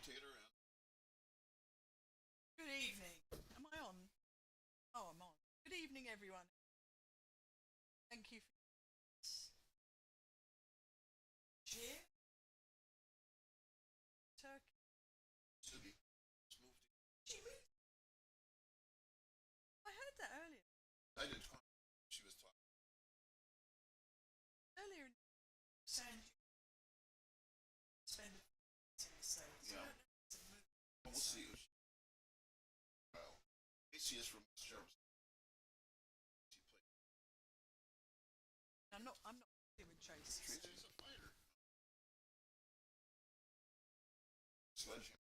commentator and Good evening. Am I on? Oh, I'm on. Good evening, everyone. Thank you for this. Cheer, Turkey. City just moved to. Jimmy, I heard that earlier. I didn't talk. She was talking. Earlier, saying you spend a few in the States. Yeah. I don't know if it's a move. Well, we'll see. Well, Casey is from West Jefferson. She played. I'm not familiar with Tracy. So. Tracy's a fighter. Sledgehammer.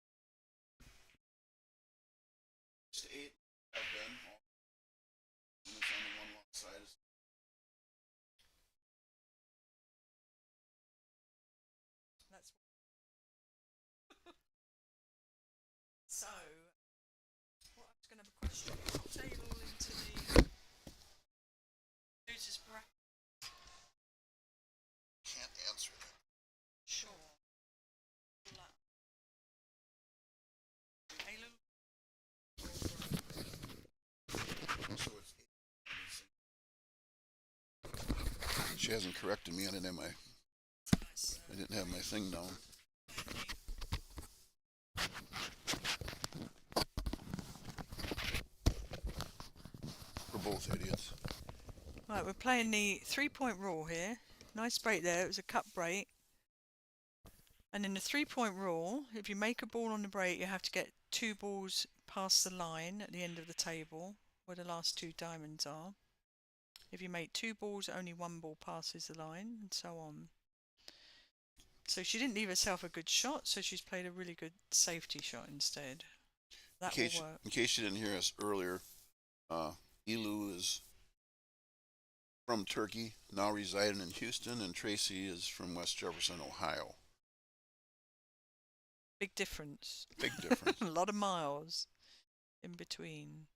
6 to 8. Have been. And it's on the one long side. That's so. What I was going to have a question. Cocktail all into the losers bracket. Can't answer that. Sure. Hey, Lou. So it's. She hasn't corrected me on it, am I? Nice. I didn't have my thing down. We're both idiots. Right, we're playing the 3 point rule here. Nice break there. It was a cut break. And in the 3 point rule, if you make a ball on the break, you have to get 2 balls past the line at the end of the table, where the last 2 diamonds are. If you make 2 balls, only 1 ball passes the line, and so on. So she didn't leave herself a good shot, so she's played a really good safety shot instead. That will work. In case you didn't hear us earlier, Elu is from Turkey, now residing in Houston, and Tracy is from West Jefferson, Ohio. Big difference. Big difference. A lot of miles in between.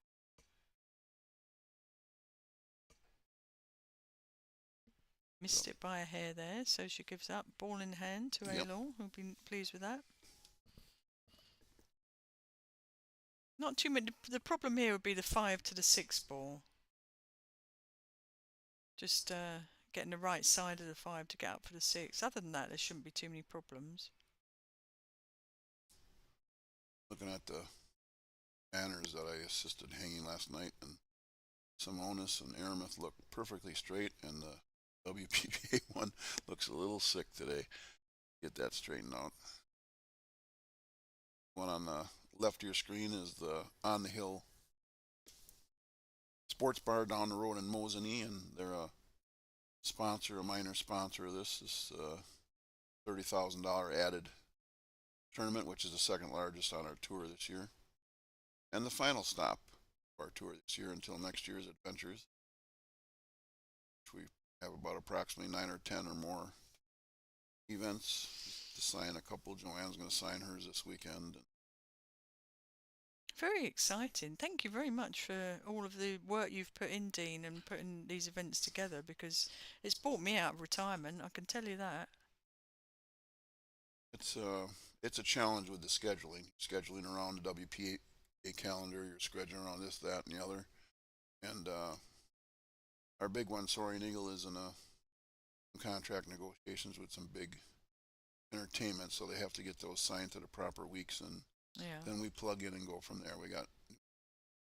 Missed it by a hair there, so she gives up. Ball in hand to Yep. Aylor, who'll be pleased with that. Not too many. The problem here would be the 5 to the 6 ball. Just getting the right side of the 5 to get up for the 6. Other than that, there shouldn't be too many problems. Looking at the banners that I assisted hanging last night, and Simonis and Aramith look perfectly straight, and the WPBA one looks a little sick today. Get that straightened out. One on the left of your screen is the On the Hill sports bar down the road in Mosinee, and they're a sponsor, a minor sponsor of this $30,000 added tournament, which is the second largest on our tour this year, and the final stop of our tour this year until next year's adventures, which we have about approximately 9 or 10 or more events to sign a couple. Joanne's going to sign hers this weekend. Very exciting. Thank you very much for all of the work you've put in, Dean, and putting these events together, because it's brought me out of retirement, I can tell you that. It's a challenge with the scheduling around the WPA calendar. You're scheduling around this, that, and the other. And our big one, Soaring Eagle, is in contract negotiations with some big entertainment, so they have to get those signed to the proper weeks, and Yeah. then we plug in and go from there. We got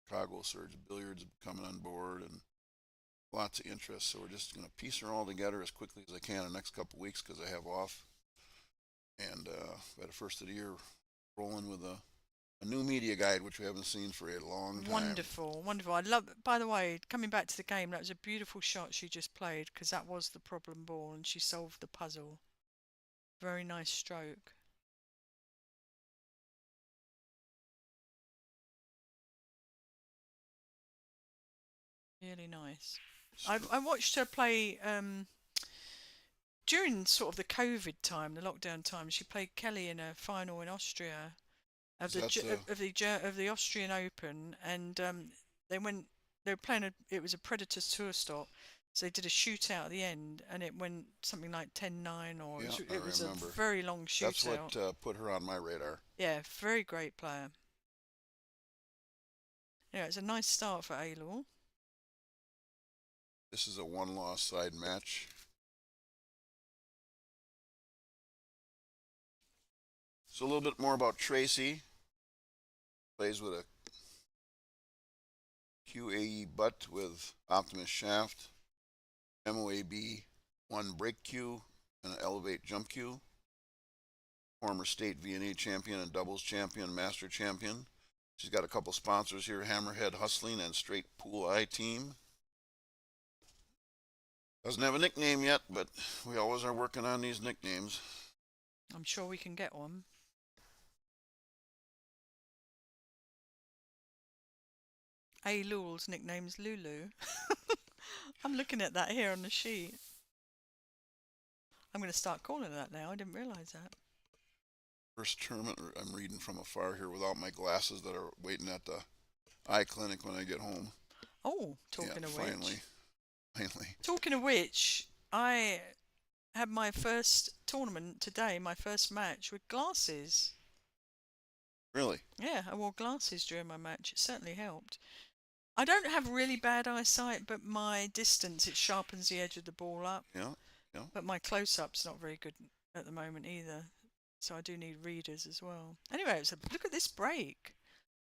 Chicago Surge Billiards coming on board, and lots of interest. So we're just going to piece her all together as quickly as I can in the next couple of weeks because I have off. And by the first of the year, rolling with a new media guide, which we haven't seen for a long time. Wonderful, wonderful. I love. By the way, coming back to the game, that was a beautiful shot she just played, because that was the problem ball, and she solved the puzzle. Very nice stroke. Really nice. I watched her play during sort of the COVID time, the lockdown time. She played Kelly in a final in Austria of the Austrian Open, and they were playing it was a Predators Tour stop, So they did a shootout at the end, and it went something like 10-9, or Yeah, I it was a remember. very long That's what shootout. put her on my radar. Yeah, very great player. Yeah, it's a nice start for Aylor. This is a one-loss side match. So a little bit more about Tracy. Plays with a QAE butt with Optimus shaft, MOAB 1 brake Q, and an elevate jump Q. Former state VNA champion and doubles champion, master champion. She's got a couple sponsors here: Hammerhead Hustling and Straight Pool Eye Team. Doesn't have a nickname yet, but we always are working on these nicknames. I'm sure we can get one. Aylor's nickname's Lulu. I'm looking at that here on the sheet. I'm going to start calling her that now. I didn't realise that. First tournament, I'm reading from afar here without my glasses that are waiting at the eye clinic when I get home. Oh, talking of which. Finally. Talking of which, I had my first tournament today, my first match with glasses. Really? Yeah, I wore glasses during my match. It certainly helped. I don't have really bad eyesight, but my distance, it sharpens the edge of the ball up. Yeah. But my close-up's not very good at the moment either. So I do need readers as well. Anyway, look at this break.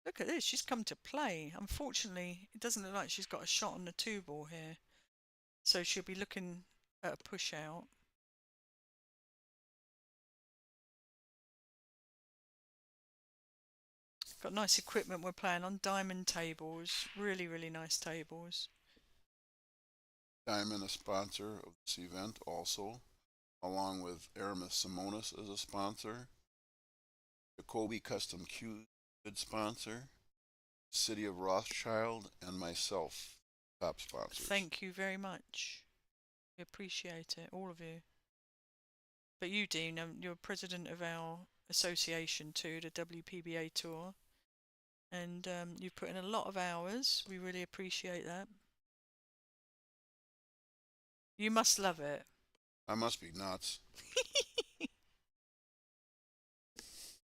Look at this. She's come to play. Unfortunately, it doesn't look like she's got a shot on the 2-ball here. So she'll be looking at a push out. Got nice equipment we're playing on. Diamond tables. Really, really nice tables. Diamond, a sponsor of this event also, along with Aramis Simonis as a sponsor. Jacoby Custom Q, good sponsor. City of Rothschild, and myself, top sponsors. Thank you very much. We appreciate it, all of you. But you, Dean, you're president of our association too, the WPBA Tour. And you've put in a lot of hours. We really appreciate that. You must love it. I must be nuts.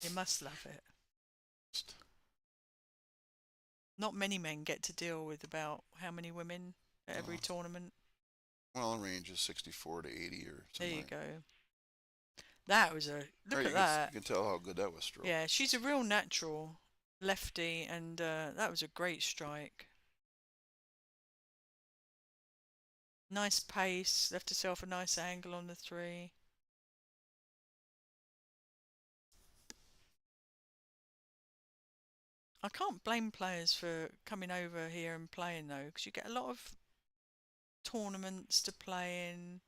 You must love it. Not many men get to deal with about how many women at every tournament. Well, the range is 64 to 80 or something. There you go. That was a... Look at that. You can tell how good that was stroke. Yeah, she's a real natural lefty, and that was a great strike. Nice pace. Left herself a nice angle on the 3. I can't blame players for coming over here and playing though, because you get a lot of tournaments to play in.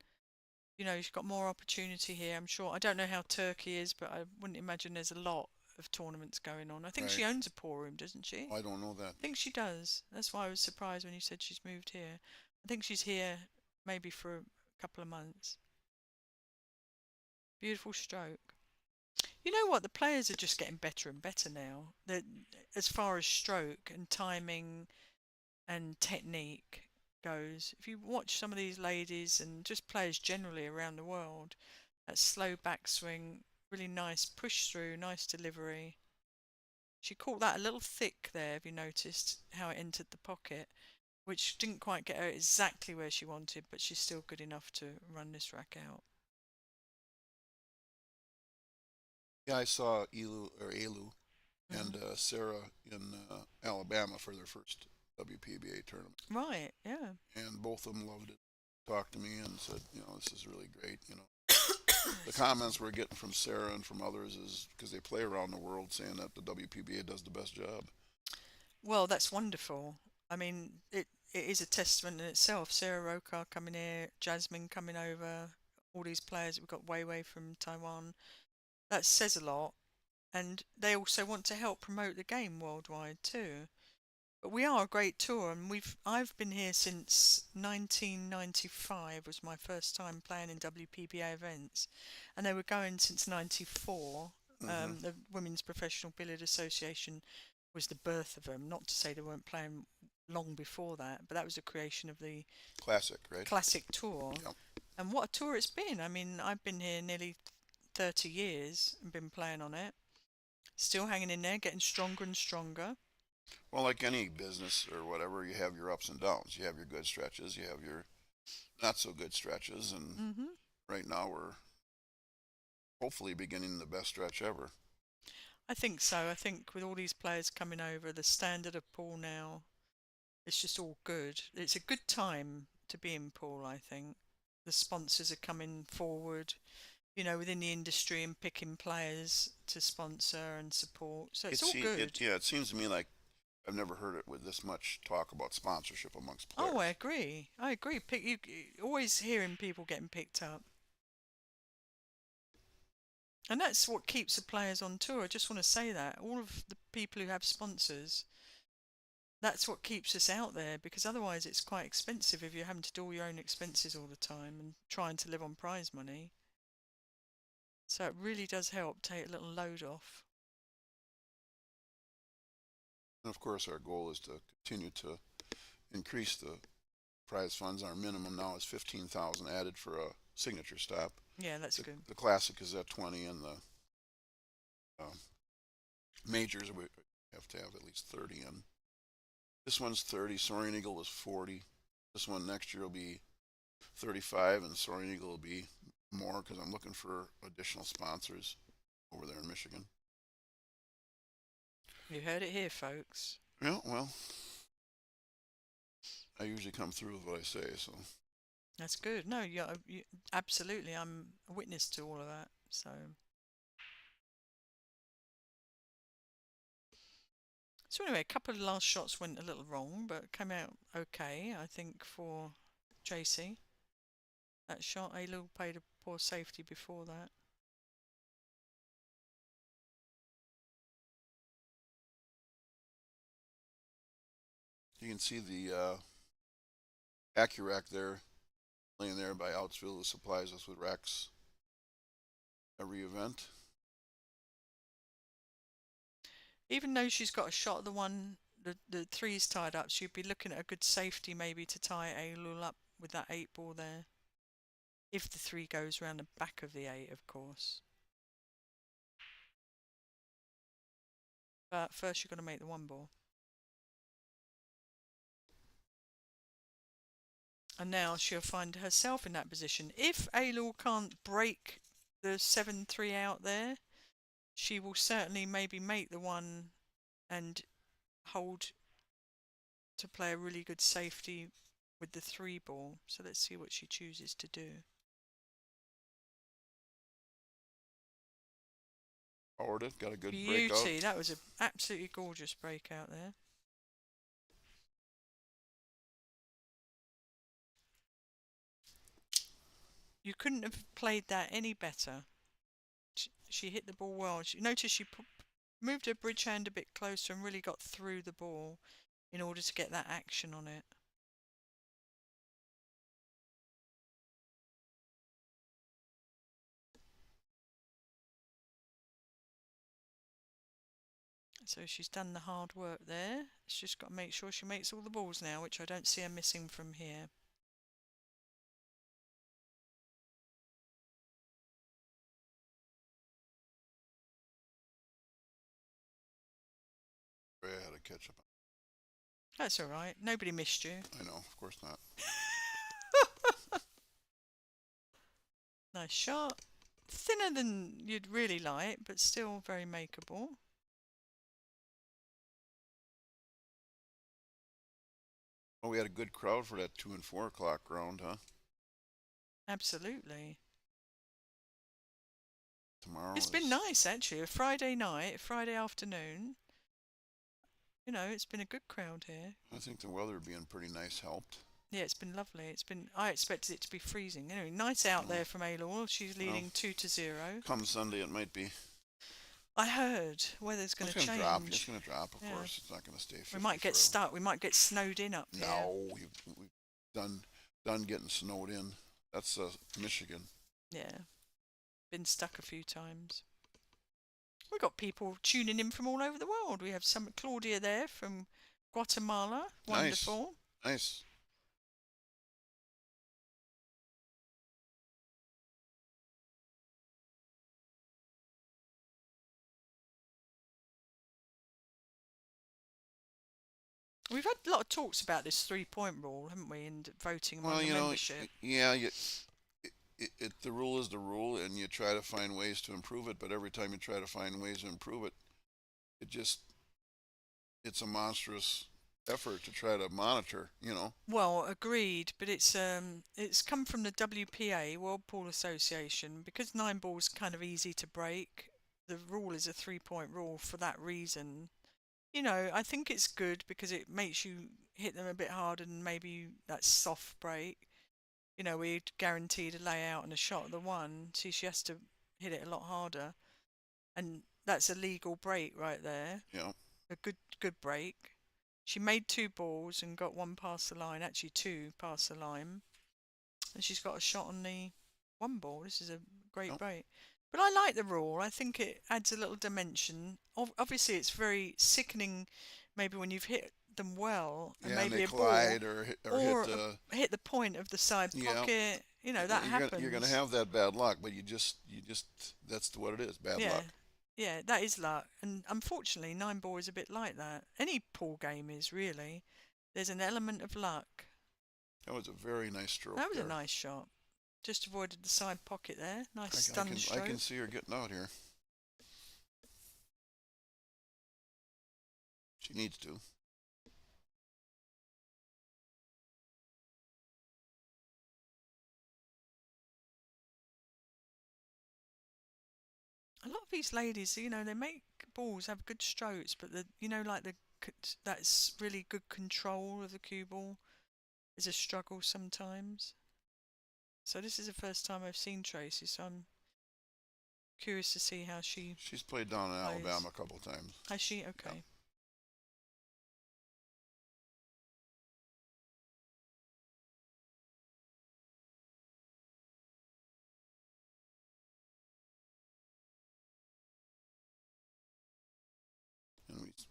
You know, you've got more opportunity here, I'm sure. I don't know how Turkey is, but I wouldn't imagine there's a lot of tournaments going on. I think she owns a pool room, doesn't she? I don't know that. I think she does. That's why I was surprised when you said she's moved here. I think she's here maybe for a couple of months. Beautiful stroke. You know what? The players are just getting better and better now. As far as stroke and timing and technique goes. If you watch some of these ladies and just players generally around the world, that slow backswing, really nice push through, nice delivery. She caught that a little thick there, if you noticed how it entered the pocket, which didn't quite get her exactly where she wanted, but she's still good enough to run this rack out. Yeah, I saw Elu and Sarah in Alabama for their first WPBA tournament. Right, yeah. And both of them loved it. Talked to me and said, this is really great. The comments we're getting from Sarah and from others is because they play around the world, saying that the WPBA does the best job. Well, that's wonderful. I mean, it is a testament in itself. Sarah Rokar coming here, Jasmine coming over, all these players. We've got Weiwei from Taiwan. That says a lot. And they also want to help promote the game worldwide too. But we are a great tour, and I've been here since 1995 was my first time playing in WPBA events, and they were going since '94. The Women's Professional Billiard Association was the birth of them. Not to say they weren't playing long before that, but that was the creation of the Classic, right? Classic Tour. Yep. And what a tour it's been. I mean, I've been here nearly 30 years and been playing on it. Still hanging in there, getting stronger and stronger. Well, like any business or whatever, you have your ups and downs. You have your good stretches, you have your not so good stretches, and Hmm. right now we're hopefully beginning the best stretch ever. I think so. I think with all these players coming over, the standard of pool now, it's just all good. It's a good time to be in pool, I think. The sponsors are coming forward, within the industry and picking players to sponsor and support. So it's all good. Yeah, it seems to me like I've never heard it with this much talk about sponsorship amongst Oh, I players. agree. I agree. Always hearing people getting picked up. And that's what keeps the players on tour. I just want to say that. All of the people who have sponsors, that's what keeps us out there, because otherwise it's quite expensive if you're having to do all your own expenses all the time and trying to live on prize money. So it really does help take a little load off. And of course, our goal is to continue to increase the prize funds. Our minimum now is 15,000 added for a signature stop. Yeah, that's The, good. the classic is at 20, and the uh, majors we have to have at least 30. And this one's 30. Soaring Eagle was 40. This one next year will be 35, and Soaring Eagle will be more because I'm looking for additional sponsors over there in Michigan. You heard it here, folks. Yeah, well, I usually come through with what I say, so. That's good. No, you absolutely. I'm a witness to all of that. So anyway, a couple of last shots went a little wrong, but came out okay, I think, for JC. That shot, Alu paid a poor safety before that. You can see the Accurac there, laying there by Outsville, who supplies us with racks every event. Even though she's got a shot, the three's tied up, she'd be looking at a good safety maybe to tie Alu up with that 8 ball there. If the 3 goes round the back of the 8, of course. But first you've got to make the 1 ball. And now she'll find herself in that position. If Alu can't break the 7-3 out there, she will certainly maybe make the 1 and hold to play a really good safety with the 3 ball. So let's see what she chooses to do. Powered it, got a good Beauty. breakout. That was an absolutely gorgeous breakout there. You couldn't have played that any better. She hit the ball well. Notice she moved her bridge hand a bit closer and really got through the ball in order to get that action on it. So she's done the hard work there. She's just got to make sure she makes all the balls now, which I don't see her missing from here. I had to catch up. That's all right. Nobody missed you. I know, of course not. Nice shot. Thinner than you'd really like, but still very makeable. Oh, we had a good crowd for that 2 and 4 o'clock round, huh? Absolutely. Tomorrow It's been nice, actually. A Friday night, Friday afternoon. It's been a good crowd here. I think the weather being pretty nice helped. Yeah, it's been lovely. I expected it to be freezing. Anyway, nice out there from Aylor. She's leading 2-0. Come Sunday, it might be. I heard weather's going to change. It's going to drop, of course. It's not going to stay 50 We might get forever. stuck. We might get snowed in up here. No, we've done getting snowed in. That's Michigan. Yeah, been stuck a few times. We've got people tuning in from all over the world. We have some Claudia there from Guatemala. Nice. Wonderful. Nice. We've had a lot of talks about this 3-point rule, haven't we, and voting among Well, the membership. yeah, the rule is the rule, and you try to find ways to improve it. But every time you try to find ways to improve it, it just it's a monstrous effort to try to monitor. Well, agreed, but it's come from the WPA, World Pool Association, because 9-ball's kind of easy to break. The rule is a 3-point rule for that reason. I think it's good because it makes you hit them a bit harder than maybe that soft break. We're guaranteed a layout and a shot at the one, so she has to hit it a lot harder, and that's a legal break right there. Yeah. A good break. She made 2 balls and got 1 past the line, actually 2 past the line, and she's got a shot on the 1 ball. This is a great Yep. break. But I like the rule. I think it adds a little dimension. Obviously, it's very sickening maybe when you've hit them well and Yeah, and they maybe a ball collide or hit. or hit the point of the side Yeah, pocket. That you're gonna happens. have that bad luck, but you just that's what it is, bad Yeah, luck. yeah, that is luck. And unfortunately, 9-ball is a bit like that. Any pool game is really. There's an element of luck. That was a very nice stroke That was a there. nice shot. Just avoided the side pocket there. Nice I, I stun can I can stroke. see her getting out here. She needs to. A lot of these ladies, they make balls have good strokes, but like that's really good control of the cue ball is a struggle sometimes. So this is the first time I've seen Tracy, so I'm curious to see how she She's played down in plays. Alabama a couple times. Has she? Yeah. Okay.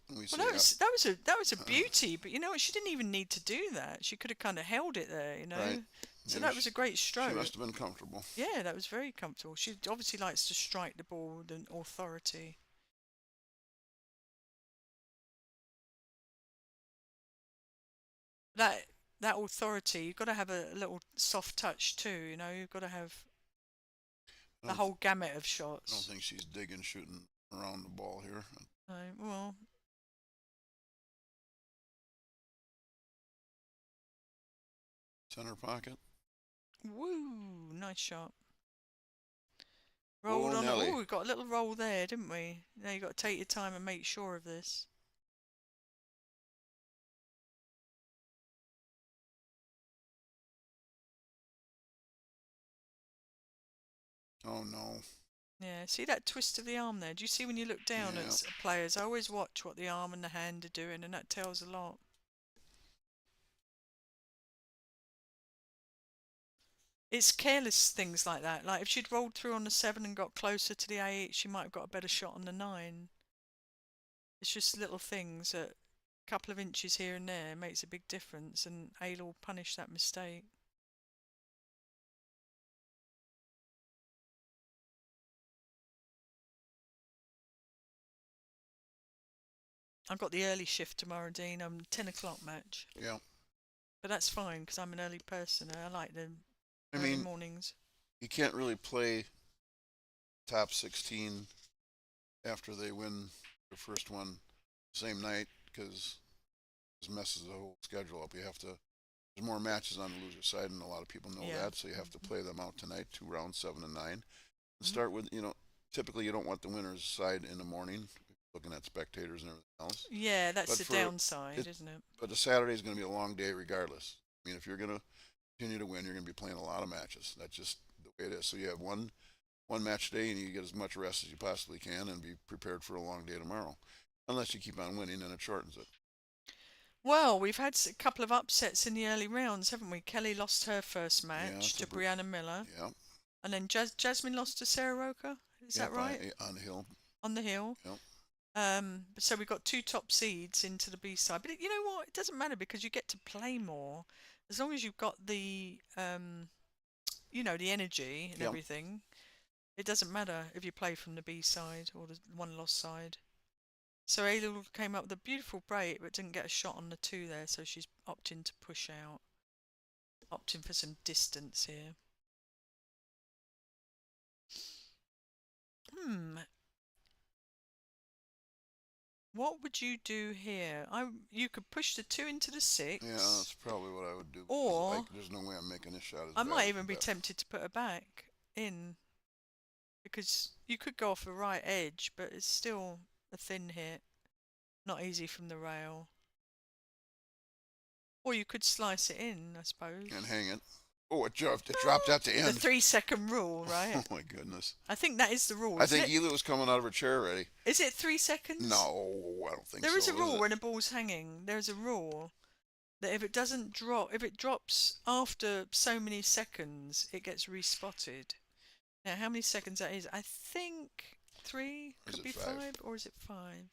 And we Well, say, that was a beauty, but you know what? She didn't even need to do that. She could have kind of held it there, right? So Maybe that was a great she stroke. must have been comfortable. Yeah, that was very comfortable. She obviously likes to strike the ball with an authority. That that authority, you've got to have a little soft touch too. You've got to have I the don't, whole gamut of I don't shots. think she's digging shooting around the ball here. Well, Center pocket. woo, nice shot. Oh, Rolled on. Nelly. Oh, we got a little roll there, didn't we? Now you got to take your time and make sure of this. Oh no. Yeah, see that twist of the arm there? Do you see when you look down Yeah. at players? I always watch what the arm and the hand are doing, and that tells a lot. It's careless things like that. Like if she'd rolled through on the 7 and got closer to the 8, she might have got a better shot on the 9. It's just little things that a couple of inches here and there makes a big difference, and Ayla will punish that mistake. I've got the early shift tomorrow, Dean. I'm 10 o'clock match. Yeah. But that's fine because I'm an early person. I like the I early mean, mornings. you can't really play top 16 after they win the first one same night because it messes the whole schedule up. You have to. There's more matches on the loser side, and a lot of people know Yeah. that. So you have to play them out tonight, 2 rounds, 7 and 9. And Mhm. start with, typically you don't want the winner's side in the morning, looking at spectators and everything else. Yeah, that's But the for downside, it, isn't it? but the Saturday is going to be a long day regardless. I mean, if you're going to continue to win, you're going to be playing a lot of matches. That's just the way it is. So you have one match day, and you get as much rest as you possibly can, and be prepared for a long day tomorrow. Unless you keep on winning, and it shortens it. Well, we've had a couple of upsets in the early rounds, haven't we? Kelly lost her first Yeah, match to Brianna Miller, yeah, and then Jasmine lost to Sarah Roca. Is yeah, that right? on the hill. On the hill. Yeah. So we got two top seeds into the B side, but you know what? It doesn't matter because you get to play more as long as you've got the the energy and Yep. everything. It doesn't matter if you play from the B side or the one lost side. So Adel came up with a beautiful break, but didn't get a shot on the two there, so she's opting to push out, opting for some distance here. Hmm. What would you do here? You could push the two into the Yeah, six, that's probably what I would do. 'Cause or there's no way I'm making this shot as I bad might as even be Beth. tempted to put her back in because you could go off the right edge, but it's still a thin hit, not easy from the rail. Or you could slice it in, I suppose. And hang it. Oh, it dropped. It dropped at the The end. 3 second rule, right? Oh my goodness. I think that is the rule, I isn't think it? Hila was coming out of her chair already. Is it 3 seconds? No, I don't think There so. is a Is rule it? when a ball's hanging. There's a rule that if it doesn't drop, if it drops after so many seconds, it gets respotted. Now, how many seconds that is? I think three, Or is could it be 5? five, or is it five?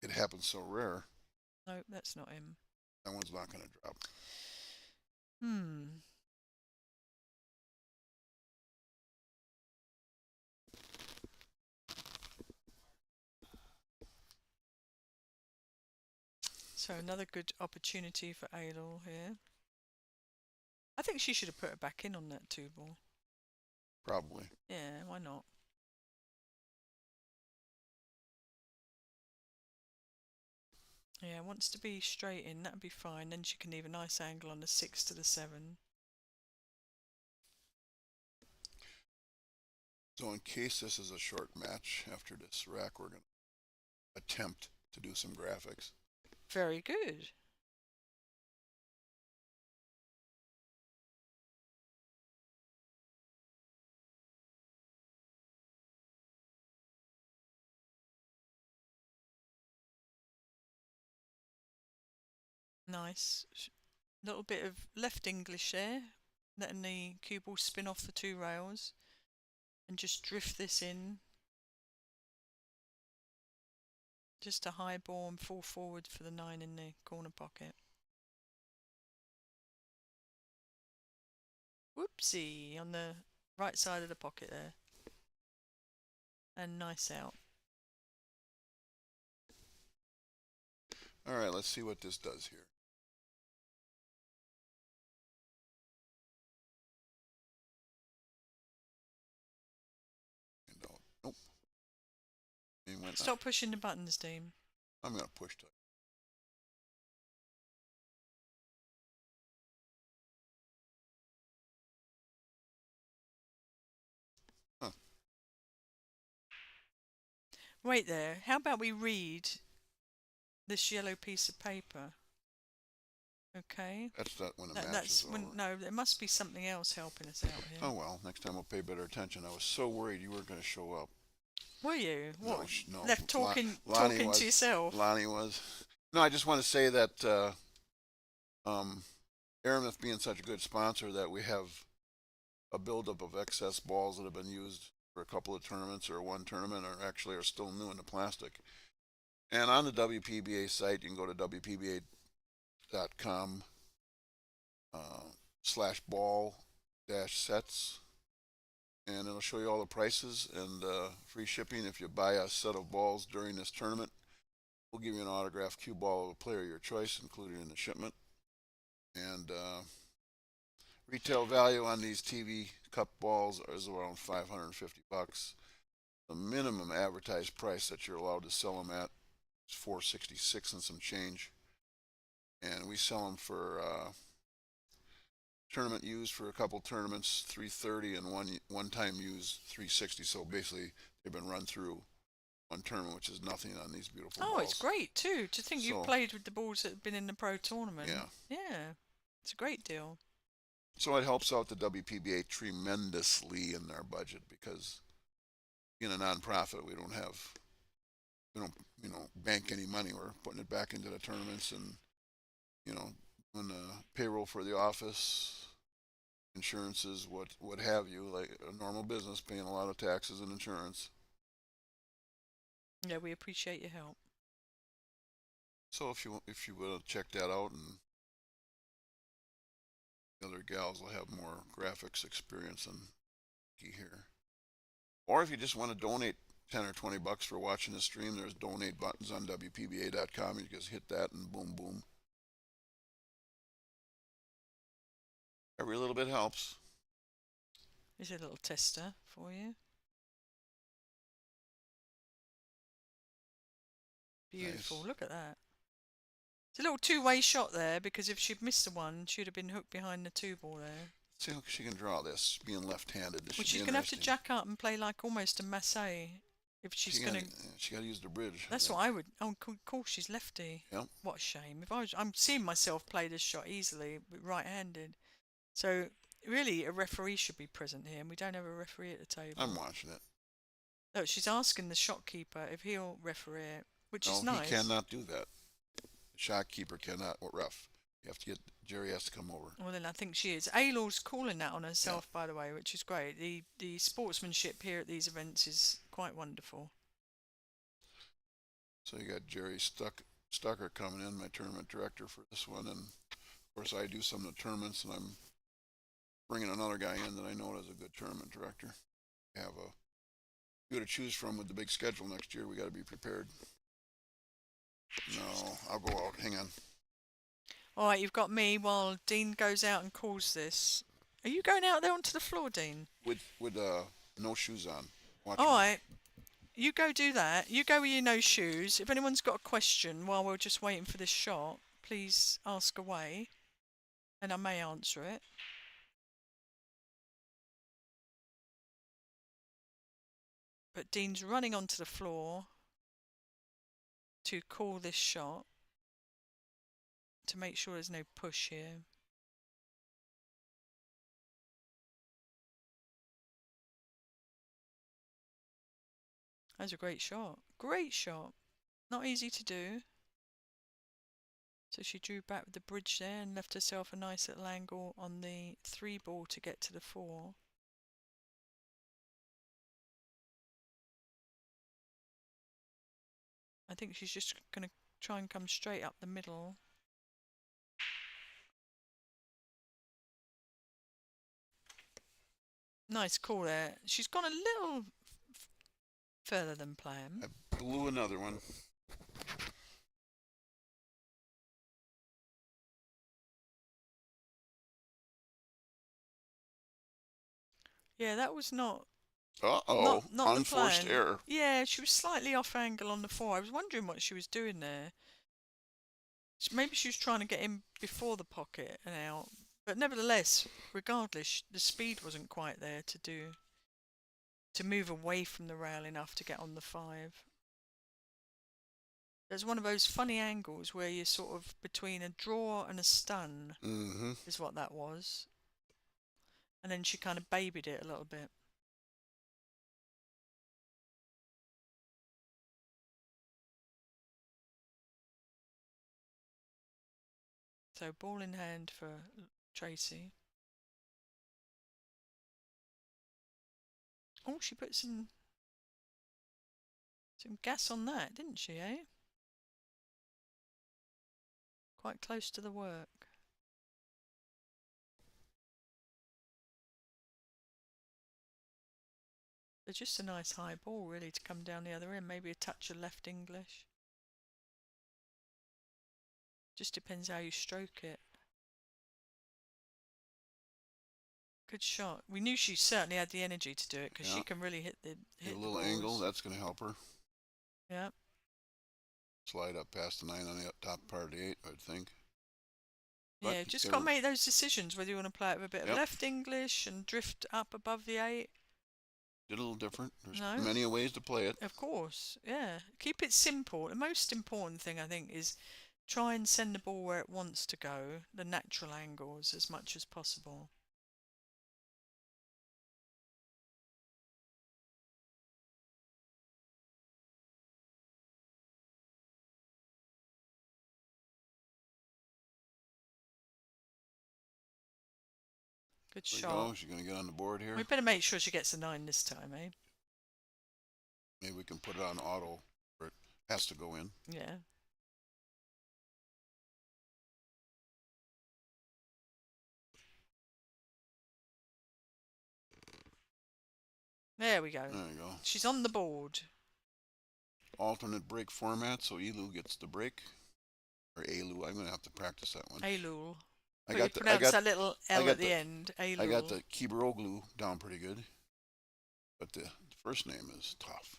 It happens so rare. No, that's not him. That one's not going to drop. Hmm. So another good opportunity for Adel here. I think she should have put her back in on that two ball. Probably. Yeah, why not? Yeah, wants to be straight in, that'd be fine. Then she can leave a nice angle on the 6 to the 7. So in case this is a short match after this rack, we're going to attempt to do some graphics. Very good. Nice. Little bit of left English there, letting the cue ball spin off the two rails and just drift this in. Just a high ball and fall forward for the 9 in the corner pocket. Whoopsie, on the right side of the pocket there. And nice out. All right, let's see what this does here. Nope. Stop pushing the buttons, Dean. I'm going to push to. Huh. Wait there. How about we read this yellow piece of paper? Okay. That's that when the match That's is over. when. No, there must be something else helping us out here. Oh well, next time I'll pay better attention. I was so worried you weren't going to show up. Were you? What? No. Left talking Lonnie to yourself. Lonnie was. No, I just want to say that Aramith being such a good sponsor, that we have a buildup of excess balls that have been used for a couple of tournaments or one tournament, or actually are still new in the plastic. And on the WPBA site, you can go to WPBA.com /ball-sets, and it'll show you all the prices and free shipping if you buy a set of balls during this tournament. We'll give you an autographed cue ball of a player of your choice included in the shipment. And retail value on these TV cup balls is around $550. The minimum advertised price that you're allowed to sell them at is $466 and some change. And we sell them for tournament used for a couple tournaments $330, and one time used $360. So basically they've been run through one tournament, which is nothing on these beautiful balls. Oh, it's great too. To think you So- played with the balls that have been in the pro tournament. Yeah. Yeah. It's a great deal. So it helps out the WPBA tremendously in their budget, because being a nonprofit, we don't bank any money. We're putting it back into the tournaments, and doing the payroll for the office, insurances, what have you, like a normal business, paying a lot of taxes and insurance. Yeah, we appreciate your help. So if you will check that out, and the other gals will have more graphics experience than he here. Or if you just want to donate 10 or 20 bucks for watching the stream, there's donate buttons on WPBA.com. You just hit that and boom, boom. Every little bit helps. Here's a little tester for you. Beautiful. Nice. Look at that. It's a little two-way shot there, because if she'd missed the one, she'd have been hooked behind the two ball there. See how she can draw this, being left-handed. This Well, should be she's going to have to interesting. jack up and play like almost a massé if she's going to. She got to use the bridge. That's what I would. Oh, of course, she's lefty. Yep. What a shame. If I was, I'm seeing myself play this shot easily, with right-handed. So really, a referee should be present here, and we don't have a referee at the table. I'm watching it. No, she's asking the shotkeeper if he'll referee it, which is No, nice. he cannot do that. The shot keeper cannot, or ref. You have to get, Jerry has to come over. Well, then I think she is. Aylor's calling that on herself, by the way, which is great. The sportsmanship here at these events is quite wonderful. So you got Jerry Stucker coming in, my tournament director for this one, and of course I do some of the tournaments, and I'm bringing another guy in that I know is a good tournament director. We have a few to choose from with the big schedule next year. We got to be prepared. No, I'll go out. Hang on. All right, you've got me while Dean goes out and calls this. Are you going out there onto the floor, Dean? With no shoes on. Watch All me. right. You go do that. You go with your no shoes. If anyone's got a question while we're just waiting for this shot, please ask away, and I may answer it. But Dean's running onto the floor to call this shot to make sure there's no push here. That was a great shot. Great shot. Not easy to do. So she drew back with the bridge there and left herself a nice little angle on the 3 ball to get to the 4. I think she's just going to try and come straight up the middle. Nice call there. She's gone a little further than planned. I blew another one. Yeah, that was not Uh-oh. not the Unforced plan. error. Yeah, she was slightly off angle on the 4. I was wondering what she was doing there. Maybe she was trying to get in before the pocket and out. But nevertheless, regardless, the speed wasn't quite there to move away from the rail enough to get on the 5. There's one of those funny angles where you're sort of between a draw and a stun, is what that was. And then she kind of babied it a little bit. So ball in hand for Tracy. Oh, she put some gas on that, didn't she, eh? Quite close to the work. It's just a nice high ball, really, to come down the other end. Maybe a touch of left English. Just depends how you stroke it. Good shot. We knew she certainly had the energy to do it, because she can really hit a the little balls. angle. That's going to help her. Yeah. Slide up past the 9 on the top part of the 8, I'd think. But yeah, just got to make those decisions whether you want to play it with a bit of left English and drift up above the 8. Did a little different. There's many ways to play it. Of course, yeah. Keep it simple. The most important thing, I think, is try and send the ball where it wants to go, the natural angles, as much as possible. Good shot. She's going to get on the board here. We better make sure she gets a 9 this time, eh? Maybe we can put it on auto. Or it has to go in. Yeah. There we go. There you go. She's on the board. Alternate break format, so Elu gets the break. Or Elu, I'm gonna have to practice that one. Alul. I But you got the pronounce that little L got at the end. Alul. I got the Kibaroglu down pretty good, but the first name is tough.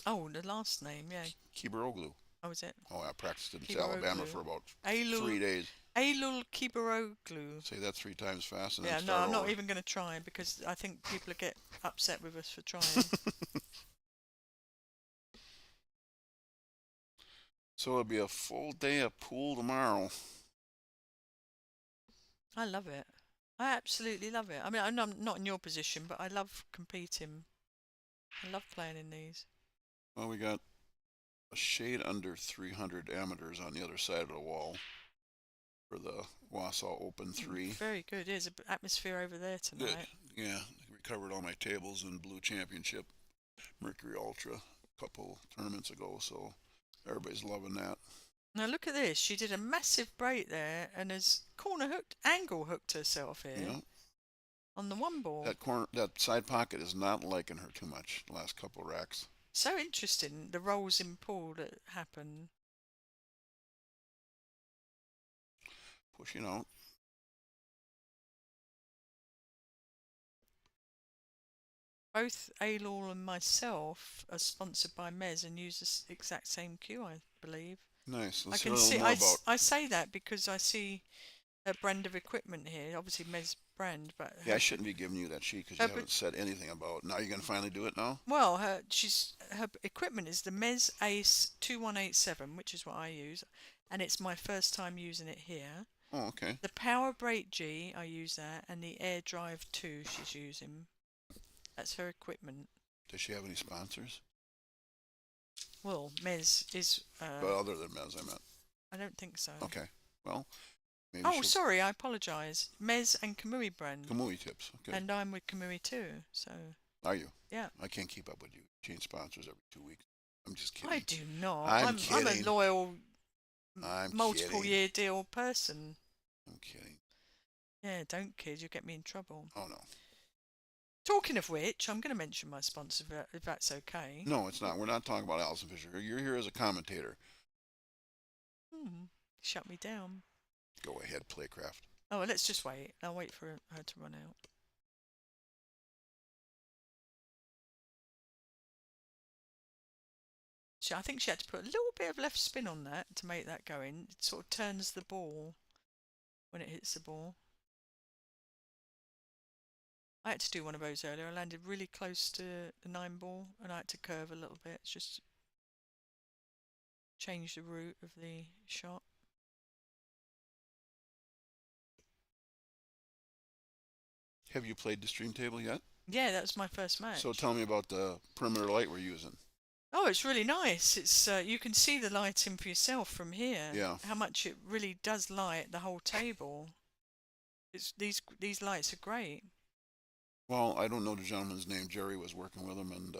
Oh, the last name, yeah. Kibaroglu. Oh, is it? Oh, I practiced it in Kibaroglu. Alabama for about Alul. 3 days. Alul Kibaroglu. Say that 3 times fast and Yeah, then no, start I'm over. not even going to try because I think people get upset with us for trying. So it'll be a full day of pool tomorrow. I love it. I absolutely love it. I mean, I'm not in your position, but I love competing. I love playing in these. Well, we got a shade under 300 amateurs on the other side of the wall for the Wausau Open 3. Very good. There's an atmosphere over there tonight. Good. Yeah, recovered all my tables in Blue Championship, Mercury Ultra, a couple tournaments ago, so everybody's loving that. Now look at this. She did a massive break there and has angle hooked herself here Yeah. on the one ball. That side pocket is not liking her too much the last couple of racks. So interesting, the rolls in pool that happen. Pushing out. Both Aylor and myself are sponsored by Mez and use the exact same cue, I believe. Nice. I Let's can hear a see. little more about. I say that because I see a brand of equipment here. Obviously, Mez brand, but Yeah, I shouldn't be giving you that sheet because you haven't said anything about. Now you're gonna finally do it now. Well, her equipment is the Mez Ace 2187, which is what I use, and it's my first time using it here. Oh, okay. The Power Brake G, I use that, and the Air Drive 2 she's using. That's her equipment. Does she have any sponsors? Well, Mez is. But other than Mez, I meant. I don't think so. Okay. Well, maybe. Oh, sorry, I apologise. Mez and Kamui brand. Kamui tips. Okay. And I'm with Kamui too, so. Are you? Yeah. I can't keep up with you. Change sponsors every 2 weeks. I'm just kidding. I do not. I'm I'm kidding. a loyal, I'm multiple kidding. year deal person. I'm kidding. Yeah, don't kid. You'll get me in trouble. Oh no. Talking of which, I'm going to mention my sponsor if that's okay. No, it's not. We're not talking about Alison Fisher. You're here as a commentator. Shut me down. Go ahead, Playcraft. Oh, well, let's just wait. I'll wait for her to run out. I think she had to put a little bit of left spin on that to make that go in. It sort of turns the ball when it hits the ball. I had to do one of those earlier. I landed really close to the 9 ball and I had to curve a little bit. Just change the route of the shot. Have you played the stream table yet? Yeah, that was my first match. So tell me about the perimeter light we're using. Oh, it's really nice. It's you can see the lighting for yourself from here. Yeah. How much it really does light the whole table. It's these lights are great. Well, I don't know the gentleman's name. Jerry was working with him, and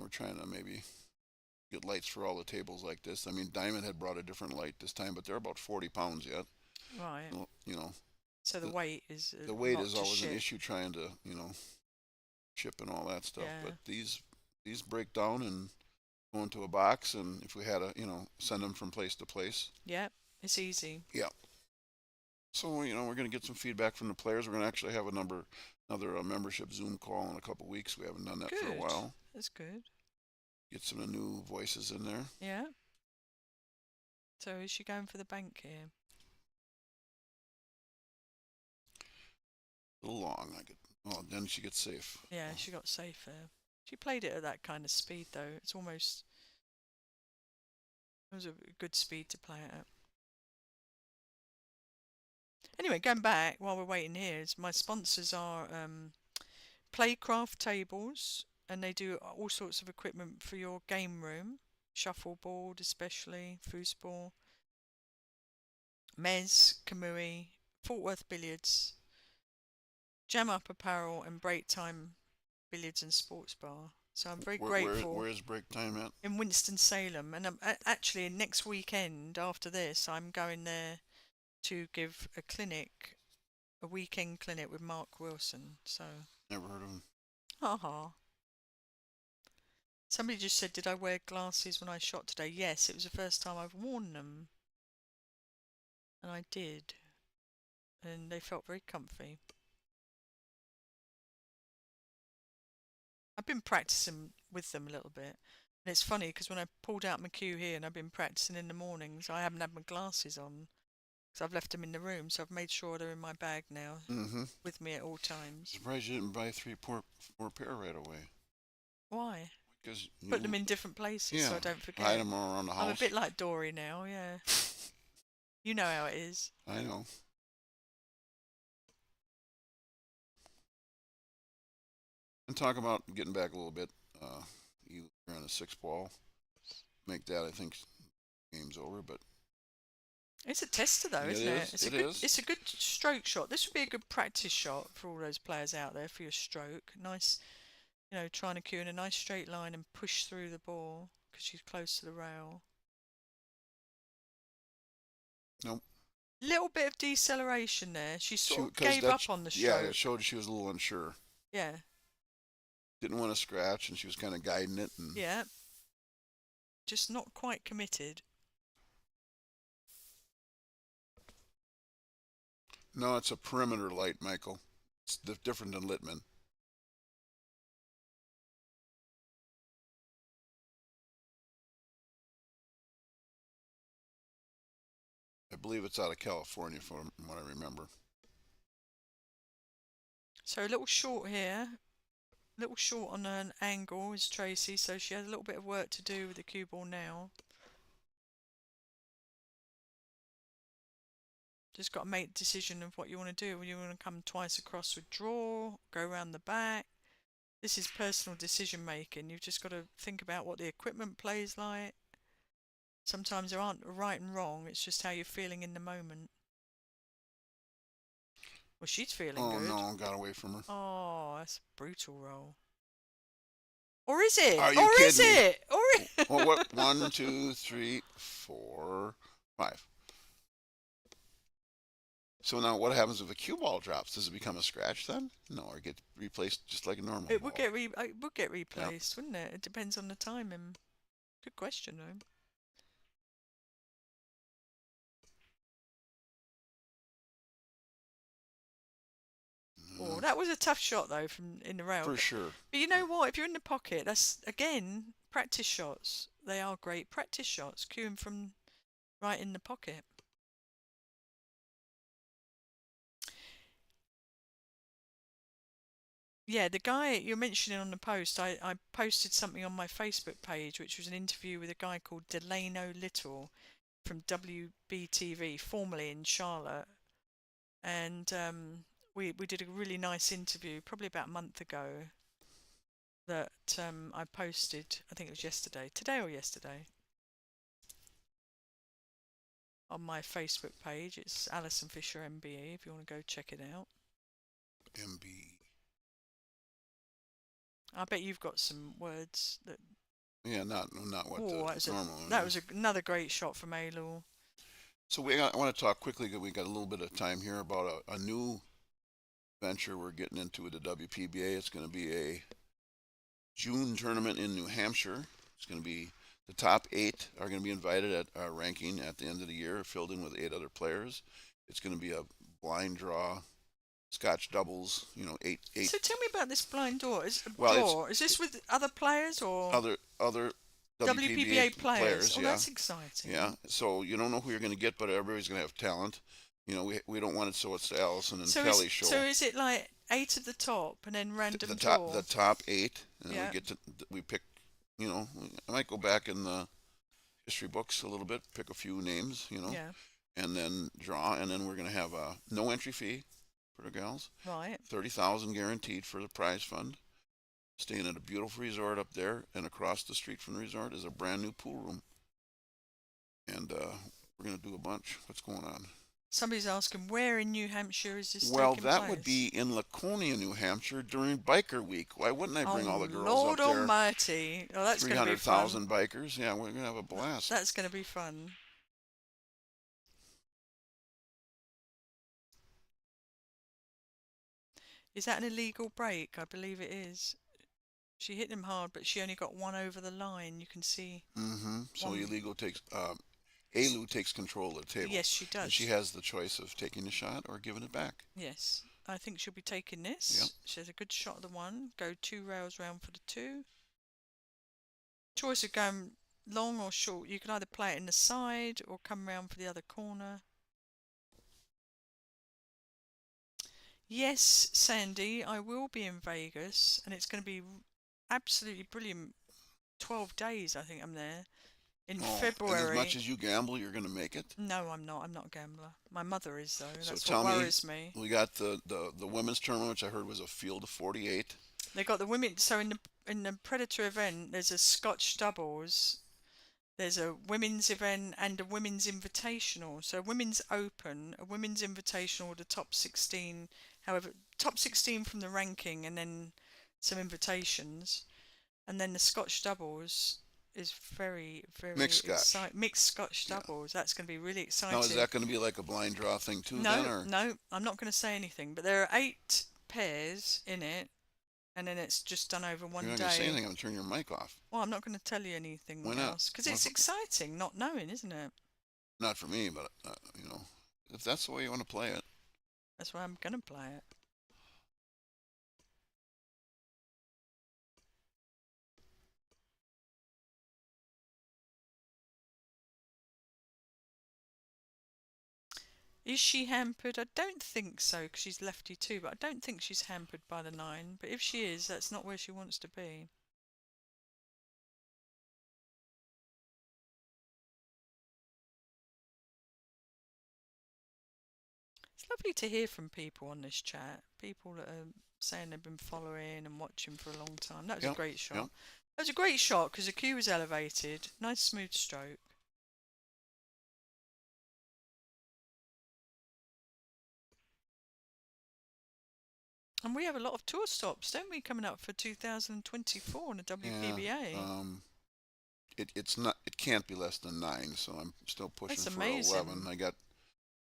we're trying to maybe get lights for all the tables like this. I mean, Diamond had brought a different light this time, but they're about 40 pounds yet. Right. You know. So the weight is the weight is always ship. an issue trying to ship and all that stuff. Yeah. But these break down and go into a box, and if we had to send them from place to place. Yeah, it's easy. Yeah. So we're going to get some feedback from the players. We're going to actually have another membership Zoom call in a couple weeks. We haven't done that for a while. That's good. Get some new voices in there. Yeah. So is she going for the bank here? A little long. Then she gets safe. Yeah, she got safe there. She played it at that kind of speed though. It was a good speed to play it at. Anyway, going back while we're waiting here, my sponsors are Playcraft tables, and they do all sorts of equipment for your game room, shuffleboard especially, foosball, Mez, Kamui, Fort Worth billiards, Jam Up apparel, and Break Time billiards and sports bar. So I'm very Where grateful. where is break time at? In Winston-Salem, and actually next weekend after this, I'm going there to give a clinic, a weekend clinic with Mark Wilson. So, Never heard of him. haha. Somebody just said, did I wear glasses when I shot today? Yes, it was the first time I've worn them, and I did, and they felt very comfy. I've been practicing with them a little bit. And it's funny because when I pulled out my cue here and I've been practicing in the mornings, I haven't had my glasses on because I've left them in the room. So I've made sure they're in my bag now Mm-hmm. with me at all times. Surprised you didn't buy four pair right away. Why? Because Put them in different places yeah, so I don't hide forget. them all around the I'm a house. bit like Dory now, yeah. You know how it is. I know. And talk about getting back a little bit. You're on a 6 ball. Make that, I think, game's over. But It's a tester though, it isn't it? is. It is. It's a good stroke shot. This would be a good practice shot for all those players out there for your stroke. Nice, trying to cue in a nice straight line and push through the ball because she's close to the rail. Nope. Little bit of deceleration there. She sort of 'Cause gave up on the yeah, stroke. it showed she was a little unsure. Yeah, Didn't want to scratch, and she was kind of guiding it. And yeah. Just not quite committed. no, it's a perimeter light, Michael. It's different than Littman. I believe it's out of California, from what I remember. So a little short here. Little short on an angle is Tracy, so she has a little bit of work to do with the cue ball now. Just got to make the decision of what you want to do. When you want to come twice across with draw, go around the back. This is personal decision making. You've just got to think about what the equipment plays like. Sometimes there aren't right and wrong. It's just how you're feeling in the moment. Well, she's feeling Oh good. no, got away from her. Oh, that's a brutal roll. Or is it? Are you Or is kidding me? it? Or Well, what? 1, 2, 3, 4, 5. So now, what happens if a cue ball drops? Does it become a scratch then? No, or get replaced just like a normal it ball? would get replaced, wouldn't it? It depends on the timing. Good question, though. Oh, that was a tough shot though from in the rail. For sure. But you know what? If you're in the pocket, that's again practice shots. They are great practice shots. Cueing from right in the pocket. Yeah, the guy you're mentioning on the post, I posted something on my Facebook page, which was an interview with a guy called Delano Little from WBTV, formerly in Charlotte, and we did a really nice interview probably about a month ago that I posted. I think it was today or yesterday, on my Facebook page. It's Alison Fisher MBE if you want to go check it out. MB. I bet you've got some words that. Yeah, not what the normal one that is. was another great shot from Alu. So I want to talk quickly, because we got a little bit of time here, about a new venture we're getting into with the WPBA. It's going to be a June tournament in New Hampshire. It's going to be the top 8 are going to be invited at our ranking at the end of the year, filled in with 8 other players. It's going to be a blind draw, Scotch doubles. 8. So tell me about this blind draw. Is this with other players or Other WPBA players. Oh, Yeah, that's exciting. yeah. So you don't know who you're going to get, but everybody's going to have talent. We don't want it so it's the Allison and Kelly show. So is it like 8 at the top and then random the draw? top 8, and then Yeah. we pick. I might go back in the history books a little bit, pick a few names. Yeah. And then draw, and then we're going to have a no entry fee for the gals. Right. 30,000 guaranteed for the prize fund. Staying at a beautiful resort up there, and across the street from the resort is a brand new pool room. And we're going to do a bunch. What's going on? Somebody's asking where in New Hampshire is this Well, taking that would place? be in Laconia, New Hampshire during Biker Week. Why wouldn't I bring Oh all the girls Lord up there? Almighty! Oh, that's going to be fun. 300,000 bikers. Yeah, we're gonna have a blast. That's going to be fun. Is that an illegal break? I believe it is. She hit him hard, but she only got one over the line. You can see So one. Elu takes control of the table, Yes, she and she does. has the choice of taking the shot or giving it back. Yes, I think she'll be taking Yep. this. She has a good shot of the one. Go 2 rails round for the two. Choice of going long or short. You can either play it in the side or come round for the other corner. Yes, Sandy, I will be in Vegas, and it's going to be absolutely brilliant. 12 days, I think I'm there. In Oh, and as much February. as you gamble, you're gonna make it. No, I'm not. I'm not a gambler. My mother is, though. So That's what tell me, worries me. we got the women's tournament, which I heard was a field of 48. They got the women. So in the Predator event, there's a Scotch doubles. There's a women's event and a women's invitational. So a women's open, a women's invitational with the top 16. However, top 16 from the ranking, and then some invitations, and then the Scotch doubles is very, very Mixed Scotch. exciting. Mixed Scotch Yeah. doubles. That's going to be really Now, is exciting. that going to be like a blind draw thing too, then, No, or no, I'm not going to say anything. But there are 8 pairs in it, and then it's just done over you're one not going to say day. anything? I'm gonna turn your mic off. Well, I'm not going to tell you anything Why not? else because What it's if- exciting not knowing, isn't it? Not for me, but if that's the way you want to play it. That's why I'm going to play it. Is she hampered? I don't think so because she's lefty too, but I don't think she's hampered by the 9. But if she is, that's not where she wants to be. It's lovely to hear from people on this chat. People that are saying they've been following and watching for a long time. That was a Yep. great shot. Yep. That was a great shot because the cue was elevated. Nice smooth stroke. And we have a lot of tour stops, don't we, coming up for 2024 on the WPBA? Yeah. It's not. It can't be less than 9. So I'm still pushing That's for amazing. 11. Of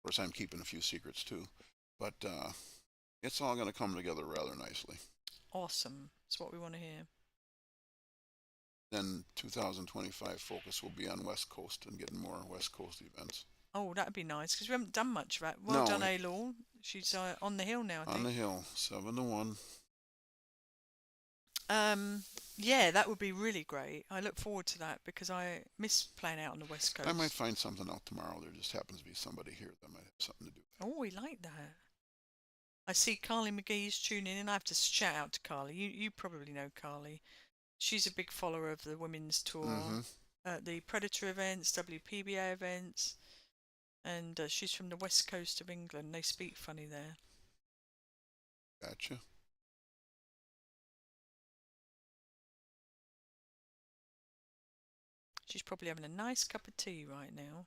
course, I'm keeping a few secrets too, but it's all going to come together rather nicely. Awesome. That's what we want to hear. Then 2025 focus will be on West Coast and getting more West Coast events. Oh, that'd be nice because we haven't done much of that. Well No, done, A-Law. She's on the hill now, I on the think. hill, 7-1. Yeah, that would be really great. I look forward to that because I miss playing out on the West Coast. I might find something out tomorrow. There just happens to be somebody here that might have something to do. Oh, we like that. I see Carly McGee's tuning in. I have to shout out to Carly. You probably know Carly. She's a big follower of the women's tour, the Predator events, WPBA events, and she's from the west coast of England. They speak funny there. Gotcha. She's probably having a nice cup of tea right now.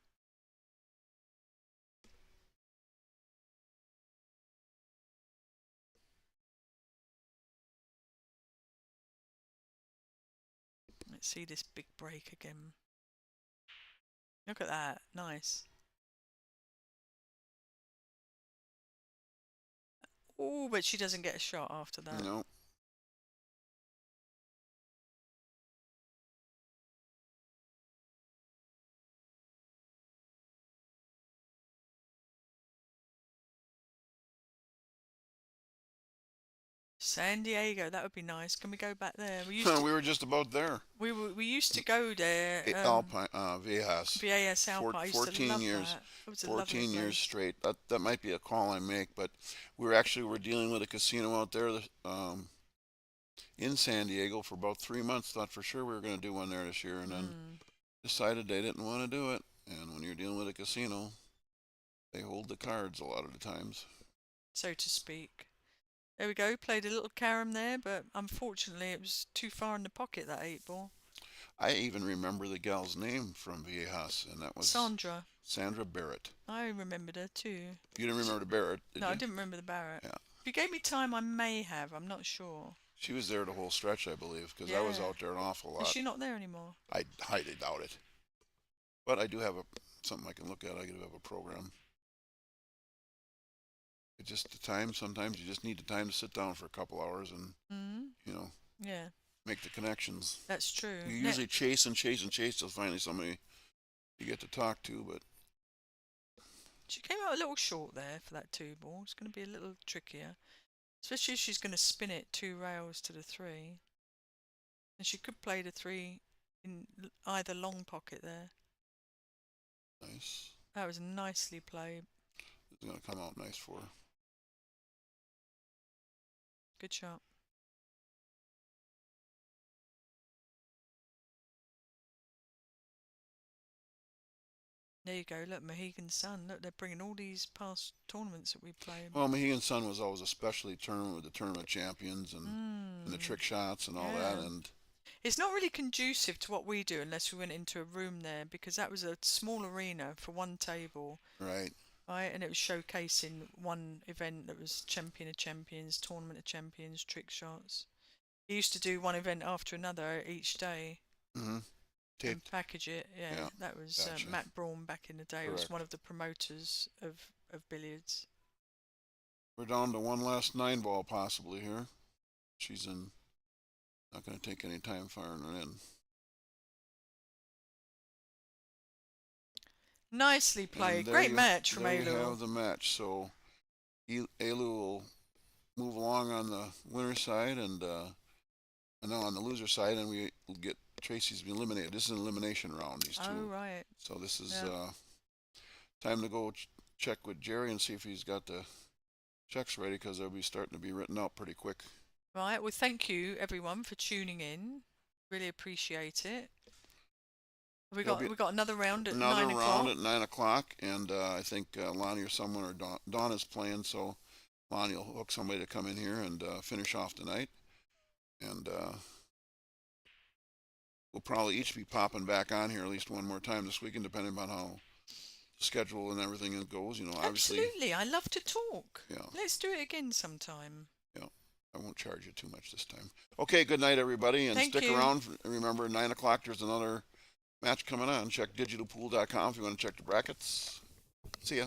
Let's see this big break again. Look at that. Nice. Oh, but she doesn't get a shot after that. No. San Diego, that would be nice. Can we go back there? We were just about there. We used to go there. Alpine, Viejas. VAS Alpine. I used 14 to love years. that. It was a 14 years place. straight. That might be a call I make, but we're dealing with a casino out there in San Diego for about 3 months. Thought for sure we were going to do one there this year, and then decided they didn't want to do it. And when you're dealing with a casino, they hold the cards a lot of the times, so to speak. There we go. Played a little carom there, but unfortunately it was too far in the pocket, that 8 ball. I even remember the gal's name from Viejas, and that was Sandra. Sandra Barrett. I remembered her too. You didn't remember the Barrett, did No, I you? didn't remember the Barrett. Yeah. If you gave me time, I may have. I'm not sure. She was there the whole stretch, I believe, because I was Yeah. out there an awful Is lot. she not there anymore? I highly doubt it. But I do have something I can look at. I do have a program. It's just the time. Sometimes you just need the time to sit down for a couple hours and, Mm. you know, Yeah, make the connections. that's true. You usually chase and chase and chase till finally somebody you get to talk to, but She came out a little short there for that 2 ball. It's going to be a little trickier. Especially if she's going to spin it 2 rails to the 3. And she could play the 3 in either long pocket there. nice. That was nicely played. It's going to come out nice for her. Good shot. There you go. Look, Mohegan Sun. Look, they're bringing all these past tournaments that we played. Well, Mohegan Sun was always a specialty tournament with the tournament champions and the trick shots and all that. Yeah. And It's not really conducive to what we do unless we went into a room there, because that was a small arena for one table, right, right? And it was showcasing one event that was Champion of Champions, Tournament of Champions, trick shots. He used to do one event after another each day mm-hmm. and package it. Yeah, Yeah, that was gotcha. Matt Braun back in the day. He was Correct. one of the promoters of billiards. We're down to one last 9-ball possibly here. She's in. Not going to take any time firing it in. Nicely played. Great match from There you Ailu. have the match. So Ailu will move along on the winner side and no, on the loser side, and we will get Tracy's been eliminated. This is an elimination round. These two. Oh right. So this is Yeah. time to go check with Jerry and see if he's got the checks ready, because they'll be starting to be written out pretty quick. Right. Well, thank you everyone for tuning in. Really appreciate it. We got another round at 9 o'clock. Round at 9 o'clock, and I think Lonnie or someone or Dawn is playing, so Lonnie will hook somebody to come in here and finish off the night. And we'll probably each be popping back on here at least one more time this weekend, depending on how the schedule and everything goes. You know, obviously. Absolutely. I love to talk. Yeah. Let's do it again sometime. Yeah. I won't charge you too much this time. Okay. Good night, everybody, and Thank stick you. around. Remember, 9 o'clock. There's another match coming on. Check digitalpool.com if you want to check the brackets. See ya.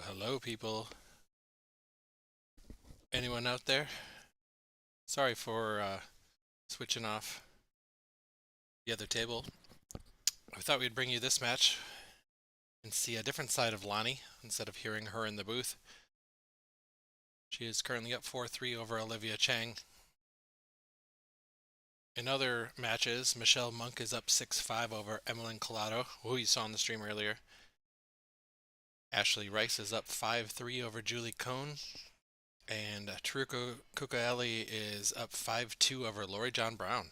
Hello, people. Anyone out there? Sorry for switching off the other table. I thought we'd bring you this match and see a different side of Lonnie instead of hearing her in the booth. She is currently up 4-3 over Olivia Chang. In other matches, Michelle Monk is up 6-5 over Emmeline Collado, who you saw on the stream earlier. Ashley Rice is up 5-3 over Julie Cohn. And Taruko Kukaeli is up 5-2 over Lori John Brown.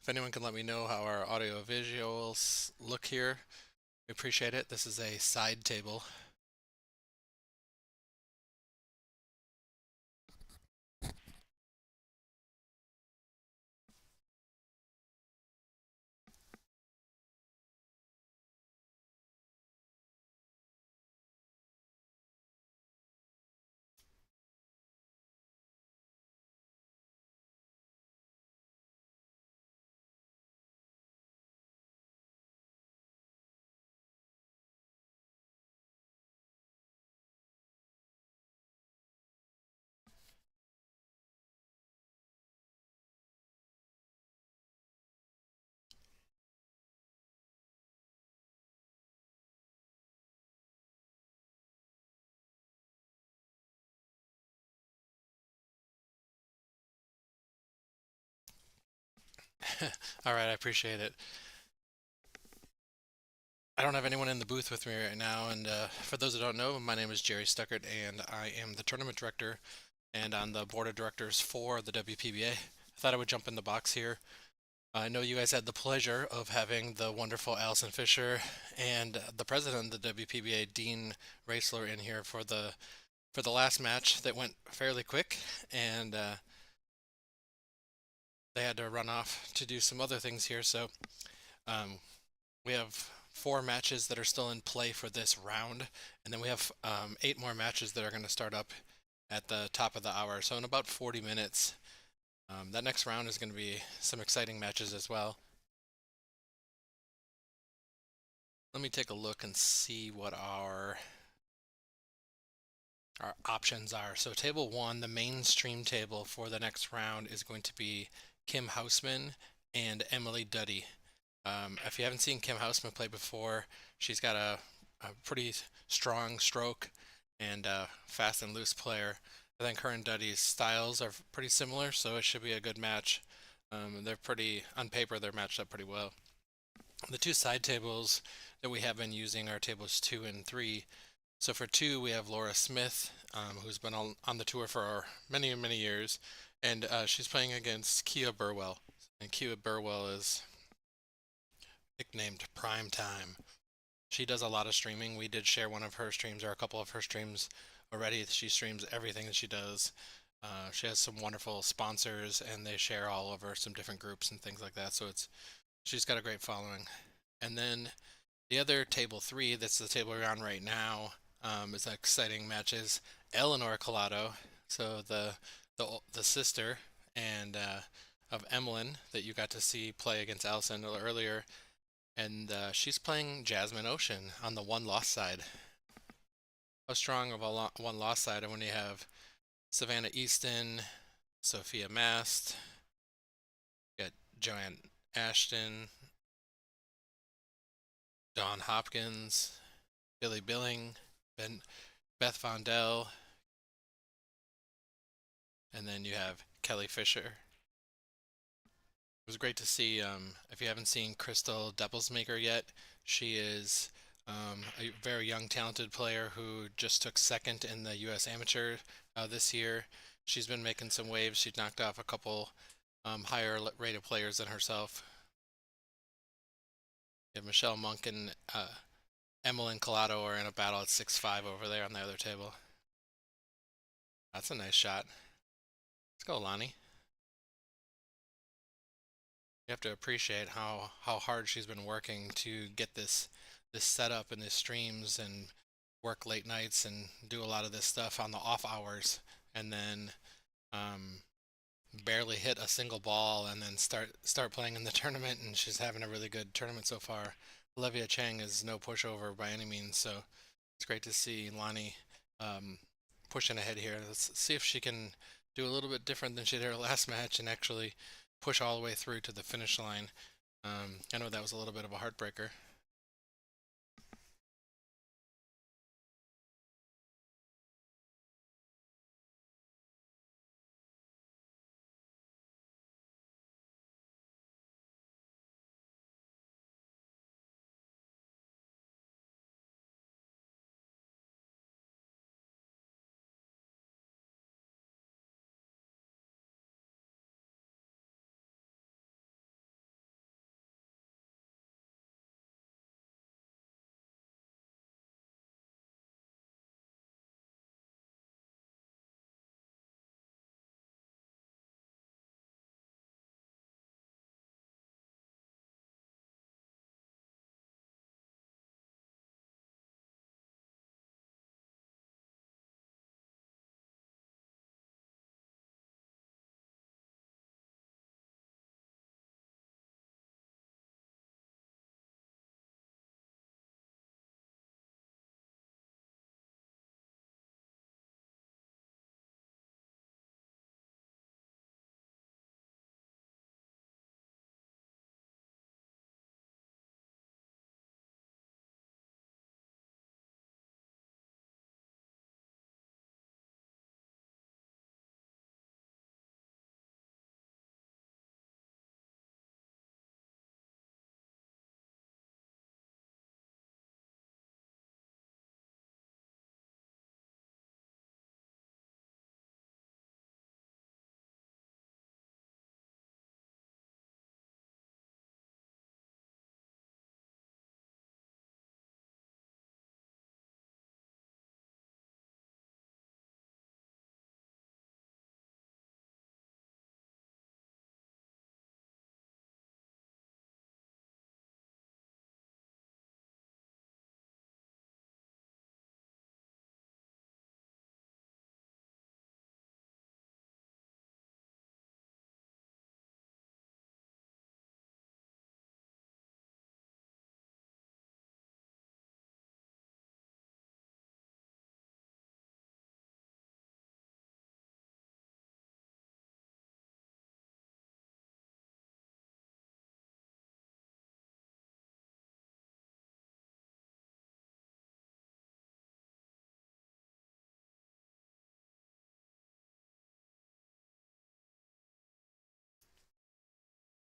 If anyone can let me know how our audio visuals look here, we appreciate it. This is a side table. All right, I appreciate it. I don't have anyone in the booth with me right now, and for those who don't know, my name is Jerry Stuckert, and I am the tournament director and on the board of directors for the WPBA. I thought I would jump in the box here. I know you guys had the pleasure of having the wonderful Allison Fisher and the president of the WPBA, Dean Raisler, in here for the last match that went fairly quick, and they had to run off to do some other things here. So we have 4 matches that are still in play for this round, and then we have 8 more matches that are going to start up at the top of the hour. So in about 40 minutes, that next round is going to be some exciting matches as well. Let me take a look and see what our options are. So table 1, the mainstream table for the next round, is going to be Kim Hausman and Emily Duddy. If you haven't seen Kim Hausman play before, she's got a pretty strong stroke and fast and loose player. I think her and Duddy's styles are pretty similar, so it should be a good match. They're pretty, on paper, they're matched up pretty well. The 2 side tables that we have been using are tables 2 and 3. So for 2, we have Laura Smith, who's been on the tour for many, many years, and she's playing against Kia Burwell. And Kia Burwell is nicknamed Prime Time. She does a lot of streaming. We did share one of her streams or a couple of her streams already. She streams everything that she does. She has some wonderful sponsors, and they share all over some different groups and things like that. So she's got a great following. And then the other table 3, that's the table we're on right now, is exciting matches. Eleanor Collado, so the sister and of Emmeline that you got to see play against Allison earlier, and she's playing Jasmine Ocean on the one-loss side. How strong of a one-loss side? And when you have Savannah Easton, Sophia Mast, you got Joanne Ashton, Dawn Hopkins, Billy Billing, Beth Vondell, and then you have Kelly Fisher. It was great to see. If you haven't seen Crystal Deppelsmaker yet, she is a very young, talented player who just took second in the U.S. Amateur this year. She's been making some waves. She's knocked off a couple higher rated players than herself. You have Michelle Monk and Emmeline Collado are in a battle at 6-5 over there on the other table. That's a nice shot. Let's go, Lonnie. You have to appreciate how hard she's been working to get this set up and this streams and work late nights and do a lot of this stuff on the off hours, and then barely hit a single ball and then start playing in the tournament, and she's having a really good tournament so far. Olivia Chang is no pushover by any means, so it's great to see Lonnie pushing ahead here. Let's see if she can do a little bit different than she did her last match and actually push all the way through to the finish line. I know that was a little bit of a heartbreaker.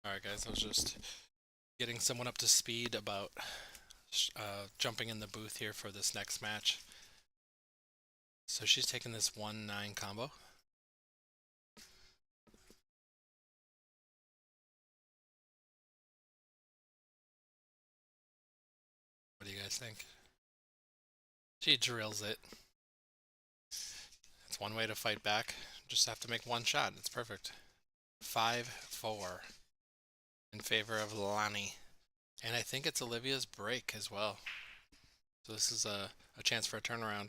Alright, guys, I was just getting someone up to speed about jumping in the booth here for this next match. So she's taking this 1-9 combo. What do you guys think? She drills it. It's one way to fight back. Just have to make one shot. It's perfect. 5-4 in favor of Lonnie. And I think it's Olivia's break as well. So this is a chance for a turnaround.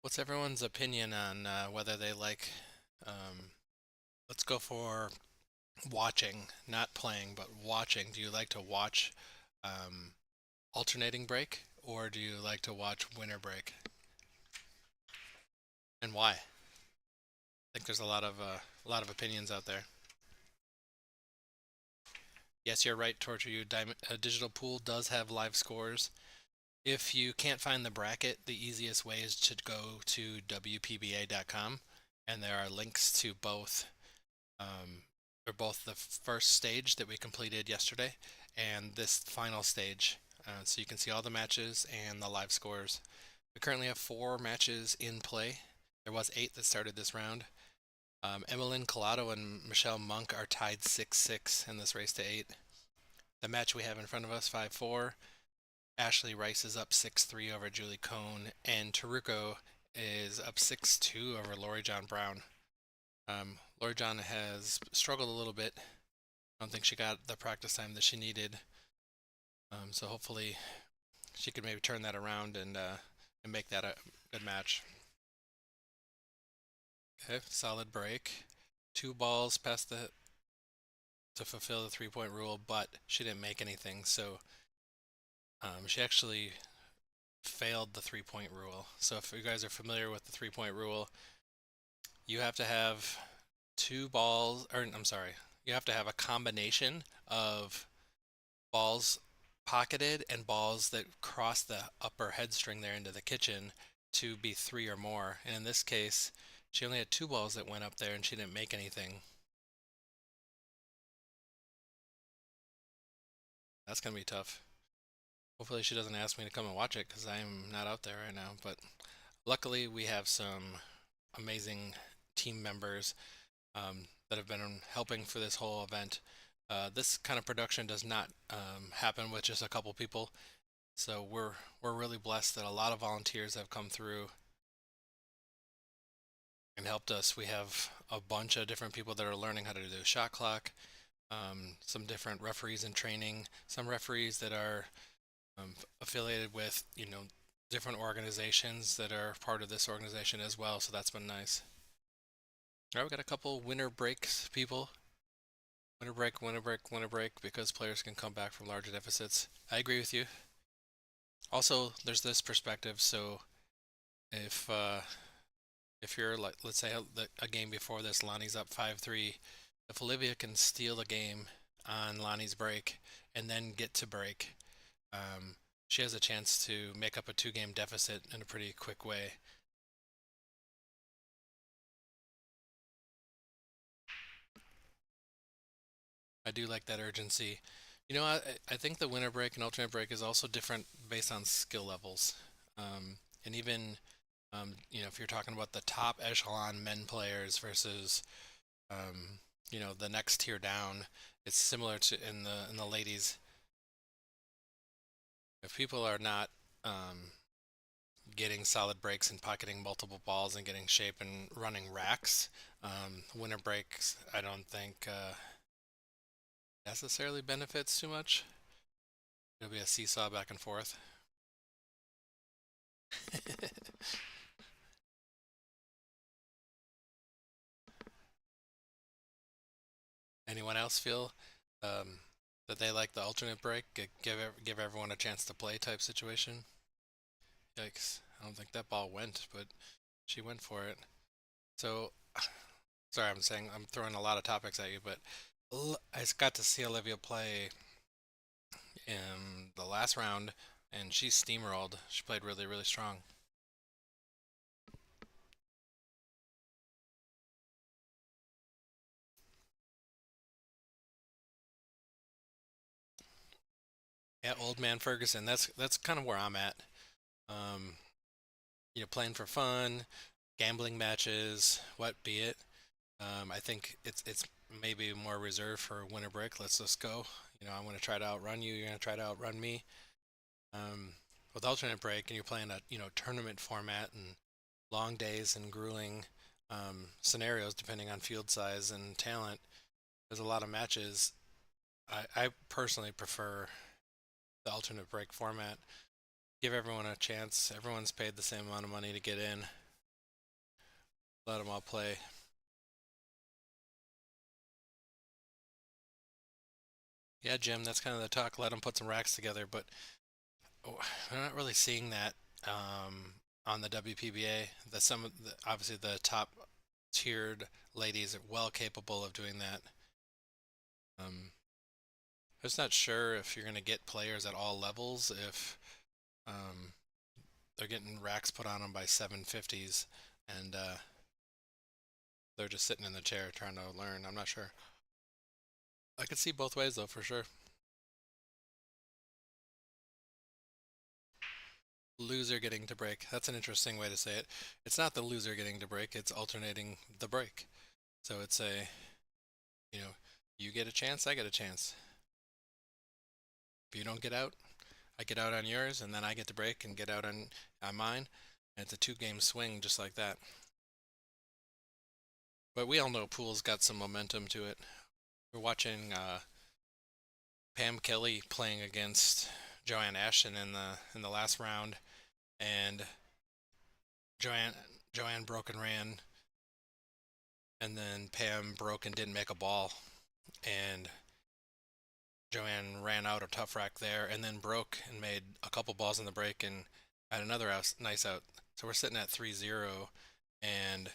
What's everyone's opinion on whether they like... let's go for watching, not playing, but watching. Do you like to watch alternating break, or do you like to watch winner break? And why? I think there's a lot of opinions out there. Yes, you're right, Torture You. Digital Pool does have live scores. If you can't find the bracket, the easiest way is to go to WPBA.com, and there are links to both. They're both the first stage that we completed yesterday and this final stage. So you can see all the matches and the live scores. We currently have 4 matches in play. There was 8 that started this round. Emmeline Collado and Michelle Monk are tied 6-6 in this race to 8. The match we have in front of us, 5-4. Ashley Rice is up 6-3 over Julie Cohn, and Taruko is up 6-2 over Lori John Brown. Lori John has struggled a little bit. I don't think she got the practice time that she needed. So hopefully she could maybe turn that around and make that a good match. Okay, solid break. 2 balls past the to fulfill the 3-point rule, but she didn't make anything. So she actually failed the 3-point rule. So if you guys are familiar with the 3-point rule, you have to have two balls, or I'm sorry, you have to have a combination of balls pocketed and balls that cross the upper head string there into the kitchen to be 3 or more. And in this case, she only had 2 balls that went up there and she didn't make anything. That's going to be tough. Hopefully she doesn't ask me to come and watch it because I'm not out there right now. But luckily we have some amazing team members that have been helping for this whole event. This kind of production does not happen with just a couple people. So we're really blessed that a lot of volunteers have come through and helped us. We have a bunch of different people that are learning how to do shot clock, some different referees in training, some referees that are affiliated with, different organizations that are part of this organization as well. So that's been nice. All right, we got a couple winter breaks people. Winter break, winter break, winter break, because players can come back from larger deficits. I agree with you. Also, there's this perspective. So if you're like, let's say a game before this, Lonnie's up 5-3. If Olivia can steal the game on Lonnie's break and then get to break, she has a chance to make up a 2-game deficit in a pretty quick way. I do like that urgency. I think the winter break and alternate break is also different based on skill levels. And even, if you're talking about the top echelon men players versus, the next tier down, it's similar to in the ladies. If people are not getting solid breaks and pocketing multiple balls and getting shape and running racks, winter breaks, I don't think necessarily benefits too much. It'll be a seesaw back and forth. Anyone else feel that they like the alternate break? Give everyone a chance to play type situation? Yikes. I don't think that ball went, but she went for it. So, sorry, I'm throwing a lot of topics at you, but I got to see Olivia play in the last round, and she steamrolled. She played really, really strong. Yeah, old man Ferguson. That's kind of where I'm at. Um, playing for fun, gambling matches, what be it. I think it's maybe more reserved for winter break. Let's just go. I'm going to try to outrun you. You're going to try to outrun me. With alternate break, and you're playing a tournament format and long days and grueling scenarios depending on field size and talent. There's a lot of matches. I personally prefer the alternate break format. Give everyone a chance. Everyone's paid the same amount of money to get in. Let them all play. Yeah, Jim, that's kind of the talk. Let them put some racks together, but we're not really seeing that on the WPBA. That obviously the top tiered ladies are well capable of doing that. I'm just not sure if you're going to get players at all levels if they're getting racks put on them by 750s and they're just sitting in the chair trying to learn. I'm not sure. I could see both ways though, for sure. Loser getting to break. That's an interesting way to say it. It's not the loser getting to break, it's alternating the break. So it's you get a chance, I get a chance. If you don't get out, I get out on yours, and then I get to break and get out on mine. And it's a 2-game swing just like that. But we all know pool's got some momentum to it. We're watching Pam Kelly playing against Joanne Ashton in the last round, and Joanne broke and ran, and then Pam broke and didn't make a ball, and Joanne ran out a tough rack there and then broke and made a couple balls in the break and had another nice out. So we're sitting at 3-0, and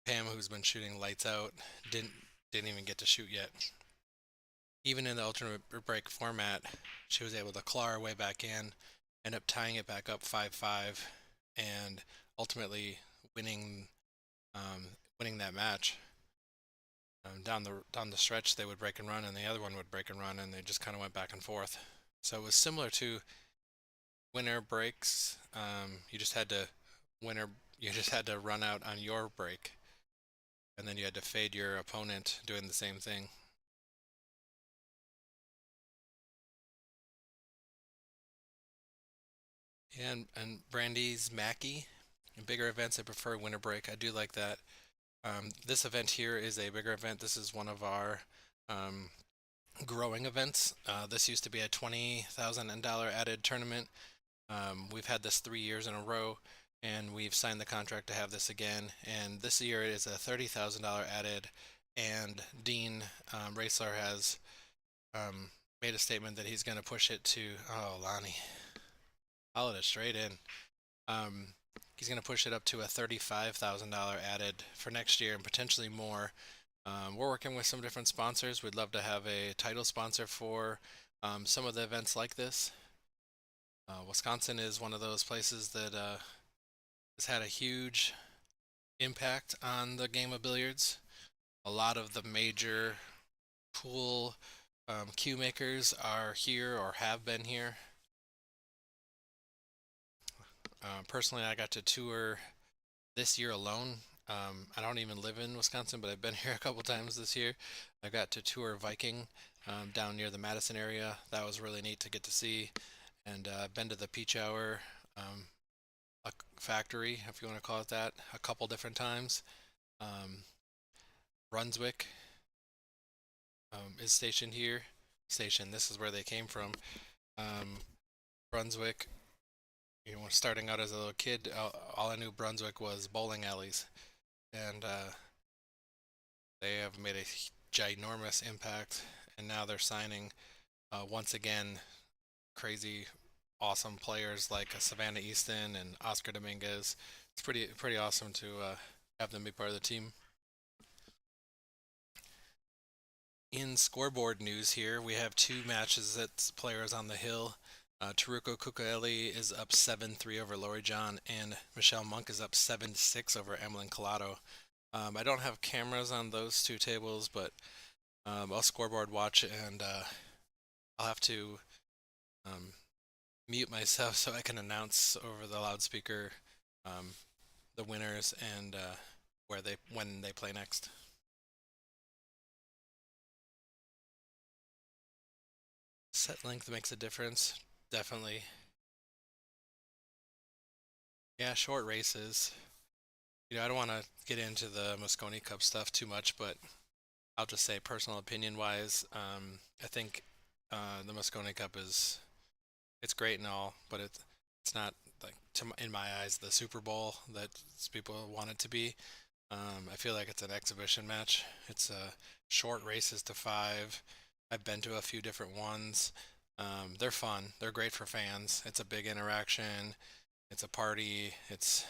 Pam, who's been shooting lights out, didn't didn't even get to shoot yet. Even in the alternate break format, she was able to claw her way back in, end up tying it back up 5-5, and ultimately winning winning that match. Down the stretch, they would break and run, and the other one would break and run, and they just kind of went back and forth. So it was similar to winner breaks. You just had to winner. You just had to run out on your break, and then you had to fade your opponent doing the same thing. Yeah, and Brandy's Mackie. In bigger events, I prefer winner break. I do like that. This event here is a bigger event. This is one of our um, growing events. This used to be a $20,000 added tournament. We've had this 3 years in a row, and we've signed the contract to have this again. And this year it is a $30,000 added. And Dean Raisler has made a statement that he's going to push it to. Oh, Lonnie, followed it straight in. He's going to push it up to a $35,000 added for next year and potentially more. We're working with some different sponsors. We'd love to have a title sponsor for some of the events like this. Wisconsin is one of those places that has had a huge impact on the game of billiards. A lot of the major pool cue makers are here or have been here. Personally, I got to tour this year alone. I don't even live in Wisconsin, but I've been here a couple times this year. I got to tour Viking down near the Madison area. That was really neat to get to see. And been to the Peach Hour a factory, if you want to call it that, a couple different times. Brunswick is stationed here. This is where they came from. Brunswick, starting out as a little kid, all I knew Brunswick was bowling alleys. And they have made a ginormous impact. And now they're signing, once again, crazy, awesome players like Savannah Easton and Oscar Dominguez. It's pretty awesome to have them be part of the team. In scoreboard news here, we have two matches that's players on the hill. Taruko Kukaeli is up 7-3 over Lori John, and Michelle Monk is up 7-6 over Emmeline Collado. I don't have cameras on those two tables, but I'll scoreboard watch, and I'll have to mute myself so I can announce over the loudspeaker the winners and when they play next. Set length makes a difference, definitely. Yeah, short races. I don't want to get into the Mosconi Cup stuff too much, but I'll just say personal opinion wise, I think the Mosconi Cup it's great and all, but it's not like in my eyes the Super Bowl that people want it to be. I feel like it's an exhibition match. It's short races to 5. I've been to a few different ones. They're fun. They're great for fans. It's a big interaction. It's a party. It's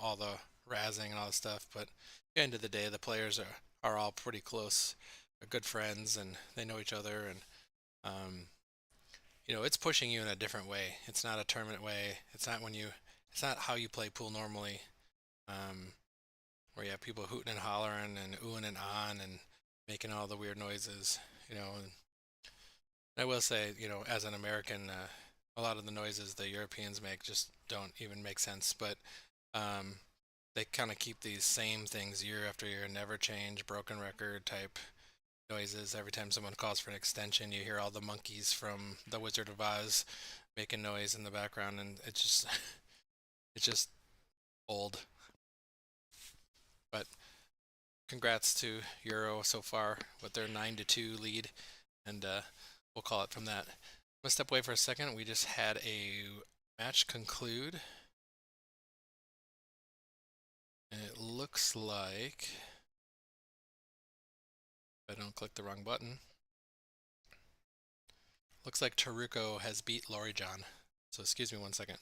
all the razzing and all the stuff. But at the end of the day, the players are all pretty close. They're good friends and they know each other. And it's pushing you in a different way. It's not a tournament way. It's not how you play pool normally. Where you have people hooting and hollering and oohing and ahhing and making all the weird noises. And I will say, as an American, a lot of the noises the Europeans make just don't even make sense. But they kind of keep these same things year after year, never change, broken record type noises. Every time someone calls for an extension, you hear all the monkeys from The Wizard of Oz making noise in the background, and it's just old. But congrats to Euro so far with their 9-2 lead, and we'll call it from that. I'm gonna step away for a second. We just had a match conclude, and it looks like, if I don't click the wrong button, Looks like Taruko has beat Lori John. So excuse me 1 second.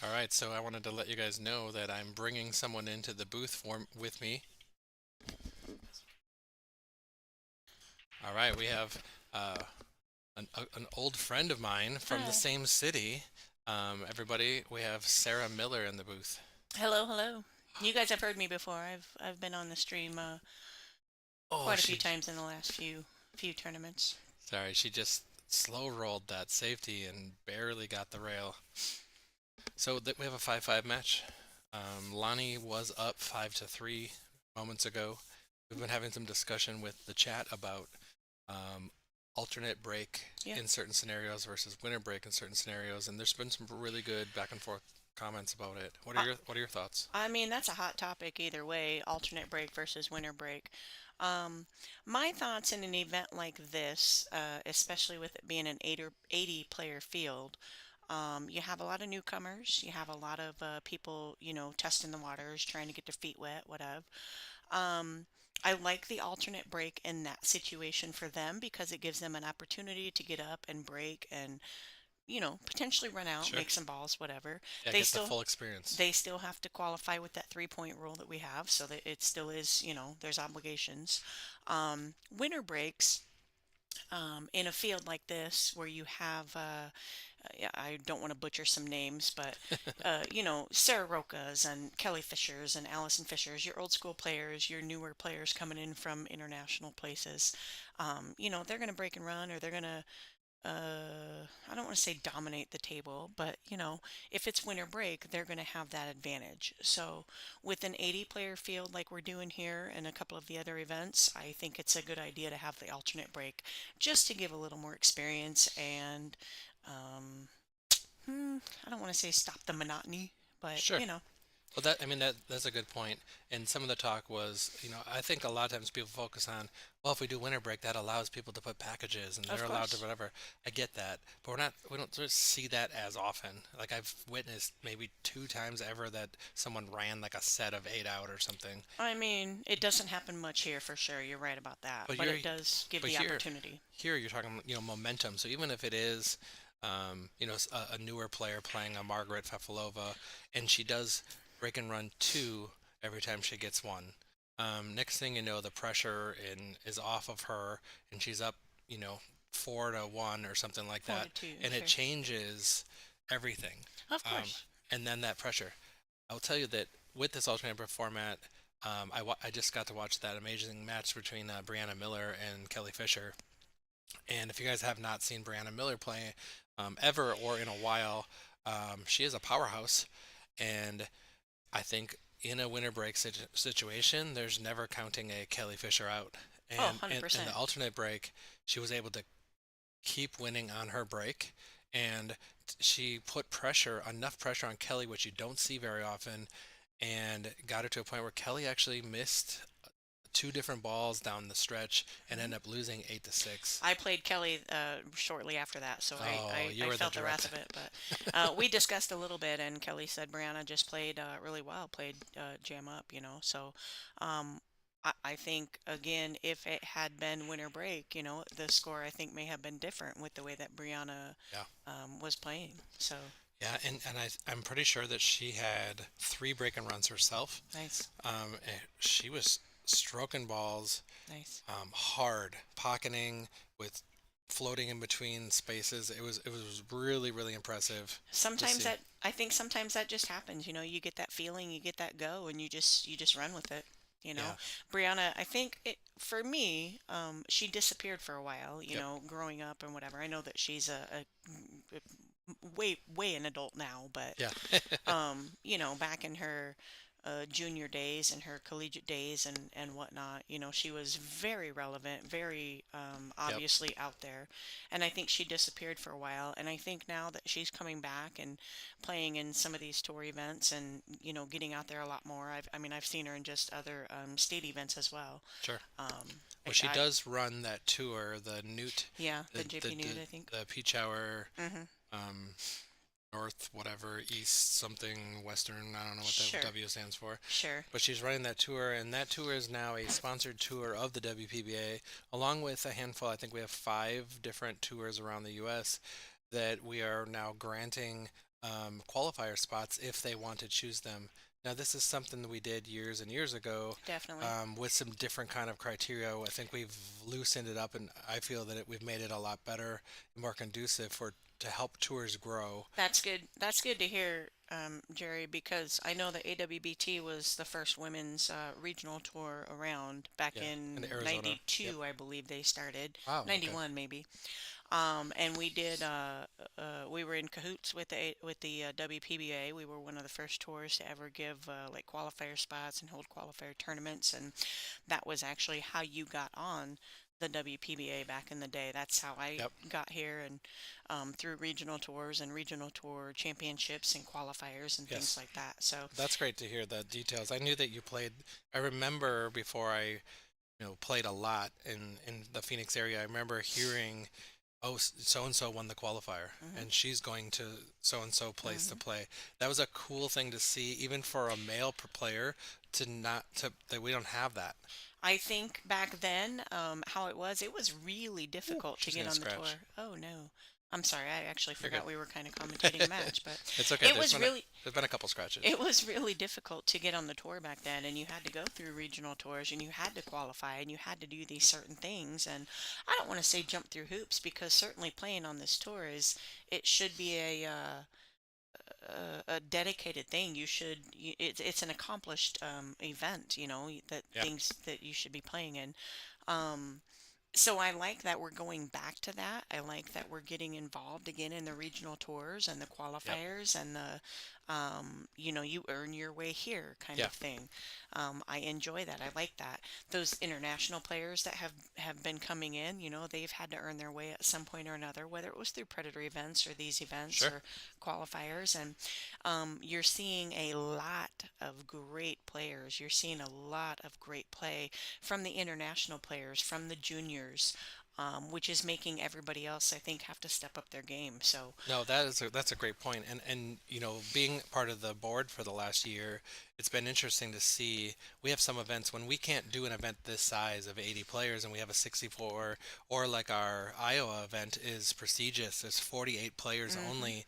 All right, so I wanted to let you guys know that I'm bringing someone into the booth with me. All right, we have an old friend of mine from Hi. the same city. Everybody, we have Sarah Miller in the booth. Hello, hello. You guys have heard me before. I've been on the stream Oh, quite a few times in the last few tournaments. sorry, she just slow rolled that safety and barely got the rail. So we have a 5-5 match. Lonnie was up 5-3 moments ago. We've been having some discussion with the chat about alternate break Yeah. in certain scenarios versus winner break in certain scenarios, and there's been some really good back and forth comments about it. What are your thoughts? I mean, that's a hot topic either way, alternate break versus winner break. Um, my thoughts in an event like this, especially with it being an 80 player field, you have a lot of newcomers. You have a lot of people, testing the waters, trying to get their feet wet, whatever. Um, I like the alternate break in that situation for them because it gives them an opportunity to get up and break and, potentially run out, Sure. make some balls, whatever. Yeah, They get the still full experience. they still have to qualify with that 3 point rule that we have, so that it still is, there's obligations. Winter breaks in a field like this where you have yeah, I don't want to butcher some names, but Sarah Rokas and Kelly Fishers and Allison Fishers, your old school players, your newer players coming in from international places. They're going to break and run, or they're going to I don't want to say dominate the table, but if it's winter break, they're going to have that advantage. So with an 80 player field like we're doing here and a couple of the other events, I think it's a good idea to have the alternate break just to give a little more experience and um, I don't want to say stop the monotony, but Sure. Well, that's a good point. And some of the talk was, I think a lot of times people focus on, well, if we do winter break, that allows people to put packages and of they're allowed to course. whatever. I get that, but we don't sort of see that as often. Like I've witnessed maybe 2 times ever that someone ran like a set of 8 out or something. I mean, it doesn't happen much here for sure. You're right about that, But but you're, it does give but the here, opportunity. here you're talking, momentum. So even if it is, a newer player playing a Margaret Fefalova, and she does break and run 2 every time she gets one. Next thing you know, the pressure is off of her, and she's up, 4-1 or something like Four that, to two, and it sure. changes everything. Of Um, course. and then that pressure. I'll tell you that with this alternate format, I just got to watch that amazing match between Brianna Miller and Kelly Fisher. And if you guys have not seen Brianna Miller play ever or in a while, she is a powerhouse. And I think in a winter break situation, there's never counting a Kelly Fisher out. Oh, And in 100%. the alternate break, she was able to keep winning on her break. And she put enough pressure on Kelly, which you don't see very often, and got her to a point where Kelly actually missed 2 different balls down the stretch and end up losing 8-6. I played Kelly shortly after that, so Oh, you I were the felt the wrath of direct. it. But we discussed a little bit, and Kelly said Brianna just played really well, played jam up, you know. So um, I think, again, if it had been winter break, you know, the score I think may have been different with the way that Brianna Yeah. was playing. So Yeah, and I'm pretty sure that she had 3 break and runs herself. nice, And she was stroking balls nice. hard, pocketing with floating in between spaces. It was really really impressive to Sometimes see. that I think sometimes that just happens. You know, you get that feeling, you get that go, and you just run with it. You know, Yeah. Brianna, I think for me, she disappeared for a while. You Yep. know, growing up and whatever. I know that she's a way an adult now, but Yeah. you know, back in her junior days and her collegiate days and whatnot, you know, she was very relevant, very Yep. obviously out there. And I think she disappeared for a while. And I think now that she's coming back and playing in some of these tour events and, you know, getting out there a lot more. I mean, I've seen her in just other state events as well. Sure. Well, I, she I does run that tour, the Newt, yeah, the the JP Nude, I think. the Peach Hour, Hmm. um, North whatever East something Western. I don't know what the Sure, W stands for. sure. But she's running that tour, and that tour is now a sponsored tour of the WPBA, along with a handful. I think we have 5 different tours around the U.S. that we are now granting qualifier spots if they want to choose them. Now, this is something that we did years and years ago Definitely. with some different kind of criteria. I think we've loosened it up, and I feel that we've made it a lot better, more conducive for to help tours grow. That's good. That's good to hear, Jerry, because I know that AWBT was the first women's regional tour around back Yeah, in in Arizona. Yep. '92, I believe they started. Wow. Okay. '91 maybe. And we did. We were in cahoots with the WPBA. We were one of the first tours to ever give like qualifier spots and hold qualifier tournaments, and that was actually how you got on the WPBA back in the day. That's how I Yep. got here, and through regional tours and regional tour championships and qualifiers and things Yes. like that. So That's great to hear the details. I knew that you played. I remember before I played a lot in the Phoenix area. I remember hearing, "Oh, so and so won the qualifier, hmm and she's going to so and so place to hmm play." That was a cool thing to see, even for a male player, to not to that we don't have that. I think back then, how it was really Ooh, difficult to she's get gonna on the tour. scratch. Oh no. I'm sorry, I actually You're good. forgot we were kind of commentating a match, but It's okay. it was really There's been a couple scratches. it was really difficult to get on the tour back then, and you had to go through regional tours and you had to qualify and you had to do these certain things. And I don't want to say jump through hoops because certainly playing on this tour is it should be a dedicated thing. It's an accomplished event, you know, that Yeah. things that you should be playing in. Um, so I like that we're going back to that. I like that we're getting involved again in the regional tours and the Yep. qualifiers and the, you know, you earn your way here kind Yeah. of thing. I enjoy that. I like that. Those international players that have been coming in, you know, they've had to earn their way at some point or another, whether it was through Predator events or these events Sure. or qualifiers. And you're seeing a lot of great players. You're seeing a lot of great play from the international players, from the juniors, which is making everybody else, I think, have to step up their game. So, No, that's a great point. And being part of the board for the last year, it's been interesting to see. We have some events when we can't do an event this size of 80 players, and we have a 64, or like our Iowa event is prestigious. It's 48 players hmm only.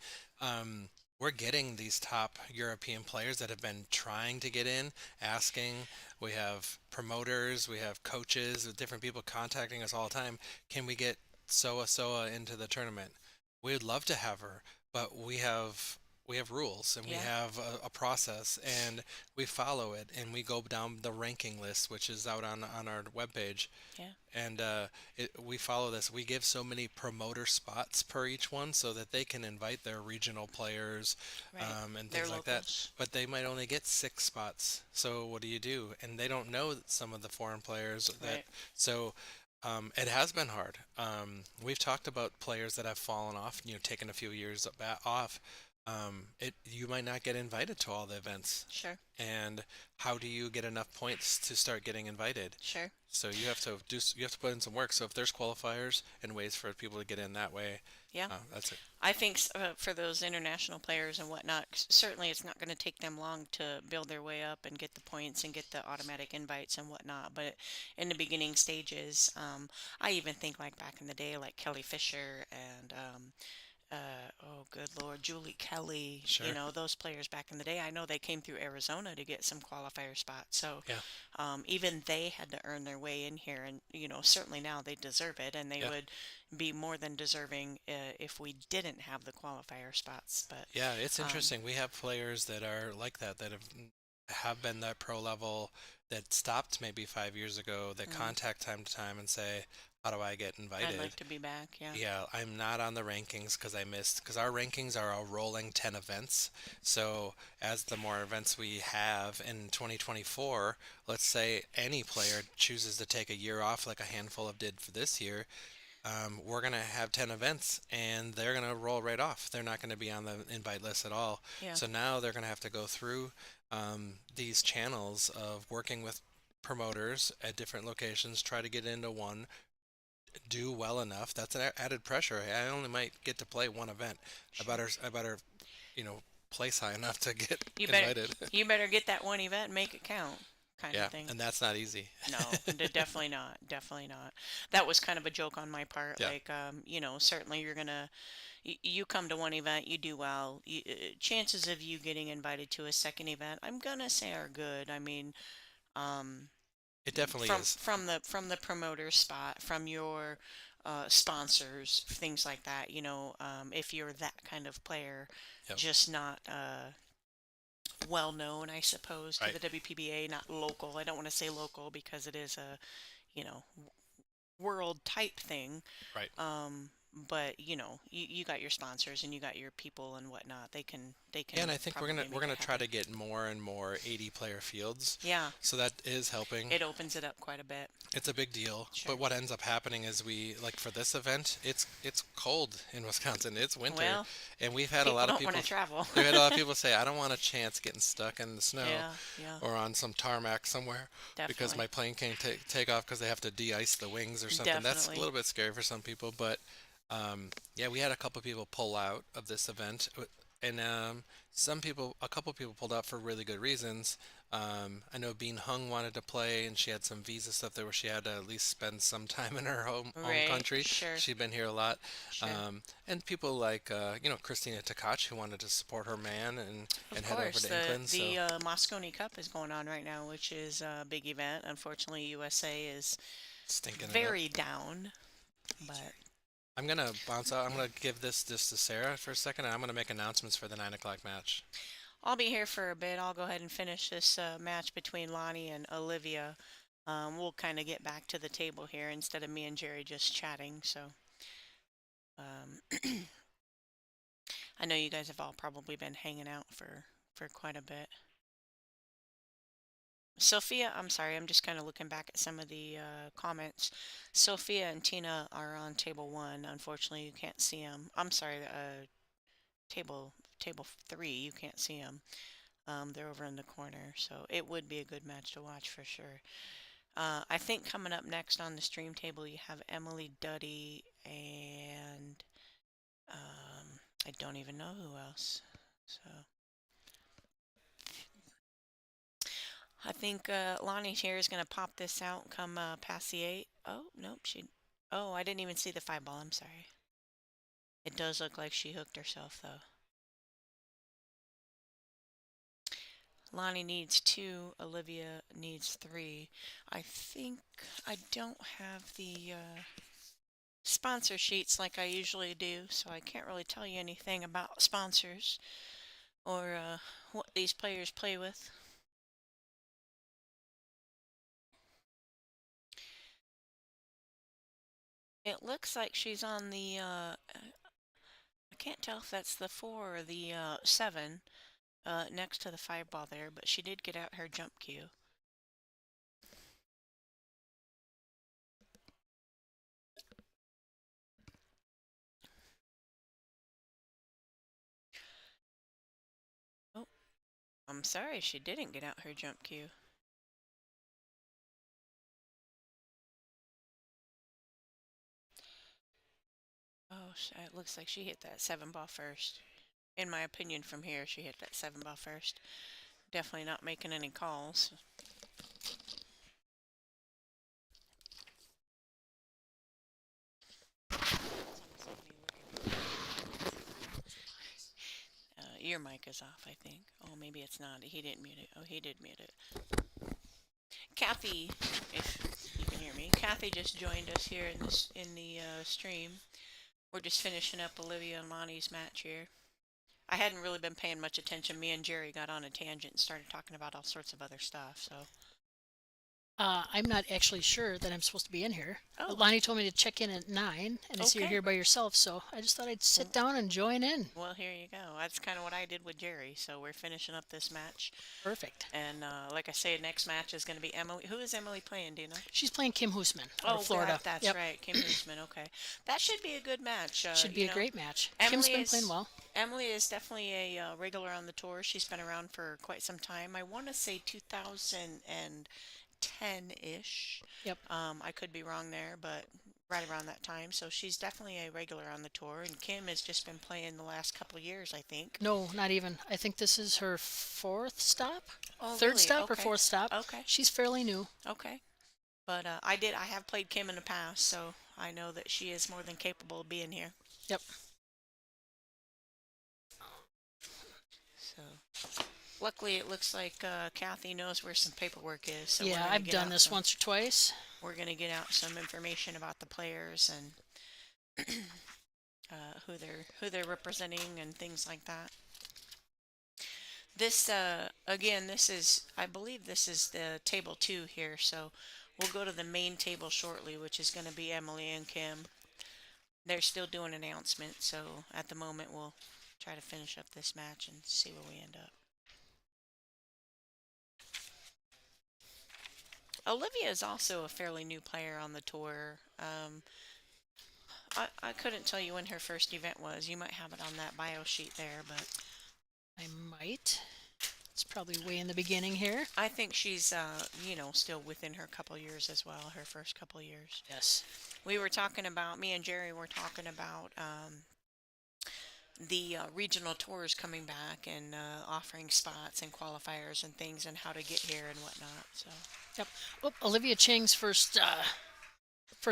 We're getting these top European players that have been trying to get in, asking. We have promoters, we have coaches, different people contacting us all the time. Can we get Soa into the tournament? We'd love to have her, but we have rules and we yeah, have a process and we follow it and we go down the ranking list, which is out on our webpage, yeah, and we follow this. We give so many promoter spots per each one so that they can invite their regional players right. and They're things like that. locals, But they might only get 6 spots. So what do you do? And they don't know some of the foreign players that. right? So it has been hard. We've talked about players that have fallen off, taken a few years off. you might not get invited to all the events. Sure. And how do you get enough points to start getting invited? Sure. So you have to put in some work. So if there's qualifiers and ways for people to get in that way, Yeah. that's it. I think for those international players and whatnot, certainly it's not going to take them long to build their way up and get the points and get the automatic invites and whatnot. But in the beginning stages, I even think like back in the day, like Kelly Fisher and oh, good Lord, Julie Kelly, Sure. those players back in the day. I know they came through Arizona to get some qualifier spots. So Yeah. even they had to earn their way in here. And, certainly now they deserve it. And they Yeah. would be more than deserving if we didn't have the qualifier spots. But Yeah, it's um, interesting. We have players that are like that have been that pro level that stopped maybe 5 years ago that mm, contact time to time and say, "How do I get I'd invited?" like to be back. Yeah. Yeah, I'm not on the rankings because I missed, because our rankings are a rolling 10 events. So as the more events we have in 2024, let's say any player chooses to take a year off like a handful of did for this year, we're going to have 10 events and they're going to roll right off. They're not going to be on the invite list at all. Yeah. So now they're going to have to go through these channels of working with promoters at different locations, try to get into one, do well enough. That's an added pressure. I only might get to play one event. I better, place high enough to get You better invited. you better get that one event and make it count, kind of Yeah, thing. and that's not easy. No, definitely not. Definitely not. That was kind of a joke on my part. Yeah. Like, certainly you're gonna, you come to one event, you do well. Chances of you getting invited to a second event, I'm gonna say are good. I mean, um, It definitely from is. from the promoter spot, from your sponsors, things like that. If you're that kind of player, Yep. just not well known, I suppose, to Right. the WPBA, not local. I don't want to say local because it is a, you know, world type thing. Right. But you got your sponsors and you got your people and whatnot. They can Yeah, and I think we're probably gonna make we're gonna it try to happen. get more and more 80 player fields. Yeah, So that is helping. it opens it up quite a bit. It's a big deal. Sure. But what ends up happening is we, like for this event, it's cold in Wisconsin. It's winter, Well, and we've had a people lot of don't want people. to travel. We've had a lot of people say, "I don't want a chance getting stuck in the snow Yeah, yeah, or on some tarmac somewhere because my definitely, plane can't take off because they have to de-ice the wings or something." That's a definitely. little bit scary for some people, but yeah, we had a couple people pull out of this event, and a couple people pulled out for really good reasons. I know Bean Hung wanted to play, and she had some visa stuff there where she had to at least spend some time in her home Right, country. sure, She'd been here a lot, sure. and people like Christina Tkach who wanted to support her man and Of head over course, to the England. So the Moscone Cup is going on right now, which is a big event. Unfortunately, USA is stinking it up. very down, but I'm gonna bounce out. I'm gonna give this to Sarah for a second, and I'm gonna make announcements for the 9 o'clock match. I'll be here for a bit. I'll go ahead and finish this match between Lonnie and Olivia. We'll kind of get back to the table here instead of me and Jerry just chatting. So um, I know you guys have all probably been hanging out for quite a bit. Sophia, I'm sorry, I'm just kind of looking back at some of the comments. Sophia and Tina are on table one. Unfortunately, you can't see them. I'm sorry, table three, you can't see them. They're over in the corner, so it would be a good match to watch for sure. I think coming up next on the stream table, you have Emily Duddy and I don't even know who else. So I think Lonnie here is going to pop this out and come past the 8. Oh, nope, Oh, I didn't even see the 5 ball. I'm sorry. It does look like she hooked herself, though. Lonnie needs 2. Olivia needs 3. I think I don't have the sponsor sheets like I usually do, so I can't really tell you anything about sponsors or what these players play with. It looks like she's on the, I can't tell if that's the 4 or the 7 next to the 5 ball there, but she did get out her jump cue. I'm sorry she didn't get out her jump cue. Oh, it looks like she hit that 7 ball first. In my opinion, from here, she hit that 7 ball first. Definitely not making any calls. Your mic is off, I think. Oh, maybe it's not. He didn't mute it. Oh, he did mute it. Kathy, if you can hear me, Kathy just joined us here in the stream. We're just finishing up Olivia and Lonnie's match here. I hadn't really been paying much attention. Me and Jerry got on a tangent and started talking about all sorts of other stuff. So I'm not actually sure that I'm supposed to be in here. Oh. Lonnie told me to check in at 9, and I see you're Okay. here by yourself, so I just thought I'd sit down and join in. Well, here you go. That's kind of what I did with Jerry. So we're finishing up this match. Perfect. And like I say, next match is going to be Emily. Who is Emily playing, do you know? She's playing Kim Hoosman out of Florida. That's Yep. right. Kim Hoosman. Okay. That should be a good match. Should be a great match. Emily Kim's been playing well. Emily is definitely a regular on the tour. She's been around for quite some time. I want to say 2010-ish. Yep. I could be wrong there, but right around that time. So she's definitely a regular on the tour. And Kim has just been playing the last couple of years, I think. No, not even. I think this is her 4th stop? Oh, Third really? stop or Okay. 4th stop? Okay. She's fairly new. Okay. But I have played Kim in the past, so I know that she is more than capable of being here. Yep. So, luckily, it looks like Kathy knows where some paperwork is. So Yeah, I've done this once or twice. We're going to get out some information about the players and who they're representing and things like that. This again, I believe this is the table 2 here. So we'll go to the main table shortly, which is going to be Emily and Kim. They're still doing announcements, so at the moment we'll try to finish up this match and see where we end up. Olivia is also a fairly new player on the tour. I couldn't tell you when her first event was. You might have it on that bio sheet there, but I might. It's probably way in the beginning here. I think she's, still within her couple years as well, her first couple years. Yes. We were talking about, me and Jerry were talking about the regional tours coming back and offering spots and qualifiers and things and how to get here and whatnot. So. Yep. Well, Olivia Chang's first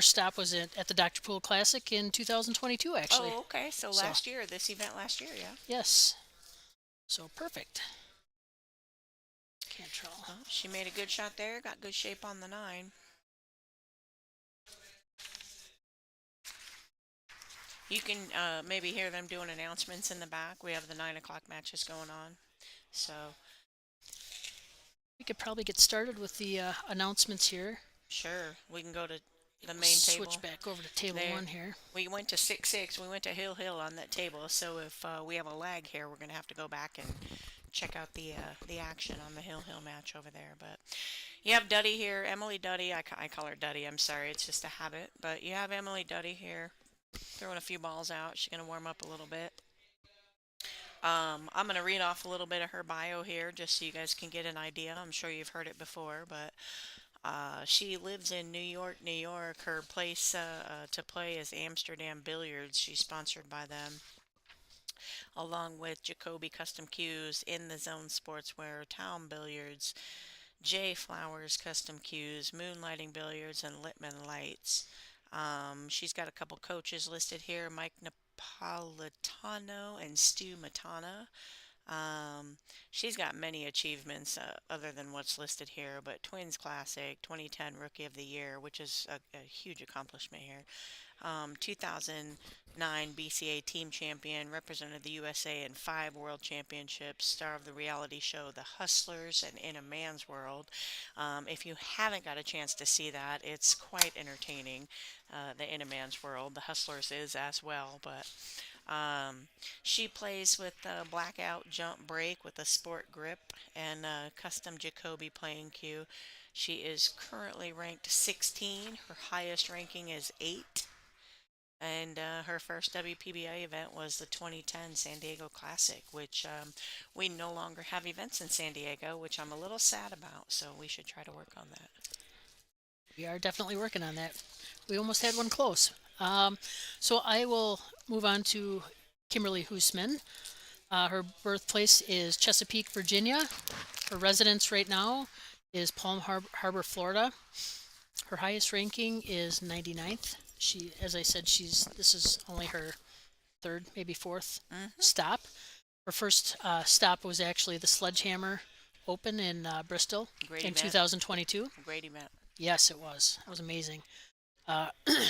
stop was at the Dr. Poole Classic in 2022, actually. Oh, okay. So last year, this event last year, yeah. Yes. So perfect. Cantrell. Oh, she made a good shot there. Got good shape on the 9. You can maybe hear them doing announcements in the back. We have the 9 o'clock matches going on. So we could probably get started with the announcements here. Sure. We can go to the main table. Switch back over to table 1 here. We went to 6-6. We went to Hill on that table. So if we have a lag here, we're going to have to go back and check out the action on the Hill match over there. But you have Duddy here, Emily Duddy. I call her Duddy. I'm sorry, it's just a habit. But you have Emily Duddy here, throwing a few balls out. She's going to warm up a little bit. I'm going to read off a little bit of her bio here, just so you guys can get an idea. I'm sure you've heard it before, but she lives in New York, New York. Her place to play is Amsterdam Billiards. She's sponsored by them, along with Jacoby Custom Cues, In the Zone Sportswear, Town Billiards, J Flowers Custom Cues, Moonlighting Billiards, and Littman Lights. She's got a couple coaches listed here, Mike Napolitano and Stu Matana. She's got many achievements other than what's listed here, but Twins Classic, 2010 Rookie of the Year, which is a huge accomplishment here. 2009 BCA Team Champion, represented the USA in 5 World Championships, star of the reality show The Hustlers and In a Man's World. If you haven't got a chance to see that, it's quite entertaining, the In a Man's World. The Hustlers is as well, but she plays with a blackout jump break with a sport grip and a custom Jacoby playing cue. She is currently ranked 16. Her highest ranking is 8. And her first WPBA event was the 2010 San Diego Classic, which we no longer have events in San Diego, which I'm a little sad about. So we should try to work on that. We are definitely working on that. We almost had one close. So I will move on to Kimberly Hoosman. Her birthplace is Chesapeake, Virginia. Her residence right now is Palm Harbor, Florida. Her highest ranking is 99th. She, as I said, this is only her third, maybe fourth stop. Her first stop was actually the Sledgehammer Open in Bristol Great in event. 2022. Great event. Yes, it was. It was amazing.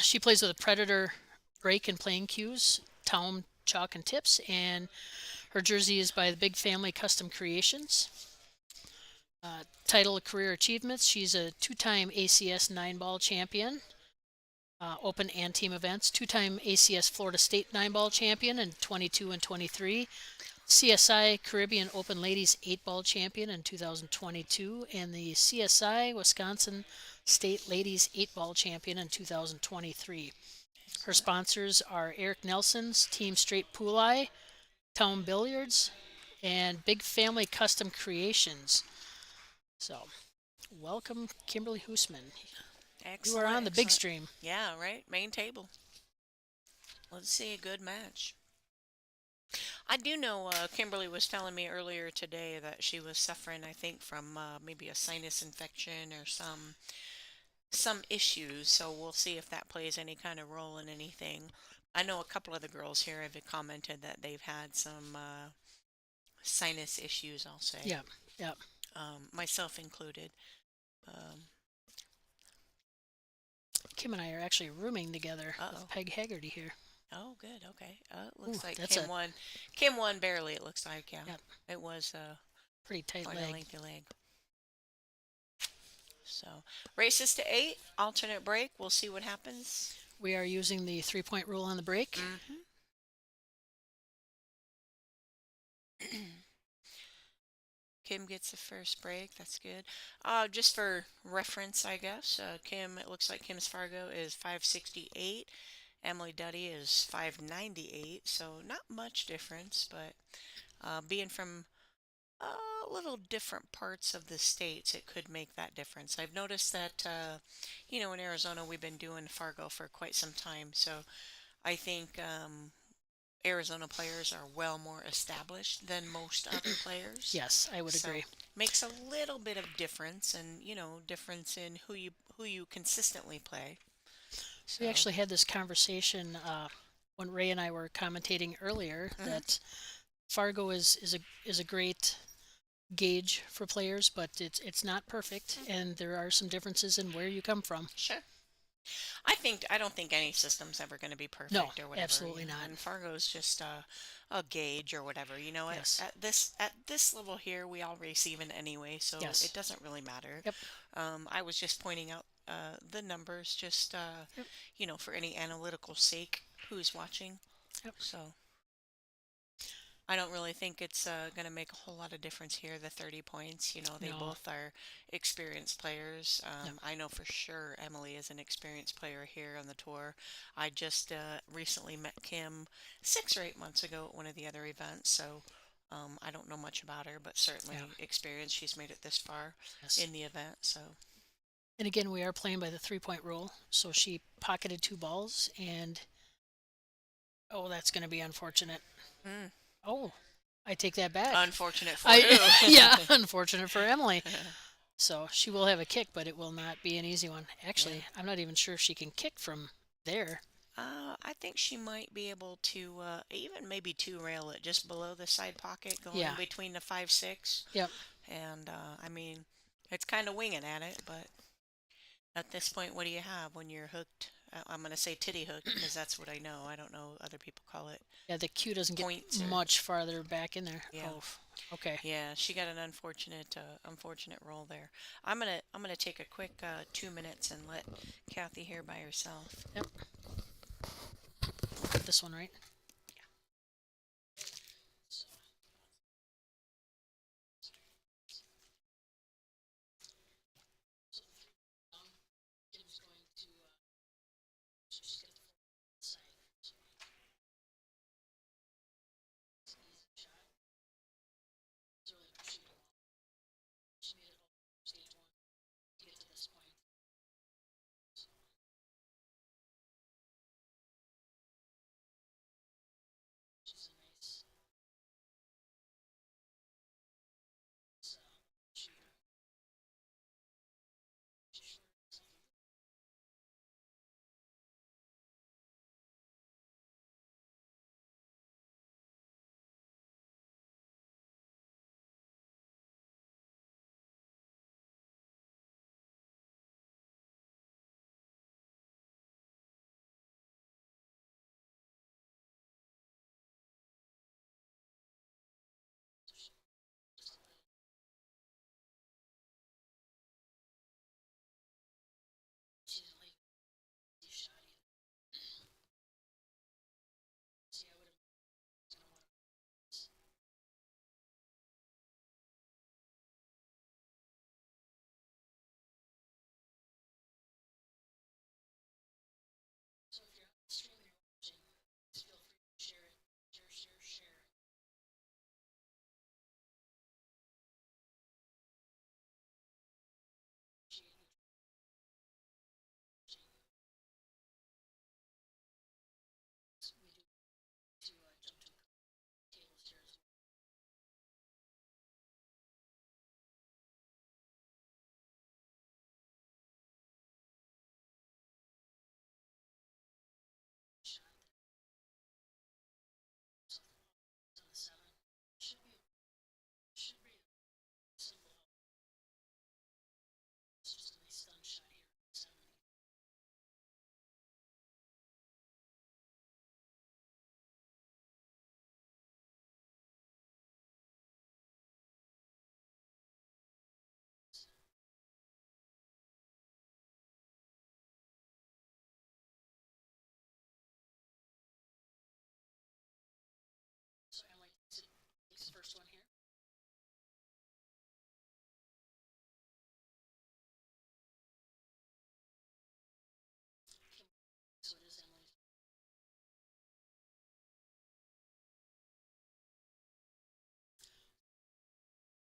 She plays with a Predator break and playing cues, Town chalk and tips, and her jersey is by the Big Family Custom Creations. Title of career achievements: she's a two-time ACS 9-ball champion, open and team events, two-time ACS Florida State 9-ball champion in 22 and 23, CSI Caribbean Open Ladies 8-ball champion in 2022, and the CSI Wisconsin State Ladies 8-ball champion in 2023. Her sponsors are Eric Nelson's Team Straight Pool Eye, Town Billiards, and Big Family Custom Creations. So, welcome, Kimberly Hoosman. Excellent. You are on the big stream. Yeah, right. Main table. Let's see a good match. I do know Kimberly was telling me earlier today that she was suffering, I think, from maybe a sinus infection or some issues. So we'll see if that plays any kind of role in anything. I know a couple of the girls here have commented that they've had some sinus issues, I'll say. Yeah, yeah. Myself included. Um, Kim and I are actually rooming together with Peg Haggerty here. Oh, good. Okay. It looks like that's Kim won. Kim won barely. It looks like, yeah. Yep. It was pretty tight quite leg. a lengthy leg. So races to 8, alternate break. We'll see what happens. We are using the 3-point rule on the break. Kim gets the first break. That's good. Just for reference, I guess. Kim. It looks like Kim's Fargo is 568. Emily Duddy is 598, so not much difference, but being from little different parts of the states, it could make that difference. I've noticed that, in Arizona, we've been doing Fargo for quite some time, so I think Arizona players are well more established than most other players. Yes, I would agree. Makes a little bit of difference, and difference in who you consistently play. We actually had this conversation when Ray and I were commentating earlier that Fargo is a great gauge for players, but it's not perfect, and there are some differences in where you come from. Sure. I don't think any system's ever going to be perfect or whatever. Absolutely not. And Fargo's just a gauge or whatever. Yes. At this level here, we all race even anyway, so yes. it doesn't really matter. Yep. I was just pointing out the numbers, just for any analytical sake, who's watching. Yep. So I don't really think it's going to make a whole lot of difference here, the 30 points. They both are experienced players. I know for sure Emily is an experienced player here on the tour. I just recently met Kim 6 or 8 months ago at one of the other events, so I don't know much about her, but certainly experienced. She's made it this far in the event. So. And again, we are playing by the 3-point rule, so she pocketed 2 balls, and that's going to be unfortunate. Oh, I take that back. Unfortunate for you. Yeah, unfortunate for Emily. So she will have a kick, but it will not be an easy one. Actually, I'm not even sure if she can kick from there. I think she might be able to even maybe 2-rail it just below the side pocket, going between the 5-6. Yep. And it's kind of winging at it, but at this point, what do you have when you're hooked? I'm going to say titty hook because that's what I know. I don't know other people call it. Yeah, the cue doesn't get much farther back in there. Yeah. Oh, okay. Yeah, she got an unfortunate roll there. I'm gonna take a quick 2 minutes and let Kathy here by herself. Yep. Got this one right. First one here. So it is Emily.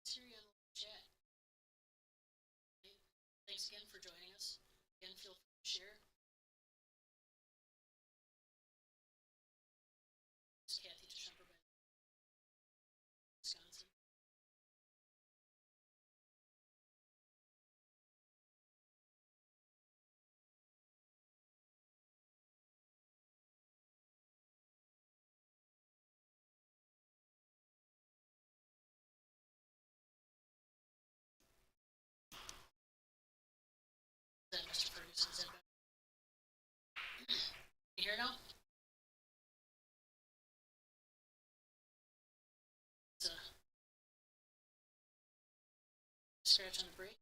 Siri on the chat. Thanks again for joining us. Again, feel free to share. It's Kathy Deschamper by Wisconsin. Is that Mr. Ferguson? Is that better? You hear now? It's a scratch on the brake.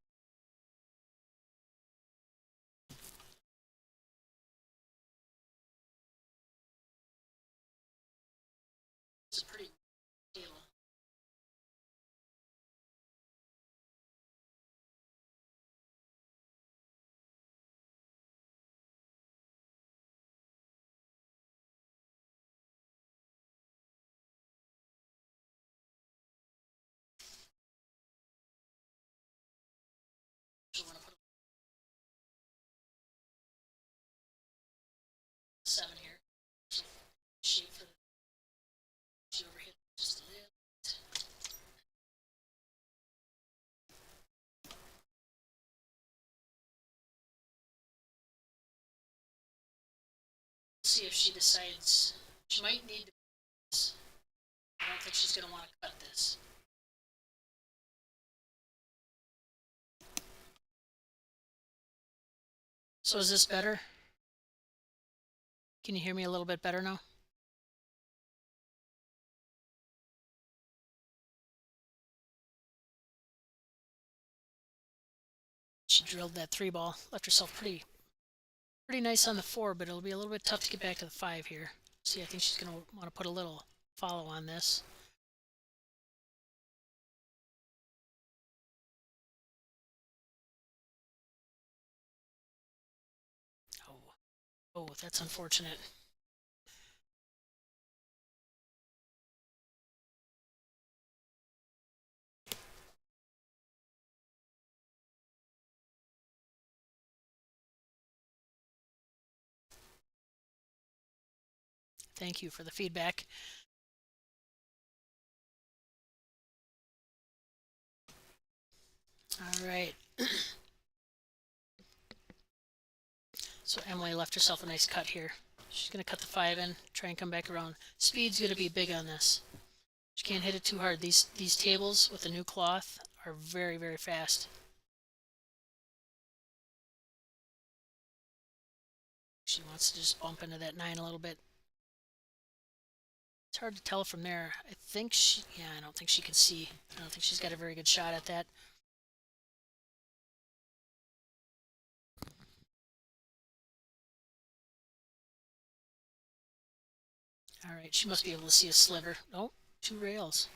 It's a pretty table. So I want to put a 7 here. So shape for the overhead just a little. See if she decides she might need to. I don't think she's going to want to cut this. So is this better? Can you hear me a little bit better now? She drilled that 3-ball, left herself pretty nice on the 4, but it'll be a little bit tough to get back to the 5 here. See, I think she's going to want to put a little follow on this. Oh, that's unfortunate. Thank you for the feedback. All right. So Emily left herself a nice cut here. She's going to cut the 5 in, try and come back around. Speed's going to be big on this. She can't hit it too hard. These tables with the new cloth are very, very fast. She wants to just bump into that 9 a little bit. It's hard to tell from there. I think she, yeah, I don't think she can see. I don't think she's got a very good shot at that. All right, she must be able to see a sliver. Nope, 2 rails.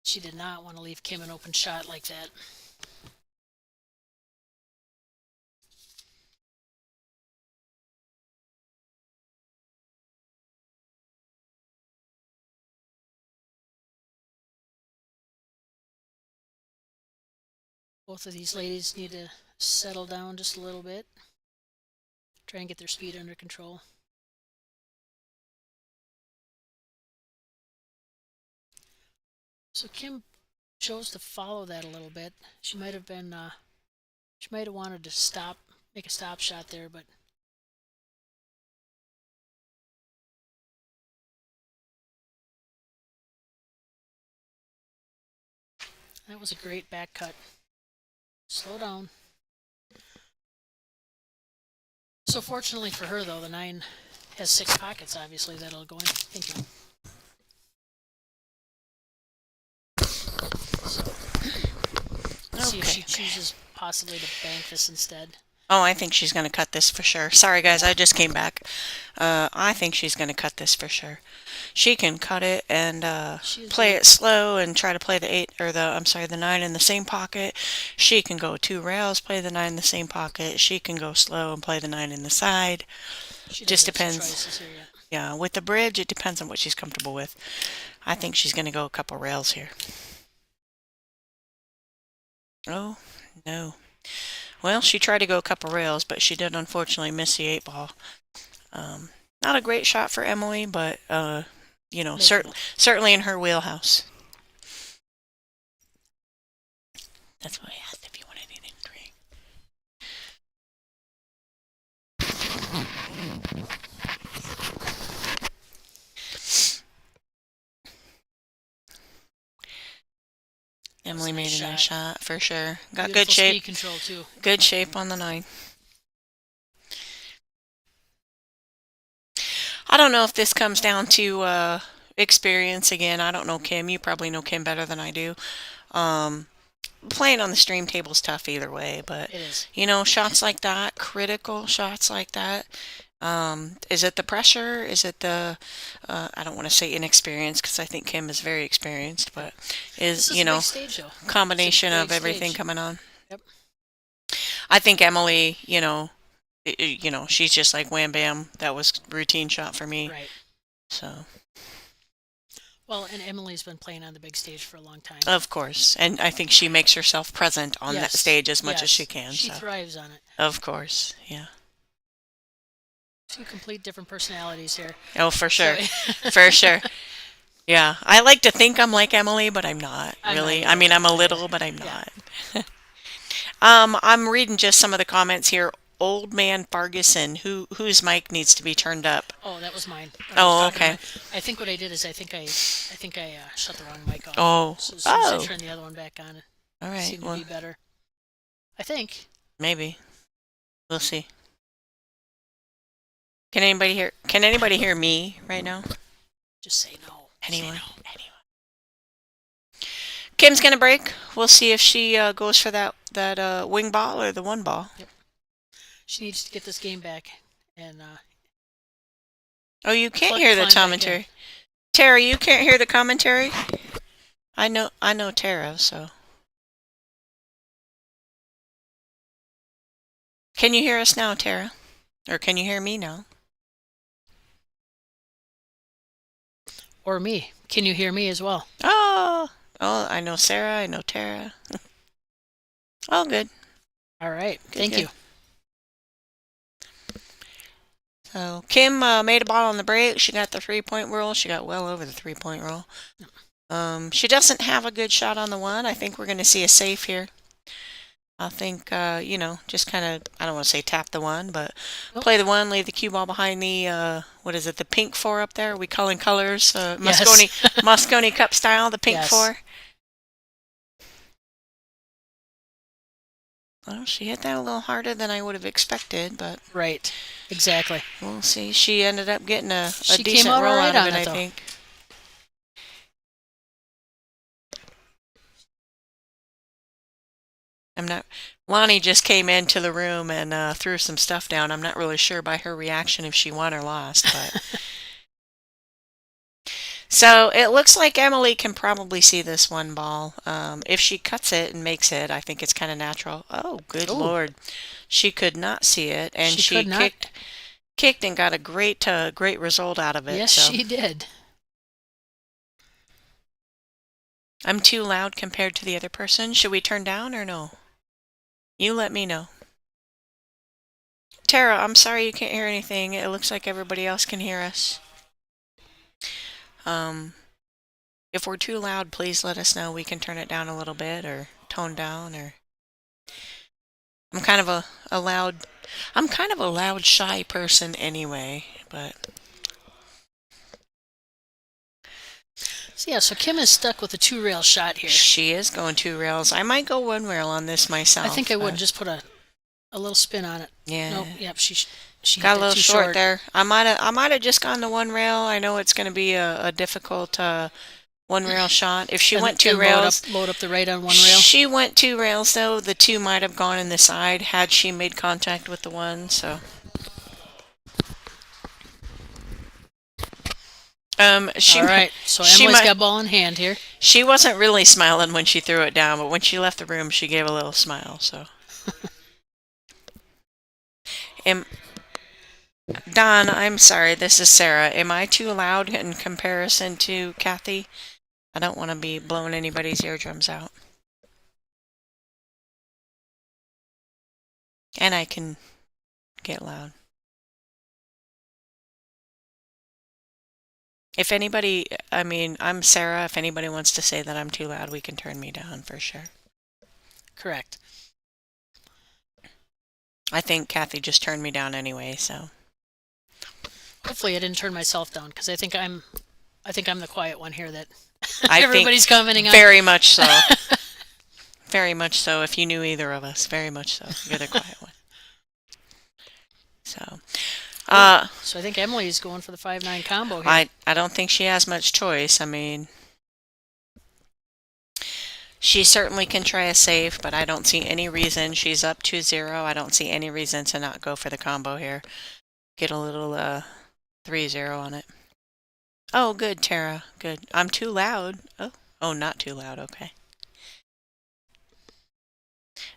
She did not want to leave Kim an open shot like that. Both of these ladies need to settle down just a little bit. Try and get their speed under control. So Kim chose to follow that a little bit. She might have been, she might have wanted to stop, make a stop shot there, but that was a great back cut. Slow down. So fortunately for her, though, the 9 has 6 pockets, obviously, that'll go in. Thank you. Let's see if she chooses possibly to bank this instead. Oh, I think she's going to cut this for sure. Sorry, guys, I just came back. I think she's going to cut this for sure. She can cut it and play it slow and try to play the 8 or the 9 in the same pocket. She can go 2 rails, play the 9 in the same pocket. She can go slow and play the 9 in the side. Just depends. Yeah, with the bridge, it depends on what she's comfortable with. I think she's going to go a couple rails here. Oh, no. Well, she tried to go a couple rails, but she did unfortunately miss the 8 ball. Not a great shot for Emily, but, you know, certainly in her wheelhouse. That's why I asked if you wanted anything to drink. Emily made a nice shot for sure. Got Beautiful good shape. Speed control too. Good shape on the 9. I don't know if this comes down to experience again. I don't know Kim. You probably know Kim better than I do. Playing on the stream table is tough either way, but It is. you know, shots like that, critical shots like that. Is it the pressure? Is it the I don't want to say inexperience because I think Kim is very experienced, but This is you a know, big stage, though. combination It's a of big everything stage. coming on. Yep. I think Emily, you know, she's just like wham bam. That was routine shot for me. Right. So. Well, and Emily's been playing on the big stage for a long time. Of course, and I think she makes herself present on that stage as much as she can. She so. thrives on it. Of course, yeah. 2 complete different personalities here. Oh, for sure, So, for sure. Yeah, I like to think I'm like Emily, but I'm not I'm really. not I mean, I'm a either. little, but I'm Yeah. not. I'm reading just some of the comments here. Old man Ferguson, whose mic needs to be turned up. Oh, that was mine. Oh, okay. I think what I did is I think I shut the wrong mic off. Oh, So as soon as I turn the other one back on, all it right. seemed to be better. I think. Maybe we'll see. Can anybody hear? Can anybody hear me right now? Just say no. Anyone? Say no. Anyone? Kim's gonna break. We'll see if she goes for that wing ball or the 1 ball. Yep. She needs to get this game back, and Oh, you can't Climb hear the back in. commentary. Tara, you can't hear the commentary? I know Tara, so. Can you hear us now, Tara? Or can you hear me now? or me. Can you hear me as well? Oh, I know Sarah, I know Tara. All good. All right. Thank good. you. So Kim made a ball on the break. She got the 3-point roll. She got well over the 3-point roll. She doesn't have a good shot on the one. I think we're going to see a safe here. I think, just kind of, I don't want to say tap the one, but play the one, leave the cue ball behind the, what is it, the pink four up there? Are we calling colors? Moscone, Moscone Cup style, the pink four? Well, she hit that a little harder than I would have expected, but... Right, exactly. We'll see. She ended up getting a She decent came out roll all right out of on it, it, I though. think. I'm not... Lonnie just came into the room and threw some stuff down. I'm not really sure by her reaction if she won or lost, but... So it looks like Emily can probably see this one ball. If she cuts it and makes it, I think it's kind of natural. Oh, good Lord. She could not see it, and she kicked and got a great result out of it. Yes, so. she did. I'm too loud compared to the other person. Should we turn down or no? You let me know. Tara, I'm sorry you can't hear anything. It looks like everybody else can hear us. If we're too loud, please let us know. We can turn it down a little bit or tone down. Or I'm kind of a loud, shy person anyway, but... So Kim is stuck with a 2-rail shot here. She is going 2 rails. I might go 1 rail on this myself. I think I would just put a little spin on it. Yeah. Nope. Yep. She got hit a little too short there. I might have just gone to 1 rail. I know it's going to be a difficult 1 rail shot. If she went 2 rails, load up the right on 1 rail. She went 2 rails though. The 2 might have gone in the side had she made contact with the 1. So. All right, so Emily's got ball in hand here. She wasn't really smiling when she threw it down, but when she left the room, she gave a little smile. So, Don, I'm sorry. This is Sarah. Am I too loud in comparison to Kathy? I don't want to be blowing anybody's eardrums out. And I can get loud. If anybody, I'm Sarah. If anybody wants to say that I'm too loud, we can turn me down for sure. Correct. I think Kathy just turned me down anyway, so. Hopefully I didn't turn myself down, because I think I'm the quiet one here that everybody's commenting on. Very much so. Very much so. If you knew either of us, very much so. You're the quiet one. So. So I think Emily's going for the 5-9 combo here. I don't think she has much choice. She certainly can try a save, but I don't see any reason. She's up 2-0. I don't see any reason to not go for the combo here. Get a little 3-0 on it. Oh, good, Tara. Good. I'm too loud. Oh, not too loud. Okay.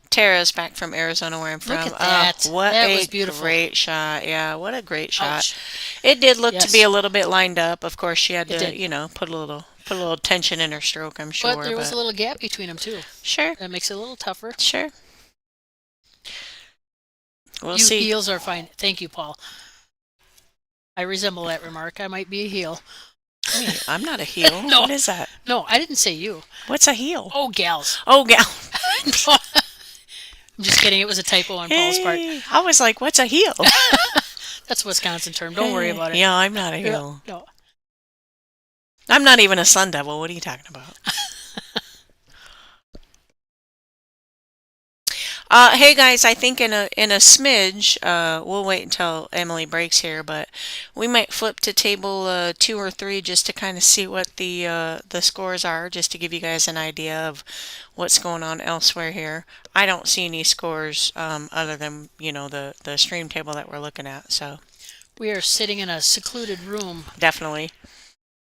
Tara's back from Arizona, where I'm from. Look at that. What that was beautiful. Great shot. Yeah, what a great shot. Ouch. It did look to be a little bit lined up. Of course, she had to, put a little tension in her stroke, I'm sure. But there was a little gap between them, too. Sure. That makes it a little tougher. Sure. We'll you see. Heels are fine. Thank you, Paul. I resemble that remark. I might be a heel. Wait, I'm not a heel. No. What is that? No, I didn't say you. What's a heel? Oh, gals. Oh, gal. I'm just kidding. It was a typo on Paul's part. I was like, what's a heel? That's a Wisconsin term. Don't worry about it. Yeah, I'm not a heel. No. I'm not even a Sun Devil. What are you talking about? Hey guys, I think in a smidge, we'll wait until Emily breaks here, but we might flip to table 2 or 3 just to kind of see what the scores are, just to give you guys an idea of what's going on elsewhere here. I don't see any scores other than the stream table that we're looking at. So we are sitting in a secluded room. Definitely.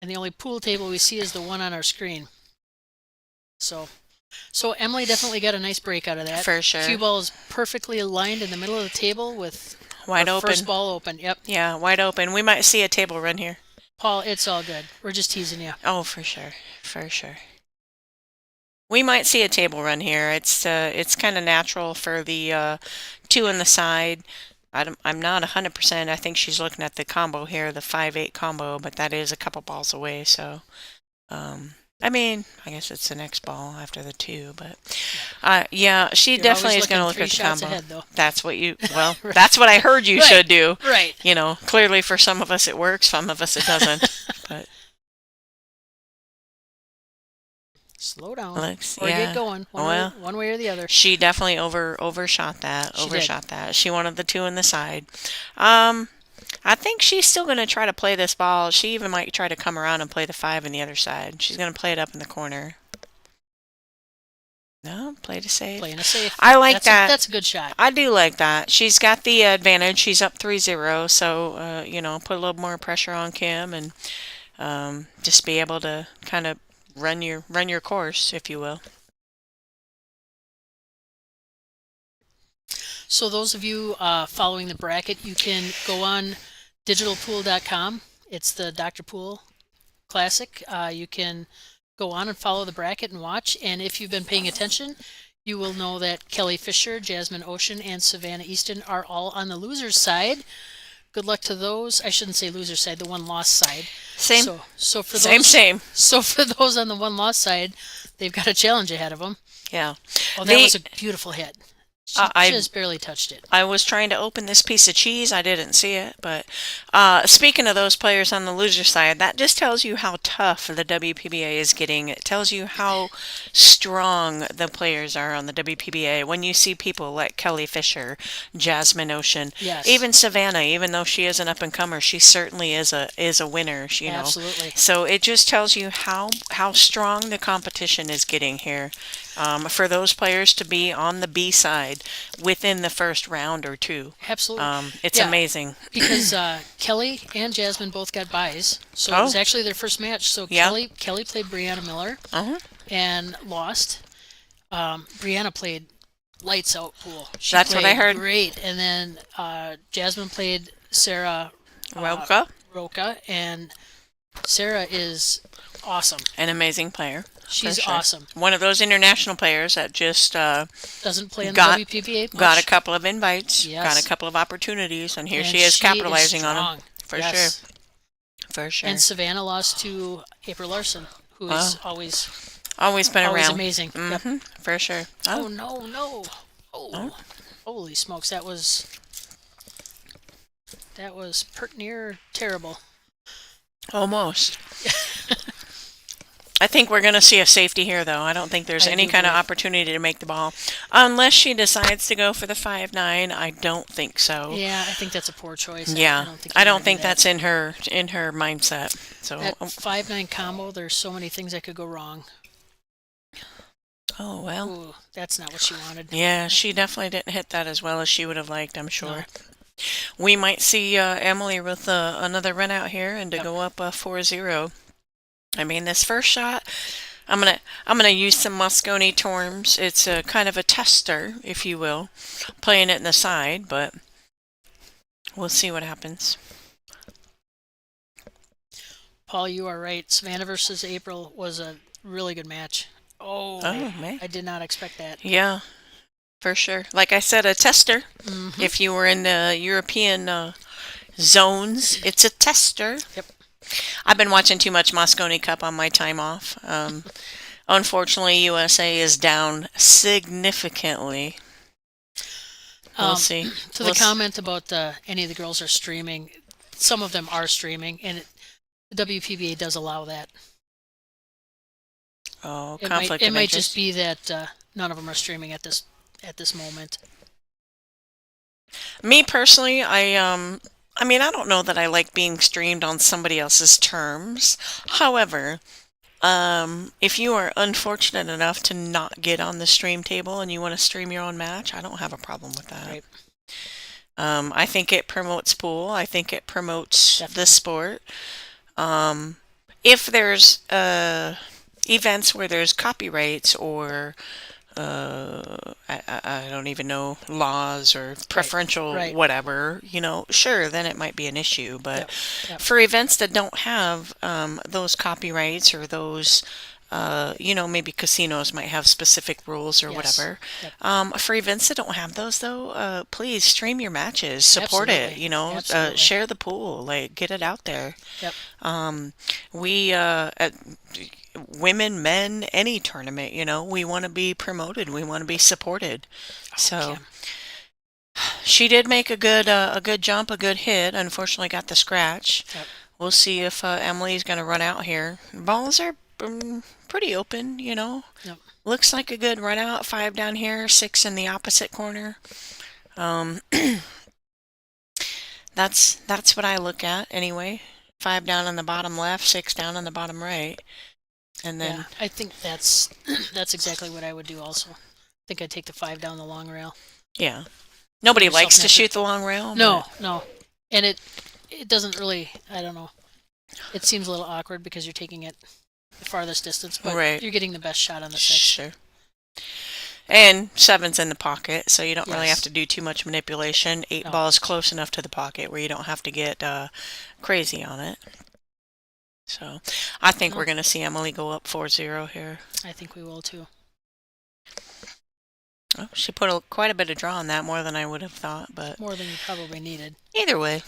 And the only pool table we see is the one on our screen. So Emily definitely got a nice break out of that. For sure. Cue ball is perfectly aligned in the middle of the table with wide open. First ball open. Yep. Yeah, wide open. We might see a table run here. Paul, it's all good. We're just teasing you. Oh, for sure. For sure. We might see a table run here. It's kind of natural for the 2 on the side. I'm not 100%. I think she's looking at the combo here, the 5-8 combo, but that is a couple balls away. So I mean, I guess it's the next ball after the 2, but yeah, she You're definitely always is going to looking look 3 at the shots combo. ahead, though. That's what well, Right. that's what I heard you Right. should do. Right. You know, clearly for some of us it works, some of us it doesn't. But Slow down. looks, Or yeah. get going. Well, One way or the other. she definitely overshot that. She did. Overshot that. She wanted the 2 in the side. I think she's still going to try to play this ball. She even might try to come around and play the 5 in the other side. She's going to play it up in the corner. No, play to save. Playing a safe. I like that. That's a good shot. I do like that. She's got the advantage. She's up 3-0, so you know, put a little more pressure on Kim and just be able to kind of run your course, if you will. So those of you following the bracket, you can go on digitalpool.com. It's the Dr. Pool Classic. You can go on and follow the bracket and watch. And if you've been paying attention, you will know that Kelly Fisher, Jasmine Ocean, and Savannah Easton are all on the losers' side. Good luck to those. I shouldn't say losers' side, the one loss side. Same. So for Same. those, Same. So for those on the one loss side, they've got a challenge ahead of them. Yeah. Oh, that was a beautiful hit. She I just barely touched it. I was trying to open this piece of cheese. I didn't see it. But speaking of those players on the loser side, that just tells you how tough the WPBA is getting. It tells you how strong the players are on the WPBA. When you see people like Kelly Fisher, Jasmine Ocean, Yes. even Savannah, even though she is an up-and-comer, she certainly is a winner, you know. Absolutely. So it just tells you how strong the competition is getting here. For those players to be on the B side within the first round or 2. Absolutely. It's Yeah. amazing. Because Kelly and Jasmine both got buys, so it was actually their first match. So Yeah. Kelly played Brianna Miller Uh-huh. and lost. Brianna played lights out pool. She That's what I played heard. Great, and then Jasmine played Sarah Roka, and Sarah is awesome. an amazing player. She's sure. awesome. One of those international players that just Doesn't play in got- the WPBA much. got a couple of invites, Yes. got a couple of opportunities, and here And she is capitalizing on strong. them. For Yes. sure. For sure. And Savannah lost to April Larson, who is always Always been around. amazing. Yep. For sure. Oh no! Oh, holy smokes! That was pert near terrible. Almost. I think we're going to see a safety here, though. I don't think there's I any do kind of believe- opportunity to make the ball. Unless she decides to go for the 5-9, I don't think so. Yeah, I think that's a poor choice. Yeah. I I don't don't think that's in her mindset. So, that 5-9 combo. There's so many things that could go wrong. oh well. Ooh, that's not what she wanted. Yeah, she definitely didn't hit that as well as she would have liked, I'm sure. No. We might see Emily with another run out here and to Yep. go up 4-0. I mean, this first shot, I'm gonna use some Moscone terms. It's a kind of a tester, if you will, playing it in the side, but we'll see what happens. Paul, you are right. Savannah versus April was a really good match. Oh, man. I did not expect that. Yeah, for sure. Like I said, a tester. Mhm. If you were in the European zones, it's a tester. Yep. I've been watching too much Moscone Cup on my time off. Unfortunately, USA is down significantly. We'll see. To the comment about any of the girls are streaming, some of them are streaming, and the WPBA does allow that. Oh, It conflict might, it of might interest. just be that none of them are streaming at this moment. Me personally, I mean, I don't know that I like being streamed on somebody else's terms. However, if you are unfortunate enough to not get on the stream table and you want to stream your own match, I don't have a problem with that. Right. I think it promotes pool. I think it promotes Definitely. the sport. If there's events where there's copyrights or I don't even know, laws or preferential Right. whatever, you know, sure, then it might be an issue. But Yep. for events that don't have those copyrights or those maybe casinos might have specific rules or Yes. whatever. Yep. For events that don't have those, though, please stream your matches, support it, Absolutely. Absolutely. share the pool, like get it out there. Yep. We, at women, men, any tournament, we want to be promoted, we want to be supported. So Kim. she did make a good jump, a good hit. Unfortunately, got the scratch. Yep. We'll see if Emily's going to run out here. Balls are pretty open, Yep. Looks like a good run out. 5 down here, 6 in the opposite corner. That's what I look at anyway. 5 down on the bottom left, 6 down on the bottom right, and then Yeah, I think that's exactly what I would do. Also, I think I'd take the 5 down the long rail. yeah. Nobody Yourself likes to method. shoot the long rail. No, and it doesn't really. I don't know. It seems a little awkward because you're taking it the farthest distance, but Right. you're getting the best shot on the 6. Sure. And 7's in the pocket, so you don't really Yes. have to do too much manipulation. 8 No. ball is close enough to the pocket where you don't have to get crazy on it. So I think No. we're going to see Emily go up 4-0 here. I think we will too. Oh, she put quite a bit of draw on that, more than I would have thought. But More than you probably needed. either way,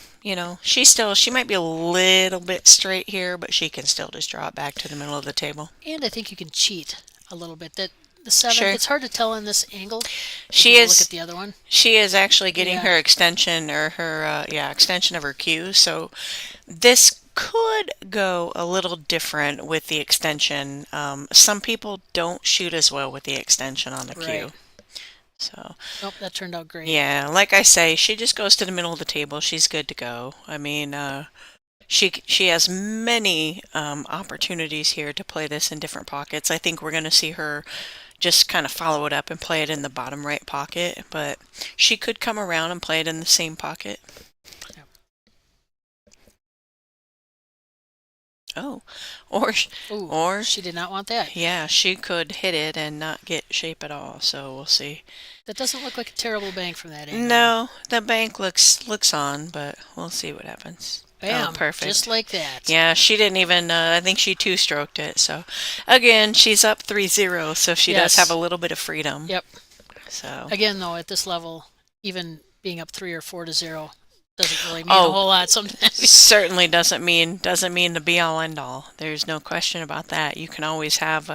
she might be a little bit straight here, but she can still just draw it back to the middle of the table. And I think you can cheat a little bit. That the 7. Sure. It's hard to tell in this angle. She Look is at the other one. she is actually getting Yeah. her extension or her extension of her cue. So this could go a little different with the extension. Some people don't shoot as well with the extension on the Right. cue. So Nope, that turned out great. yeah, like I say, she just goes to the middle of the table. She's good to go. I mean, she has many opportunities here to play this in different pockets. I think we're going to see her just kind of follow it up and play it in the bottom right pocket, but she could come around and play it in the same pocket. Yep. Oh, Ooh, or she did not want that. yeah, she could hit it and not get shape at all. So we'll see. That doesn't look like a terrible bank from that angle. No, the bank looks on, but we'll see what happens. Bam. Oh, perfect. Just like that. Yeah, she didn't even, I think she two-stroked it. So, again, she's up 3-0, so she does Yes. have a little bit of freedom. Yep. So, Again, though, at this level, even being up 3 or 4-0 doesn't really mean Oh. a whole lot sometimes. certainly doesn't mean the be-all, end-all. There's no question about that. You can always have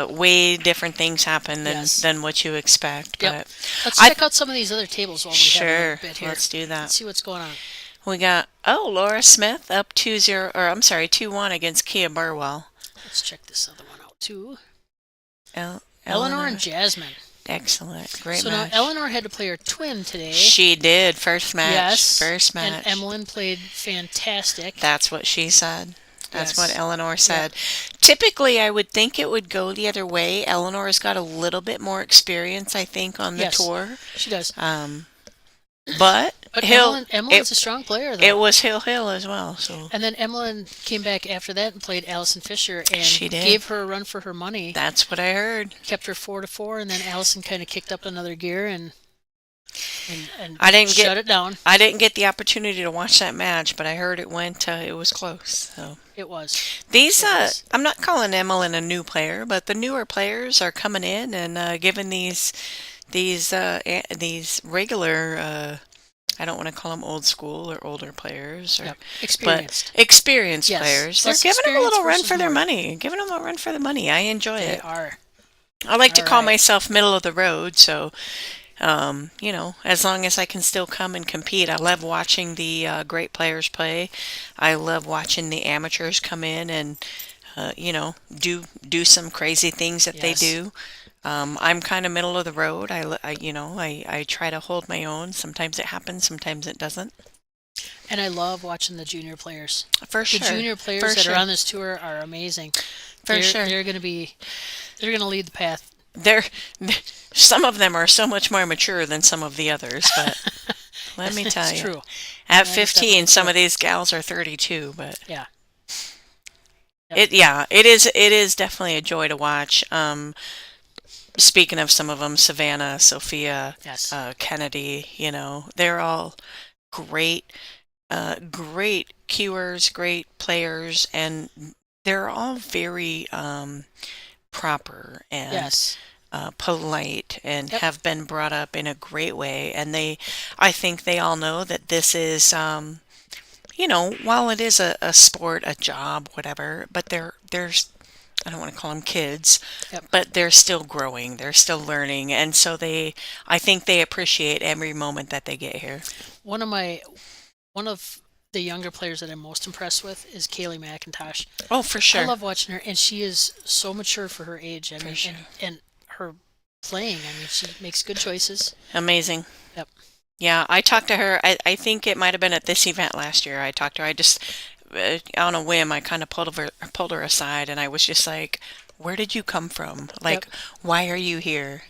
way different things happen Yes. than what you expect. Yep. But Let's I- check out some of these other tables while we have sure, a bit here. let's do that. Let's see what's going on. We got, Laura Smith up 2-0, or I'm sorry, 2-1 against Kia Burwell. Let's check this other one out, too. Eleanor Eleanor and Jasmine. Excellent. Great So match. now Eleanor had to play her twin today. She did. First match. Yes. First match. And Emmeline played fantastic. That's what she said. That's Yes. what Eleanor said. Typically, I would think it would go the other way. Eleanor's got a little bit more experience, I think, on the Yes. tour. She does. But But Hill, Emmeline's a strong player, though. it was Hill as well. So And then Emmeline came back after that and played Allison Fisher and She did. gave her a run for her money. that's what I heard. Kept her 4-4, and then Allison kind of kicked up another gear and I didn't shut it down. I didn't get the opportunity to watch that match, but I heard it went. It was close. So It was. these, Yes. I'm not calling Emmeline a new player, but the newer players are coming in and giving these regular. I don't want to call them old school or older players, Yep. but Experienced. experienced Yes. players. They're Less giving them a little experience run versus for their more. money. Giving them a run for the money. I enjoy They it. are. I like to All call right. myself middle of the road, so as long as I can still come and compete. I love watching the great players play. I love watching the amateurs come in and do some crazy things that they Yes. do. I'm kind of middle of the road. I try to hold my own. Sometimes it happens, sometimes it doesn't. And I love watching the junior players. For The sure. junior players For that sure. are on this tour are amazing. For sure. They're going to lead the path. Some of them are so much more mature than some of the others, but let me tell It's you. true. At That is 15, definitely some true. of these gals are 32, but Yeah. it is definitely a joy to watch. Speaking of some of them, Savannah, Sophia, Yes. Kennedy, they're all great cuers, great players, and they're all very proper and Yes. polite and Yep. have been brought up in a great way. And I think they all know that this is, while it is a sport, a job, whatever, but there's I don't want to call them kids, Yep. but they're still growing, they're still learning, and so I think they appreciate every moment that they get here. One of the younger players that I'm most impressed with is Kaylee McIntosh. Oh, for sure. I love watching her, and she is so mature for her age. I mean, sure. and her playing. I mean, she makes good choices. Amazing. Yep. Yeah, I talked to her. I think it might have been at this event last year. I talked to her. I just, on a whim, I kind of pulled her aside, and I was just like, "Where did you come from? Like, why are you here?"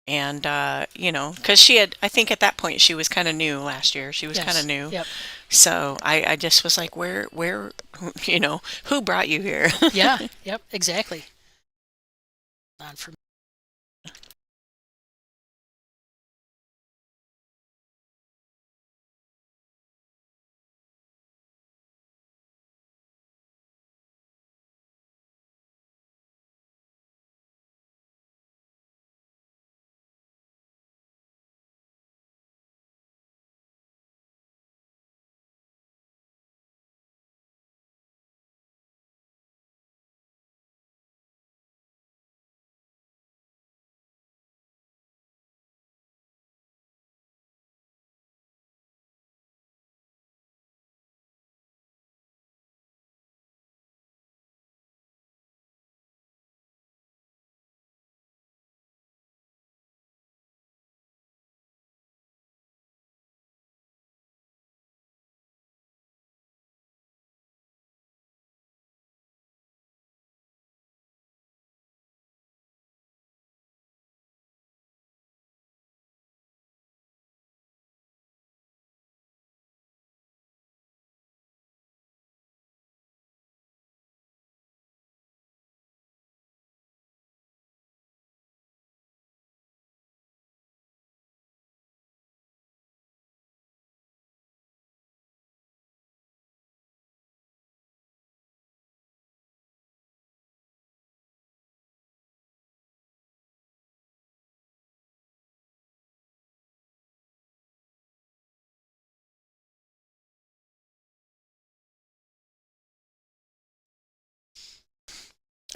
And because I think at that point she was kind of new last year. She was Yes. kind of new. Yep. So I just was like, where, who brought you here? Yeah. Yep. Exactly. On for me.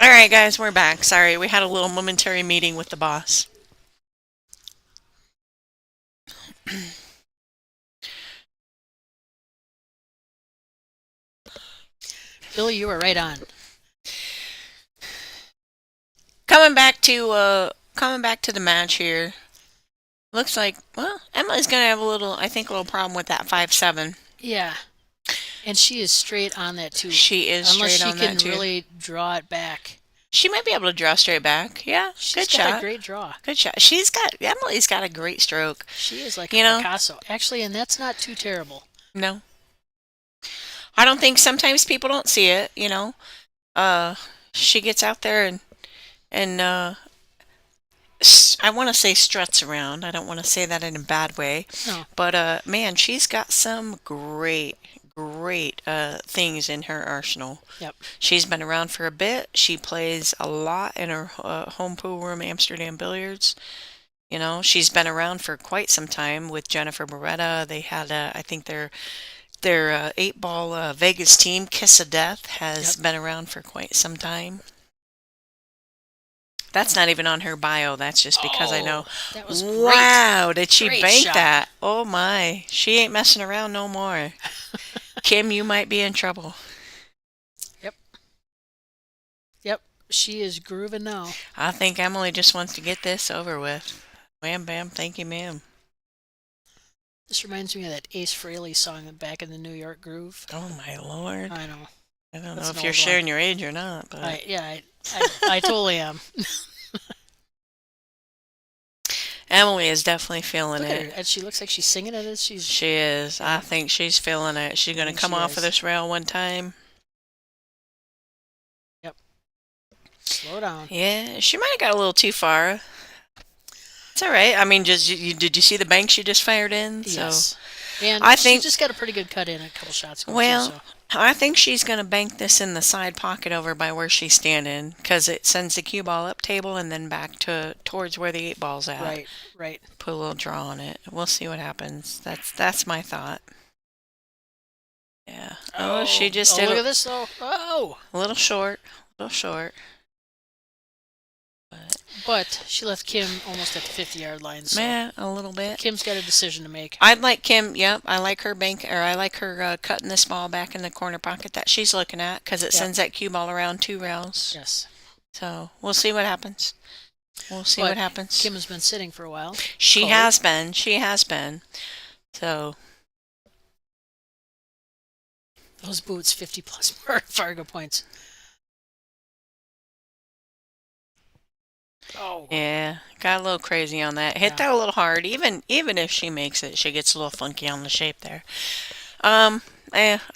All right, guys, we're back. Sorry, we had a little momentary meeting with the boss. Billy, you were right on. Coming back to the match here. Looks like, well, Emily's gonna have I think a little problem with that 5-7. Yeah. And she is straight on that too. She is Unless straight she on can that too. really draw it back. She might be able to draw straight back. Yeah, She's good got shot. a great draw. Good shot. Emily's got a great stroke. She is like You a know? Picasso. Actually, and that's not too terrible. No. I don't think sometimes people don't see it, She gets out there and I want to say struts around. I don't want to say that in a bad way. No. But man, she's got some great things in her arsenal. Yep. She's been around for a bit. She plays a lot in her home pool room, Amsterdam Billiards. She's been around for quite some time with Jennifer Beretta. They had, I think their 8-ball Vegas team, Kiss of Death, has been around for quite some time. That's not even on her bio. That's just because I know. That was great. Wow, did she Great bank shot. that? Oh my. She ain't messing around no more. Kim, you might be in trouble. Yep. She is grooving now. I think Emily just wants to get this over with. Wham bam, thank you, ma'am. This reminds me of that Ace Frehley song Back in the New York Groove. Oh my lord. I know. I don't That's know an if you're old sharing one. your age or not, but I totally am. Emily is definitely feeling Look at it. her. And she looks like she's singing it as she's. She is. I think she's feeling it. She's going to come She off is. of this rail one time. Slow down. Yeah, she might have got a little too far. It's all right. I mean, did you see the bank she just fired in? Yes. So And I she think, just got a pretty good cut in a couple shots ago, well, too, so. I think she's going to bank this in the side pocket over by where she's standing because it sends the cue ball up table and then back towards where the 8-ball's at. Right, right. Put a little draw on it. We'll see what happens. That's my thought. Yeah. Oh, she just did look a at this, though. Oh! little short. A little short. But she left Kim almost at the 50-yard line, so Yeah, a little bit. Kim's got a decision to make. I'd like Kim. Yep, I like her I like her cutting this ball back in the corner pocket that she's looking at because it Yep. sends that cue ball around 2 rails. Yes. So we'll see what happens. We'll see But what happens. Kim has been sitting for a while. She Cold. has been. She has been. So Those boots, 50-plus Fargo points. Oh. yeah, got a little crazy on that. Hit Yeah. that a little hard. Even if she makes it, she gets a little funky on the shape there. I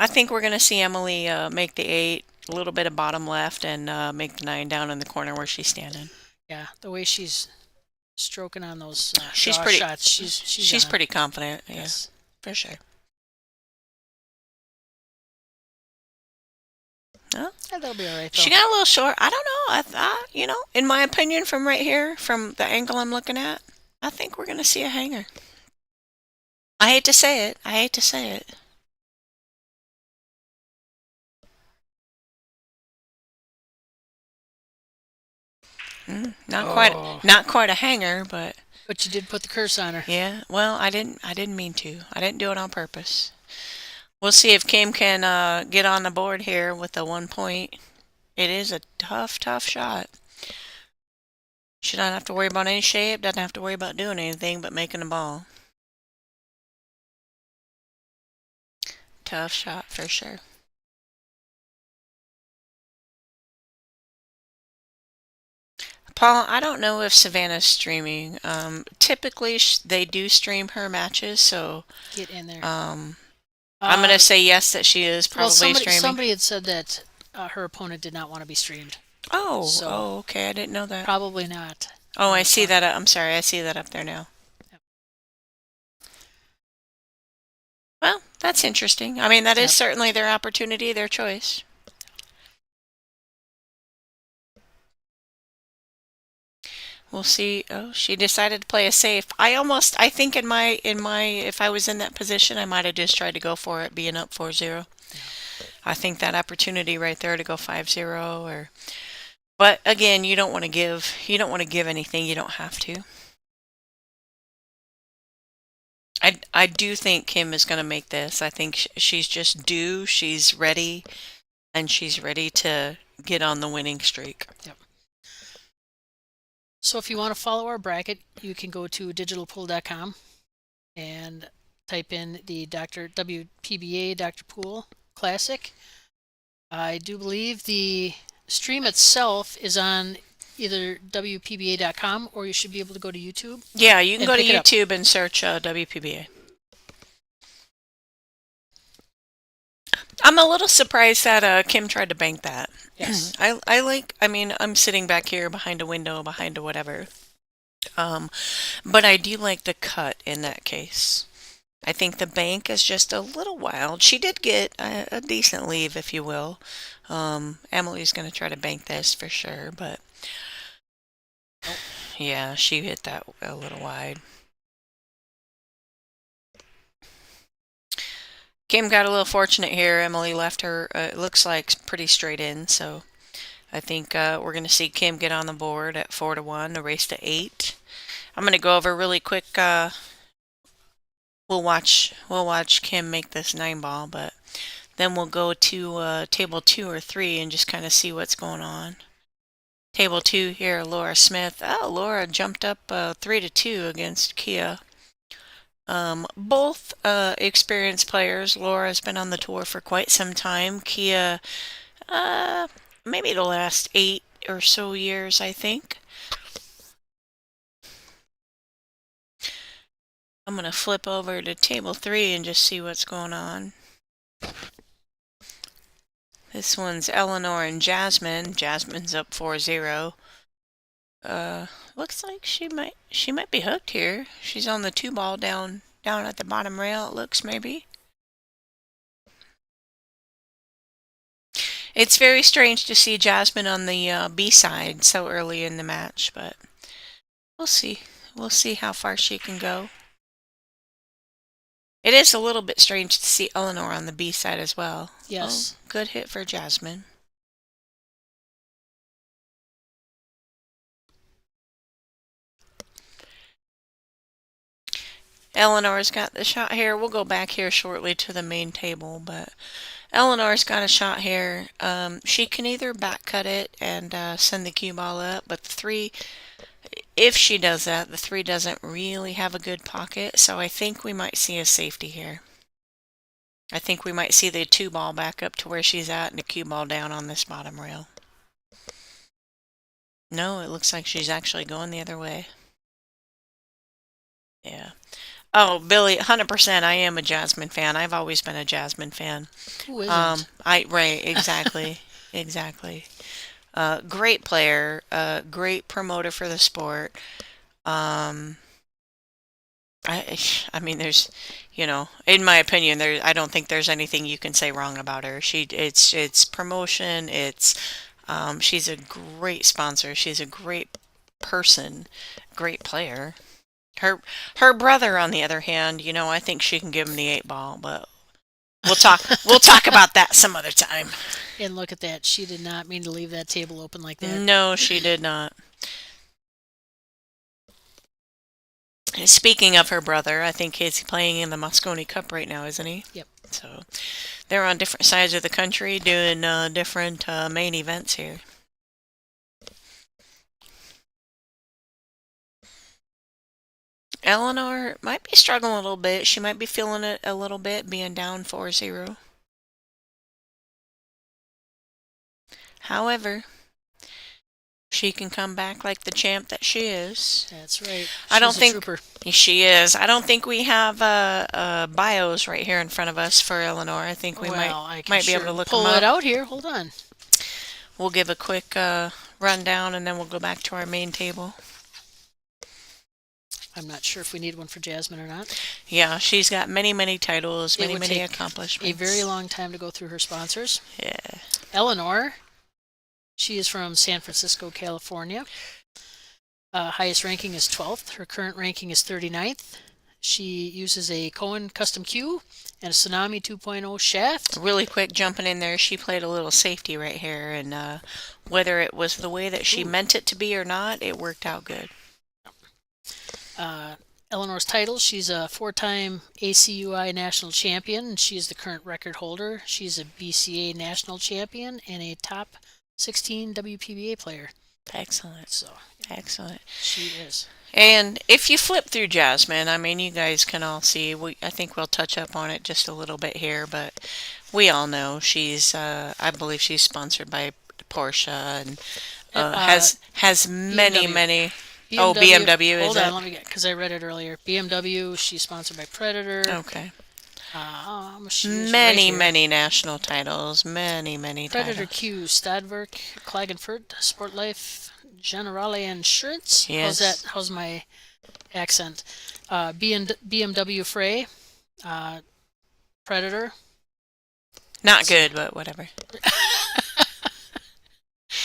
think we're gonna see Emily make the 8, a little bit of bottom left, and make the 9 down in the corner where she's standing. Yeah, the way she's stroking on those She's draw pretty- shots, she's on. pretty confident. Yeah, Yes. for sure. Yeah, that'll be all right, though. She got a little short. I don't know. I thought, in my opinion, from right here, from the angle I'm looking at, I think we're gonna see a hanger. I hate to say it. Not quite a hanger, but But you did put the curse on her. yeah. Well, I didn't mean to. I didn't do it on purpose. We'll see if Kim can get on the board here with the 1 point. It is a tough shot. She doesn't have to worry about any shape. Doesn't have to worry about doing anything but making a ball. Tough shot for sure. Paul, I don't know if Savannah's streaming. Typically, they do stream her matches, so Get in there. I'm going to say yes that she is probably streaming. Somebody had said that her opponent did not want to be streamed. Oh, okay. I didn't know that. Probably not. Oh, I see that. I'm sorry. I see that up there now. Yep. Well, that's interesting. I mean, that is Yep. certainly their opportunity, their choice. We'll see. Oh, she decided to play a safe. I think if I was in that position, I might have just tried to go for it, being up 4-0. Yeah. I think that opportunity right there to go 5-0 but again, you don't want to give anything you don't have to. I do think Kim is going to make this. I think she's just due. She's ready, and she's ready to get on the winning streak. Yep. So if you want to follow our bracket, you can go to digitalpool.com and type in the WPBA Dr. Pool Classic. I do believe the stream itself is on either WPBA.com or you should be able to go to YouTube. Yeah, you can And go to pick it up. YouTube and search WPBA. I'm a little surprised that Kim tried to bank that. Yes. I'm sitting back here behind a window, behind a whatever. But I do like the cut in that case. I think the bank is just a little wild. She did get a decent leave, if you will. Emily's going to try to bank this for sure, but yeah, she hit that a little wide. Kim got a little fortunate here. Emily left her, it looks like, pretty straight in, so I think we're going to see Kim get on the board at 4-1, a race to 8. I'm going to go over really quick. We'll watch Kim make this 9-ball, but then we'll go to table 2 or 3 and just kind of see what's going on. Table 2 here, Laura Smith. Oh, Laura jumped up 3-2 against Kia. Both experienced players. Laura's been on the tour for quite some time. Kia, maybe the last 8 or so years, I think. I'm going to flip over to table 3 and just see what's going on. This one's Eleanor and Jasmine. Jasmine's up 4-0. Looks like she might be hooked here. She's on the 2-ball down down at the bottom rail, it looks maybe. It's very strange to see Jasmine on the B side so early in the match, but we'll see. We'll see how far she can go. It is a little bit strange to see Eleanor on the B side as well. Yes. Oh, good hit for Jasmine. Eleanor's got the shot here. We'll go back here shortly to the main table, but Eleanor's got a shot here. She can either back cut it and send the cue ball up, but the 3, if she does that, the 3 doesn't really have a good pocket, so I think we might see a safety here. I think we might see the 2 ball back up to where she's at and the cue ball down on this bottom rail. No, it looks like she's actually going the other way. Yeah. Oh, Billy, 100%. I am a Jasmine fan. I've always been a Jasmine fan. Who isn't? Right, exactly, exactly. Great player, great promoter for the sport. I mean, there's, in my opinion, I don't think there's anything you can say wrong about her. It's promotion. She's a great sponsor. She's a great person, great player. Her brother, on the other hand, I think she can give him the 8 ball, but we'll talk about that some other time. And look at that. She did not mean to leave that table open like that. No, she did not. Speaking of her brother, I think he's playing in the Mosconi Cup right now, isn't he? Yep. So they're on different sides of the country doing different main events here. Eleanor might be struggling a little bit. She might be feeling it a little bit, being down 4-0. However, she can come back like the champ that she is. That's right. I don't She's a think trooper. she is. I don't think we have bios right here in front of us for Eleanor. I think we I can might be able to look pull them it up. out here. Hold on. We'll give a quick rundown and then we'll go back to our main table. I'm not sure if we need one for Jasmine or not. Yeah, she's got many, many titles, It would many take accomplishments. A very long time to go through her sponsors. Yeah. Eleanor, she is from San Francisco, California. Highest ranking is 12th. Her current ranking is 39th. She uses a Cohen custom cue and a Tsunami 2.0 shaft. Really quick, jumping in there, she played a little safety right here, and whether it was the way that she meant it to be or not, it worked out good. Eleanor's titles, she's a 4-time ACUI national champion, and she is the current record holder. She's a BCA national champion and a top 16 WPBA player. Excellent. So, Excellent. she is. And if you flip through Jasmine, I mean, you guys can all see, I think we'll touch up on it just a little bit here, but we all know she's, I believe she's sponsored by Porsche and has many, BMW. many. Oh, BMW is Hold it? on, let me get, because I read it earlier. BMW, she's sponsored by Predator. Okay. She is Many, right here. many national titles. Many, many Predator titles. Q, Stadwerk, Klagenfurt, Sportlife, Generale Insurance. Yes. How's my accent? BMW Frey, Predator. Not good, but whatever.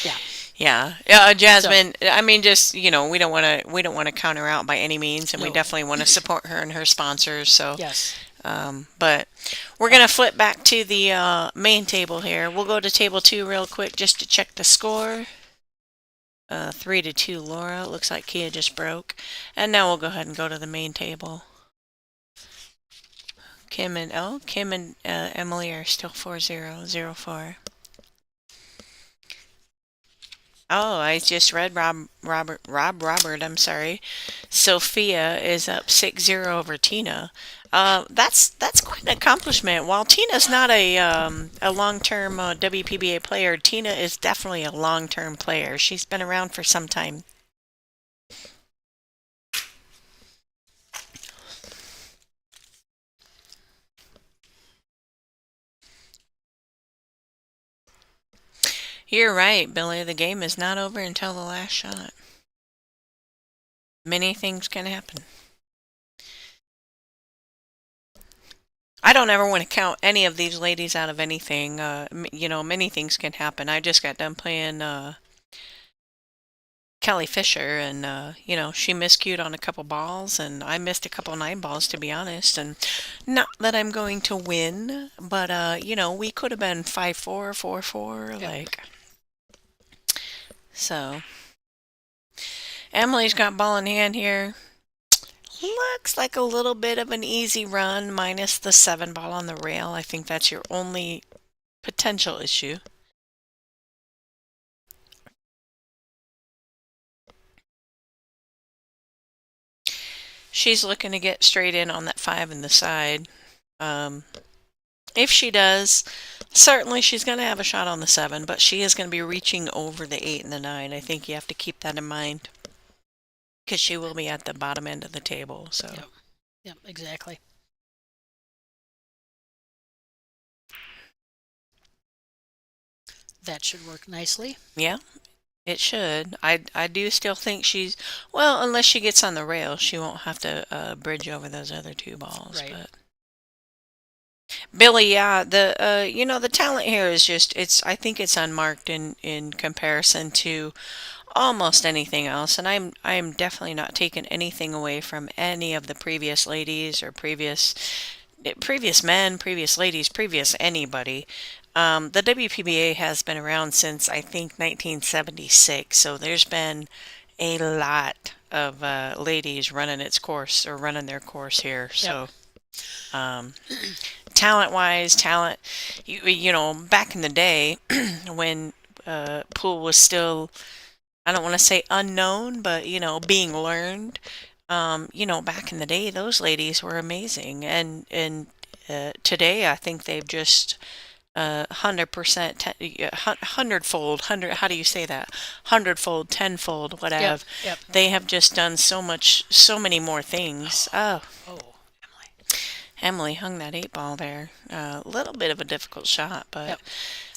Yeah. Yeah. Jasmine. I mean, just we don't want to count her out by any means, and we No. definitely want to support her and her sponsors. So. Yes. But we're gonna flip back to the main table here. We'll go to table 2 real quick just to check the score. 3-2 Laura. It looks like Kia just broke. And now we'll go ahead and go to the main table. Kim and Emily are still 4-0, 0-4. Oh, I just read Robert, I'm sorry. Sophia is up 6-0 over Tina. That's quite an accomplishment. While Tina's not a long-term WPBA player, Tina is definitely a long-term player. She's been around for some time. You're right, Billy. The game is not over until the last shot. Many things can happen. I don't ever want to count any of these ladies out of anything. Many things can happen. I just got done playing Kelly Fisher, and she miscued on a couple balls, and I missed a couple 9 balls, to be honest. And not that I'm going to win, but we could have been 5-4, 4-4, Yep. like. So Emily's got ball in hand here. Looks like a little bit of an easy run, minus the 7 ball on the rail. I think that's your only potential issue. She's looking to get straight in on that 5 in the side. If she does, certainly she's going to have a shot on the 7, but she is going to be reaching over the 8 and the 9. I think you have to keep that in mind, because she will be at the bottom end of the table. So. Yep, exactly. That should work nicely. Yeah, it should. I do still think she's, well, unless she gets on the rail, she won't have to bridge over those other 2 balls. Right. But Billy, yeah, the talent here is just, I think it's unmarked in comparison to almost anything else, and I'm definitely not taking anything away from any of the previous ladies or previous men, previous ladies, previous anybody. The WPBA has been around since, I think, 1976, so there's been a lot of ladies running its course, or running their course here. So, talent-wise, back in the day when pool was still, I don't want to say unknown, but being learned. Back in the day, those ladies were amazing, and today I think they've just 100%, hundredfold, how do you say that? Hundredfold, tenfold, whatever. Yep. They have just done so many more things. Oh, Emily hung that 8 ball there. A little bit of a difficult shot, but Yep.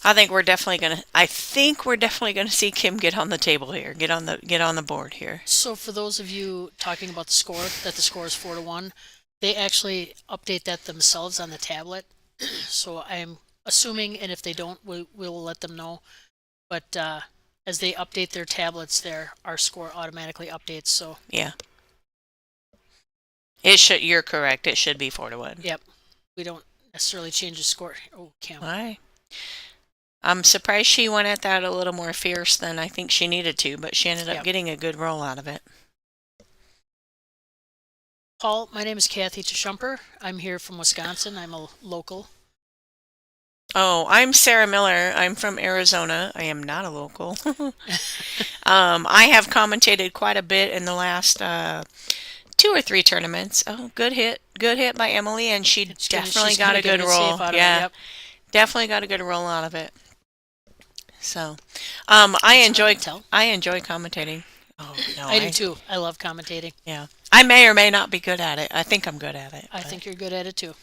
I think we're definitely gonna see Kim get on the table here, get on the board here. So for those of you talking about the score, that the score is 4-1, they actually update that themselves on the tablet. So I'm assuming, and if they don't, we'll let them know. But as they update their tablets, our score automatically updates. So Yeah. It should. You're correct. It should be 4-1. yep, we don't necessarily change the score. Oh, Kim. Why? I'm surprised she went at that a little more fierce than I think she needed to, but she ended up Yep. getting a good roll out of it. Paul, my name is Kathy Tshumper. I'm here from Wisconsin. I'm a local. Oh, I'm Sarah Miller. I'm from Arizona. I am not a local. I have commentated quite a bit in the last 2 or 3 tournaments. Oh, good hit by Emily, and she definitely got a good roll. Yeah, definitely got a good roll out of it. So, I enjoy commentating. Oh no, I do too. I love commentating. Yeah, I may or may not be good at it. I think I'm good at it. I think you're good at it too.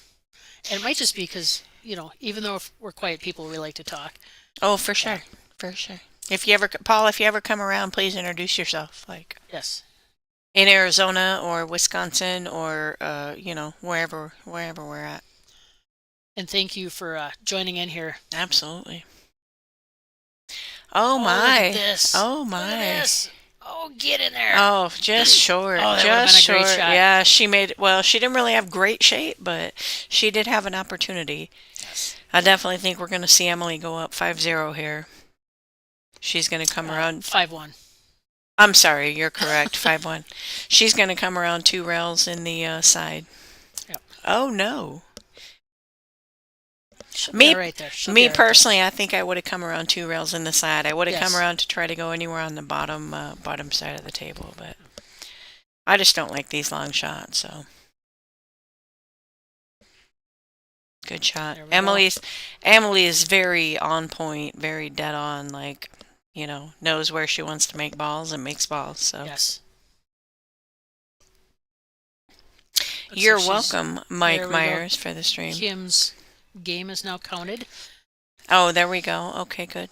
And it might just be because, even though we're quiet people, we like to talk. Oh, for sure, for sure. Paul, if you ever come around, please introduce yourself. Like, Yes. in Arizona or Wisconsin or wherever we're at. And thank you for joining in here. Absolutely. Oh Look my! at this. Oh Look my! at this. Oh, get in there. Oh, just short. Oh, that just would've been a short. great shot. Yeah, she didn't really have great shape, but she did have an opportunity. Yes. I definitely think we're going to see Emily go up 5-0 here. She's going to come around 5-1. I'm sorry, you're correct. 5-1. She's going to come around 2 rails in the side. Yep. Oh no. Me right there. Me personally, I think I would have come around 2 rails in the side. I would have Yes. come around to try to go anywhere on the bottom side of the table, but I just don't like these long shots. So good shot. There we go. Emily is very on point, very dead on. Like, knows where she wants to make balls and makes balls. So Yes. Looks you're like she's- welcome, Mike there we go. Myers, for the stream. Kim's game is now counted. Oh, there we go. Okay, good.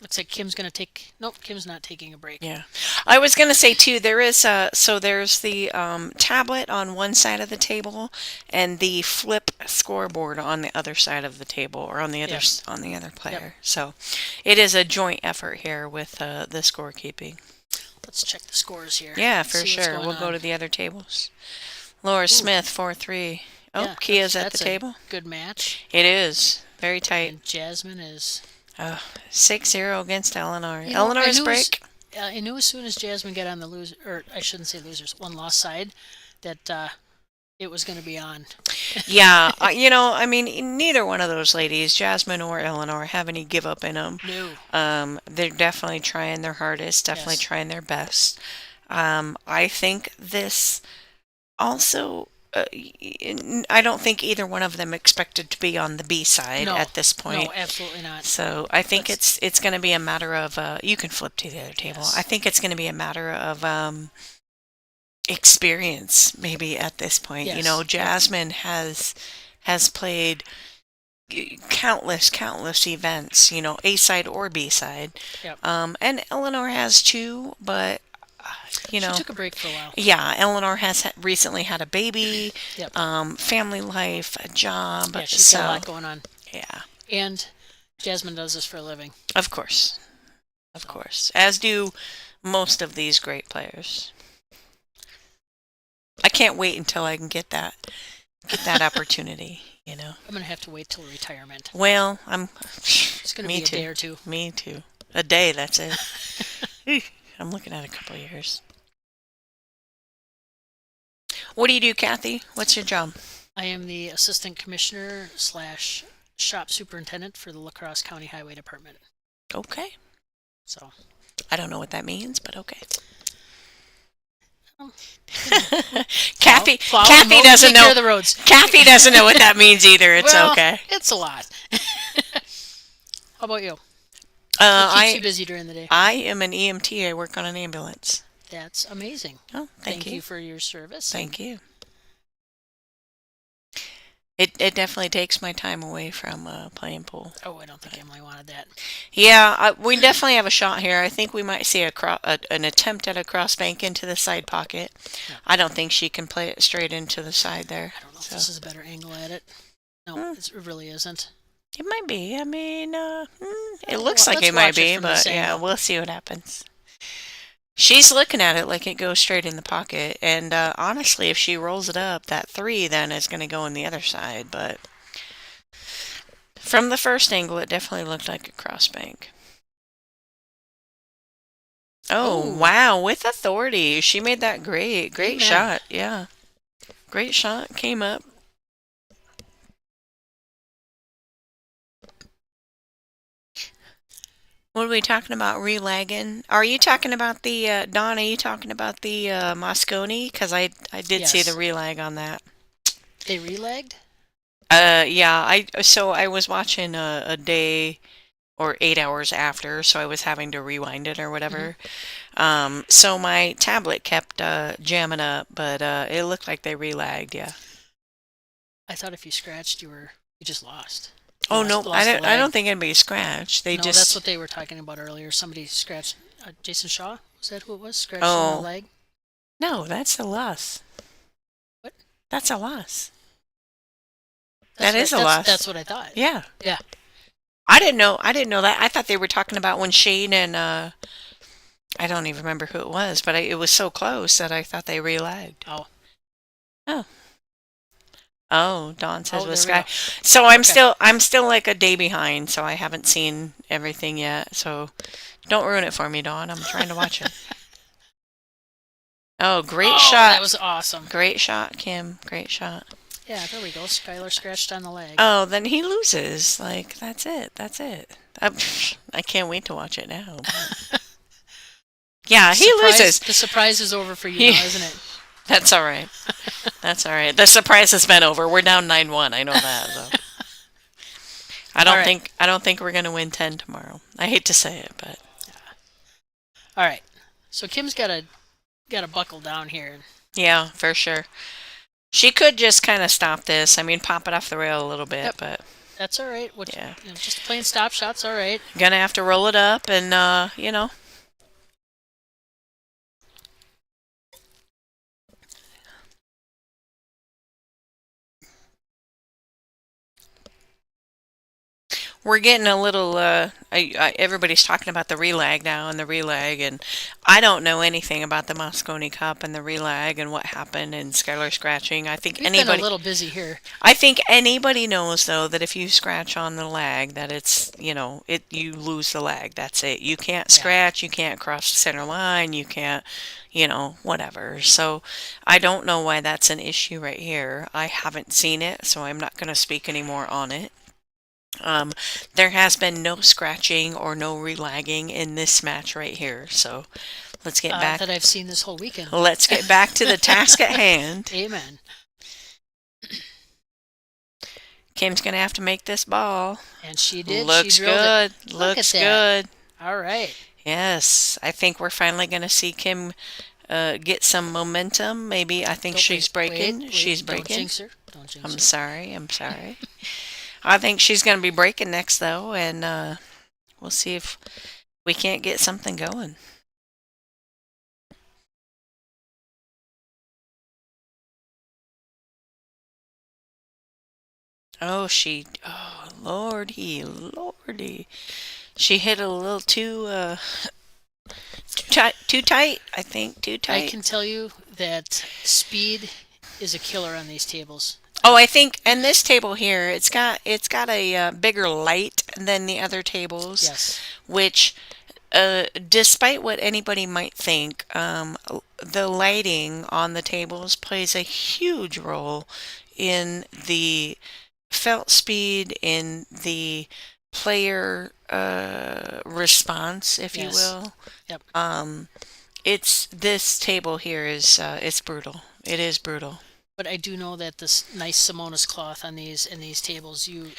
Looks like Kim's gonna take. Nope, Kim's not taking a break. Yeah. I was going to say too, there is so there's the tablet on one side of the table and the flip scoreboard on the other side of the table, or on the other on the other player. So it is a joint effort here with the scorekeeping. Let's check the scores here. Yeah, for see what's sure. going We'll go on. to the other tables. Laura Smith 4-3. Oh, Yeah, Kia's at that's the a table. Good match. It is very tight. And Jasmine is. 6-0 against Eleanor. You know, Eleanor's break. I knew as soon as Jasmine got on the loser, or I shouldn't say losers, one lost side, that it was going to be on. Yeah, I mean, neither one of those ladies, Jasmine or Eleanor, have any give up in them. No. They're definitely trying their hardest, definitely Yes. trying their best. I think this also. I don't think either one of them expected to be on the B side No. at this point. No, absolutely not. So I think it's going to be a matter of you can flip to the other table. Yes. I think it's going to be a matter of experience maybe at this point. Yes. You know, Jasmine has played countless events, you know, A side or B side. Yep. And Eleanor has too, but you know, She took a break for a while. yeah, Eleanor has recently had a baby, Yep. family life, a job. Yeah, she's so got a lot going on. yeah, And Jasmine does this for a living. of course, as do most of these great players. I can't wait until I can get that opportunity. You know. I'm going to have to wait till retirement. Well, It's going to me be a too. day or two. Me too. A day. That's it. I'm looking at a couple of years. What do you do, Kathy? What's your job? I am the assistant commissioner / shop superintendent for the La Crosse County Highway Department. Okay. So I don't know what that means, but okay. Um, Kathy plow, Kathy mow, doesn't take care know. of the roads. Kathy doesn't know what that means either. It's Well, okay. It's a lot. How about you? What keeps you busy during the day? I am an EMT. I work on an ambulance. That's amazing. Oh, thank you. for your service. Thank you. It definitely takes my time away from playing pool. Oh, I don't think Emily wanted that. Yeah, we definitely have a shot here. I think we might see an attempt at a cross bank into the side pocket. Yeah. I don't think she can play it straight into the side there. I don't know if So. this is a better angle at it. No, it really isn't. It might be. I mean, it Well, looks like let's it might watch it be, from this but yeah, angle. we'll see what happens. She's looking at it like it goes straight in the pocket, and honestly, if she rolls it up, that 3 then is going to go in the other side, but from the first angle, it definitely looked like a cross bank. Oh, Oh. wow, with authority. She made that great Amen. shot, yeah. Great shot, came up. What are we talking about? Relagging? Are you talking about the Dawn? Are you talking about the Moscone? Because I did see Yes. the relag on that. They relagged? Yeah. I was watching a day or 8 hours after, so I was having to rewind it or whatever. So my tablet kept jamming up, but it looked like they relagged. Yeah. I thought if you scratched, you just lost. Oh Lost- no, lost the I leg. don't think anybody scratched. They No, just. that's what they were talking about earlier. Somebody scratched. Jason Shaw, was that who it was? Scratched Oh. on the leg. No, that's a loss. What? That's a loss. That's That is a what- loss. That's what I thought. Yeah. Yeah. I didn't know that. I thought they were talking about when Shane and I don't even remember who it was, but it was so close that I thought they relagged. Oh, Dawn says Oh, with there we Sky. So I'm Okay. I'm still like a day behind, so I haven't seen everything yet. So don't ruin it for me, Dawn. I'm trying to watch it. Oh, great Oh, shot. That was awesome. Great shot, Kim. Great shot. Yeah, there we go. Skylar scratched on the leg. Oh, then he loses. Like, that's it. That's it. I can't wait to watch it now. Yeah, he Surprise- loses. The surprise is over for you Yeah. now, isn't it? That's all right. That's all right. The surprise has been over. We're down 9-1. I know that. So. I All right. don't think we're going to win 10 tomorrow. I hate to say it, but All right. So Kim's got to buckle down here. yeah, for sure. She could just kind of stop this. I mean, pop it off the rail a little bit, Yep. but That's all right. Yeah. Just playing stop shots, all right. Gonna have to roll it up and, you know. We're getting a little, everybody's talking about the relag now and the relag, and I don't know anything about the Moscone Cup and the relag and what happened and Skylar scratching. We've been a little busy here. I think anybody knows, though, that if you scratch on the lag, that it's, you lose the lag. That's it. You can't scratch, you can't cross the center line, you can't, whatever. So I don't know why that's an issue right here. I haven't seen it, so I'm not going to speak anymore on it. There has been no scratching or no relagging in this match right here. So let's get back. That I've seen this whole weekend. Let's get back to the task at hand. Amen. Kim's going to have to make this ball. And she did. Looks she drilled good. It. Look Looks at that. good. All right. Yes. I think we're finally going to see Kim get some momentum. Maybe. I think she's breaking. Wait, she's don't breaking. jinx her. Don't jinx her. I'm sorry. I think she's going to be breaking next, though, and we'll see if we can't get something going. Oh, lordy. She hit a little too tight, I think, too tight. I can tell you that speed is a killer on these tables. Oh, I think, and this table here, it's got a bigger light than the other tables. Yes. Which, despite what anybody might think, the lighting on the tables plays a huge role in the felt speed, in the player response, if you will. Yep. This table here is it's brutal. It is brutal. But I do know that this nice Simonis cloth on these tables, you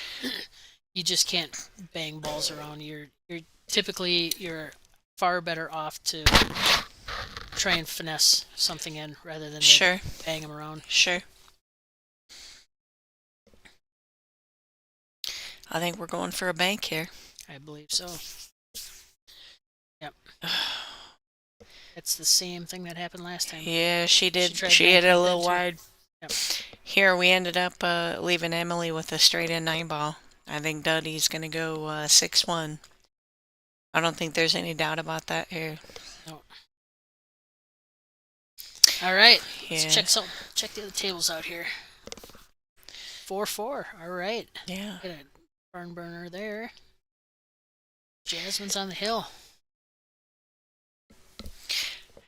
just can't bang balls around. You're far better off to try and finesse something in rather than bang them around. Sure. I think we're going for a bank here. I believe so. Yep. It's the same thing that happened last time. Yeah, she did. She hit it a little wide. Yep. Here we ended up leaving Emily with a straight in 9 ball. I think Duddy's going to go 6-1. I don't think there's any doubt about that here. No. All right. Yeah. Let's check the other tables out here. 4-4. All right. Yeah. Got a barn burner there. Jasmine's on the hill.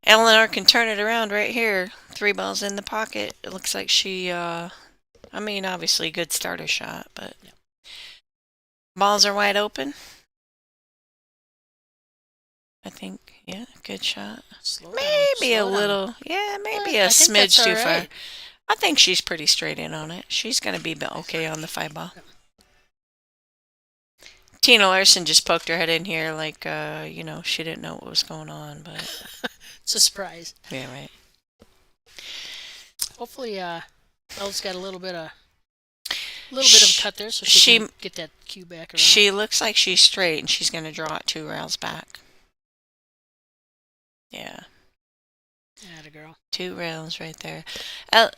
Eleanor can turn it around right here. 3 balls in the pocket. It looks like she, obviously good starter shot, but balls are wide open. I think, yeah, good shot. Maybe a little, maybe a smidge too far. I think she's pretty straight in on it. She's going to be okay on the 5 ball. Tina Larson just poked her head in here like, she didn't know what was going on, but... It's a surprise. Yeah, right. Hopefully, Elle's got a little bit of a cut there, so she can get that cue back around. She looks like she's straight, and she's going to draw it 2 rails back. Yeah. Atta girl. 2 rails right there.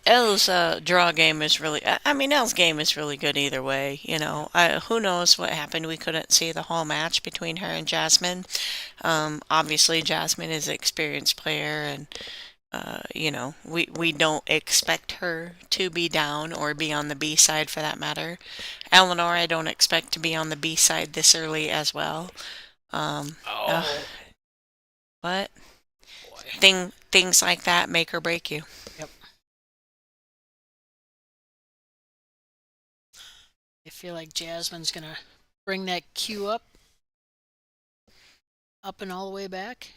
Elle's draw game is really... Elle's game is really good either way, who knows what happened. We couldn't see the whole match between her and Jasmine. Obviously, Jasmine is an experienced player, and, we don't expect her to be down or be on the B side for that matter. Eleanor, I don't expect to be on the B side this early as well. But... Things like that make or break you. Yep. I feel like Jasmine's going to bring that cue up and all the way back.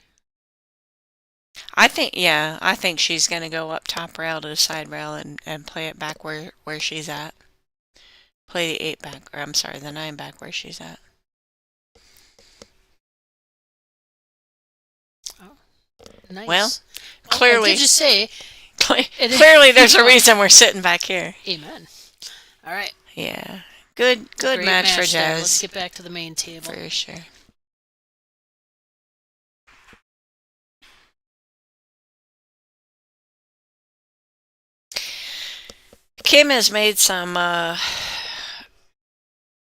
I think she's going to go up top rail to the side rail and play it back where she's at. Play the 8 back, or I'm sorry, the 9 back where she's at. Nice. Well, clearly, did you say? Clearly, there's a reason we're sitting back here. Amen. All right. Yeah, Good Great match for there. Let's Jazz. get back to the main table. For sure. Kim has made some, I'm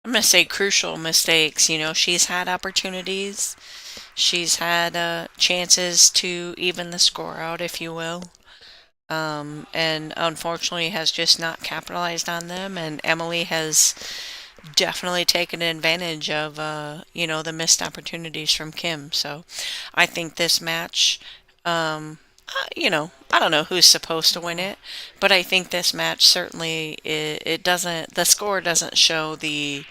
going to say crucial mistakes. You know, she's had opportunities. She's had chances to even the score out, if you will. And unfortunately has just not capitalized on them. And Emily has definitely taken advantage of, the missed opportunities from Kim. So I think this match, I don't know who's supposed to win it, but I think this match certainly, it doesn't, the score doesn't show the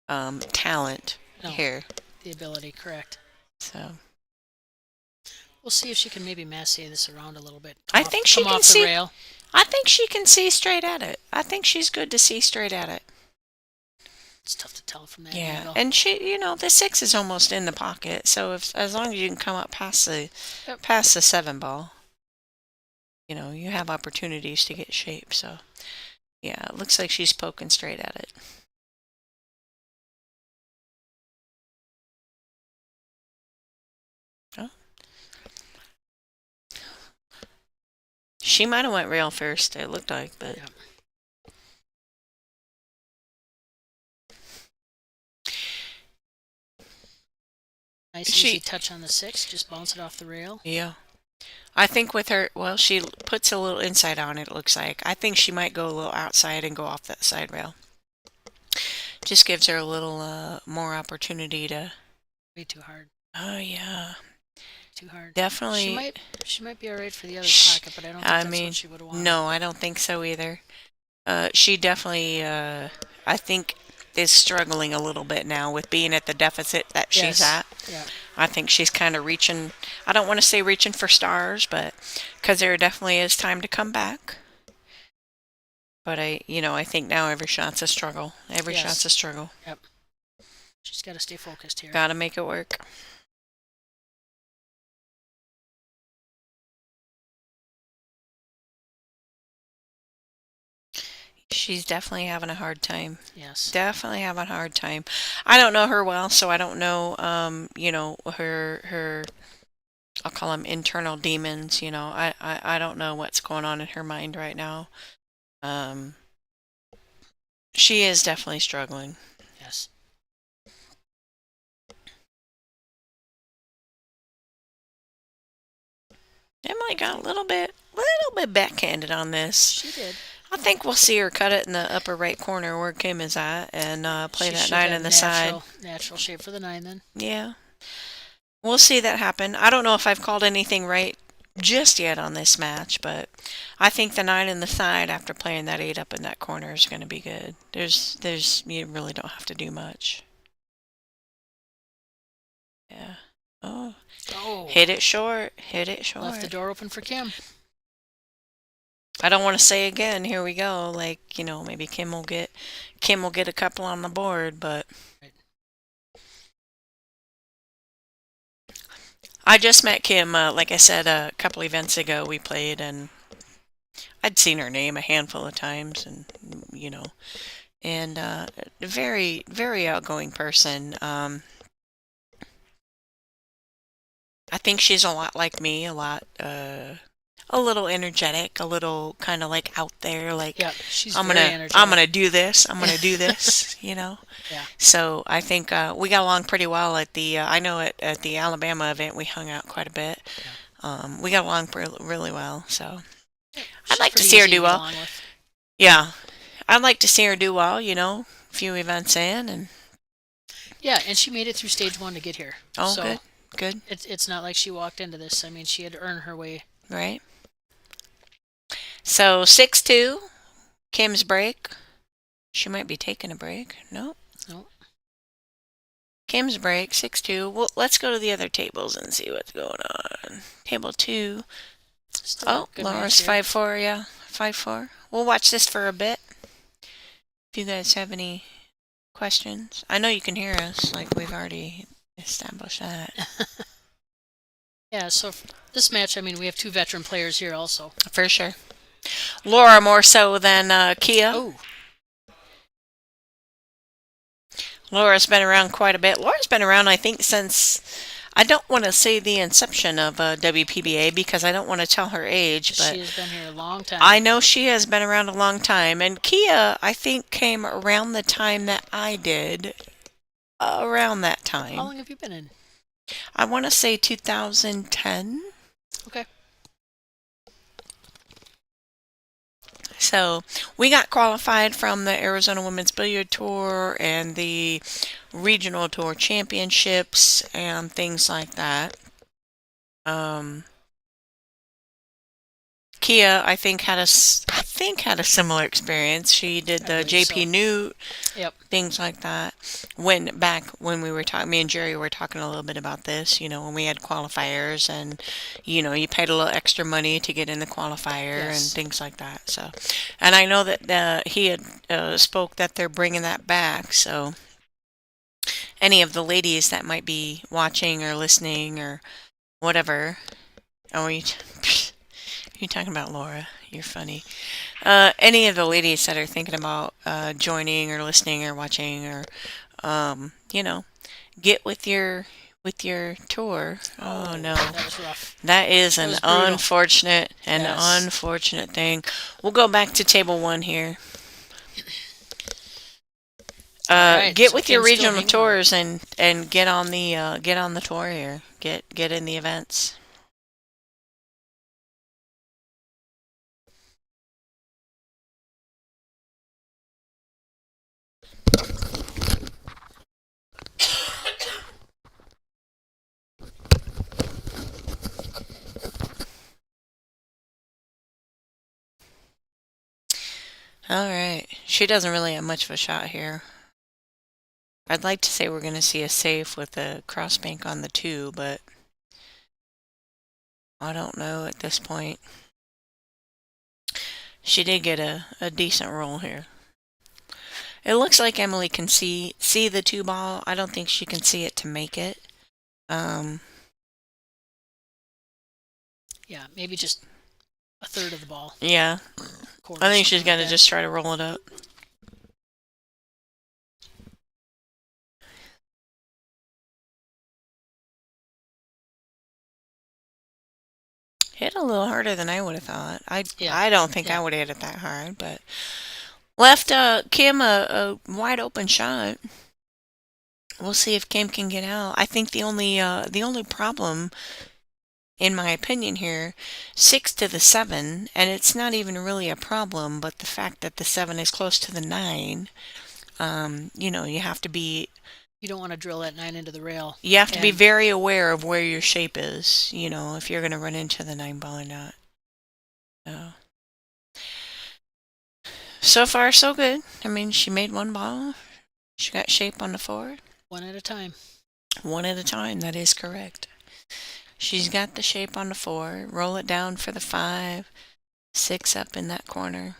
talent here. The ability, correct. So we'll see if she can maybe massey this around a little bit. I think she can see. Rail. I think she can see straight at it. I think she's good to see straight at it. It's tough to tell from that Yeah, angle. and she, the 6 is almost in the pocket. So as long as you can come up past the 7 ball, you have opportunities to get shape. So yeah, it looks like she's poking straight at it. Oh. She might have went rail first, it looked like, but Yeah. Nice easy touch on the 6, just bounce it off the rail. Yeah. I think with her, she puts a little inside on it looks like. I think she might go a little outside and go off that side rail. Just gives her a little more opportunity to... Way too hard. Oh, yeah. Too hard. Definitely. She might be alright for the other pocket, but I don't think that's what she would have wanted. No, I don't think so either. She definitely, I think, is struggling a little bit now with being at the deficit that she's at. Yeah. I think she's kind of reaching, I don't want to say reaching for stars, but because there definitely is time to come back. But I think now every shot's a struggle. Every shot's a struggle. Yep. She's got to stay focused here. Got to make it work. She's definitely having a hard time. Yes. Definitely having a hard time. I don't know her well, so I don't know, her, I'll call them internal demons, I don't know what's going on in her mind right now. She is definitely struggling. Yes. Emily got a little bit backhanded on this. She did. I think we'll see her cut it in the upper right corner where Kim is at and play that 9 in the side. Natural shape for the 9 then. Yeah. We'll see that happen. I don't know if I've called anything right just yet on this match, but I think the 9 in the side after playing that 8 up in that corner is going to be good. You really don't have to do much. Yeah. Oh. Hit it short. Left the door open for Kim. I don't want to say again, here we go, like, maybe Kim will get a couple on the board, but I just met Kim, like I said, a couple events ago we played, and I'd seen her name a handful of times, and, and very, very outgoing person. I think she's a lot like me, a little energetic, a little kind of like out there, like she's I'm very gonna energetic. do this, I'm gonna do this, Yeah. So I think we got along pretty well at the I know at the Alabama event we hung out quite a bit. Yeah. We got along really well, so She's I'd like to pretty see her easy do to get well. along with. Yeah, I'd like to see her do well. A few events in, and Yeah, and she made it through stage 1 to get here. oh, So good, It's not like she walked into this. I mean, she had to earn her way. right. So 6-2, Kim's break. She might be taking a break. Nope. Kim's break, 6-2. Well, let's go to the other tables and see what's going on. Table 2. Still a good Laura's match here. 5-4, yeah. 5-4. We'll watch this for a bit. If you guys have any questions. I know you can hear us, like we've already established that. Yeah, so for this match, I mean, we have 2 veteran players here also. For sure. Laura more so than Kia. Oh, Laura's been around quite a bit. Laura's been around, I think, since, I don't want to say the inception of WPBA because I don't want to tell her age, but She has been here a long time. I know she has been around a long time. And Kia, I think, came around the time that I did. Around that How time. long have you been in? I want to say 2010. Okay. So we got qualified from the Arizona Women's Billiard Tour and the Regional Tour Championships and things like that. Kia, I think had a similar experience. She did the believe JP so. Newt, Yep. things like that. When we were talking, me and Jerry were talking a little bit about this. When we had qualifiers, and you paid a little extra money to get in the qualifier and Yes. things like that. So, and I know that he had spoke that they're bringing that back. So, any of the ladies that might be watching or listening or whatever, oh, you're talking about Laura. You're funny. Any of the ladies that are thinking about joining or listening or watching or, get with your tour. Oh no, That was rough. that is an was brutal. unfortunate Yes. unfortunate thing. We'll go back to table one here. Alright, Get so with your Kim's still regional hanging tours and get on the tour here. Get in the events. All right. She doesn't really have much of a shot here. I'd like to say we're going to see a safe with a cross bank on the 2, but I don't know at this point. She did get a decent roll here. It looks like Emily can see the 2 ball. I don't think she can see it to make it. Yeah, maybe just a third of the ball. Yeah. Quarter, I think she's something going like to that. just try to roll it up. Hit a little harder than I would have thought. I don't think I would have hit it that hard, but left Kim a wide open shot. We'll see if Kim can get out. I think the only problem, in my opinion here, 6 to the 7, and it's not even really a problem, but the fact that the 7 is close to the 9, you have to be You don't want to drill that 9 into the rail. you have to be And- very aware of where your shape is, if you're going to run into the 9 ball or not. So far, so good. I mean, she made 1 ball. She got shape on the 4. One at a time. One at a time, that is correct. She's got the shape on the 4. Roll it down for the 5. 6 up in that corner.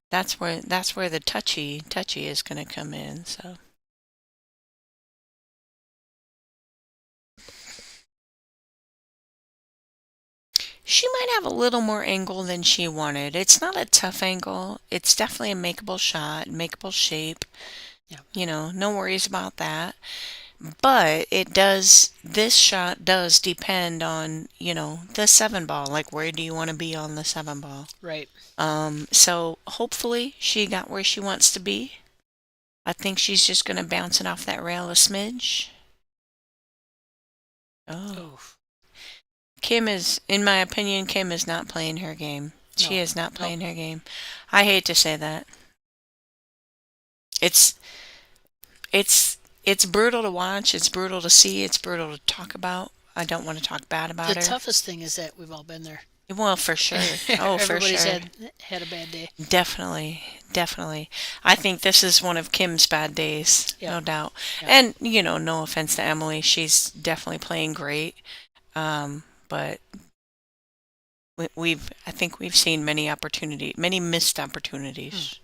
That's where the touchy is going to come in. So she might have a little more angle than she wanted. It's not a tough angle. It's definitely a makeable shot, makeable shape. Yeah. No worries about that. But this shot does depend on, the 7 ball. Like, where do you want to be on the 7 ball? Right. So hopefully she got where she wants to be. I think she's just going to bounce it off that rail a smidge. Oh. Oof. Kim is, in my opinion, Kim is not playing her game. She No. is not playing her game. I hate to say that. It's brutal to watch. It's brutal to see. It's brutal to talk about. I don't want to talk bad about The her. toughest thing is that we've all been there. Well, for sure. Oh, for Everybody's sure. had a bad day. Definitely. I think this is one of Kim's bad days, Yeah. no doubt. Yeah. And, no offense to Emily. She's definitely playing great. But I think we've seen many missed opportunities.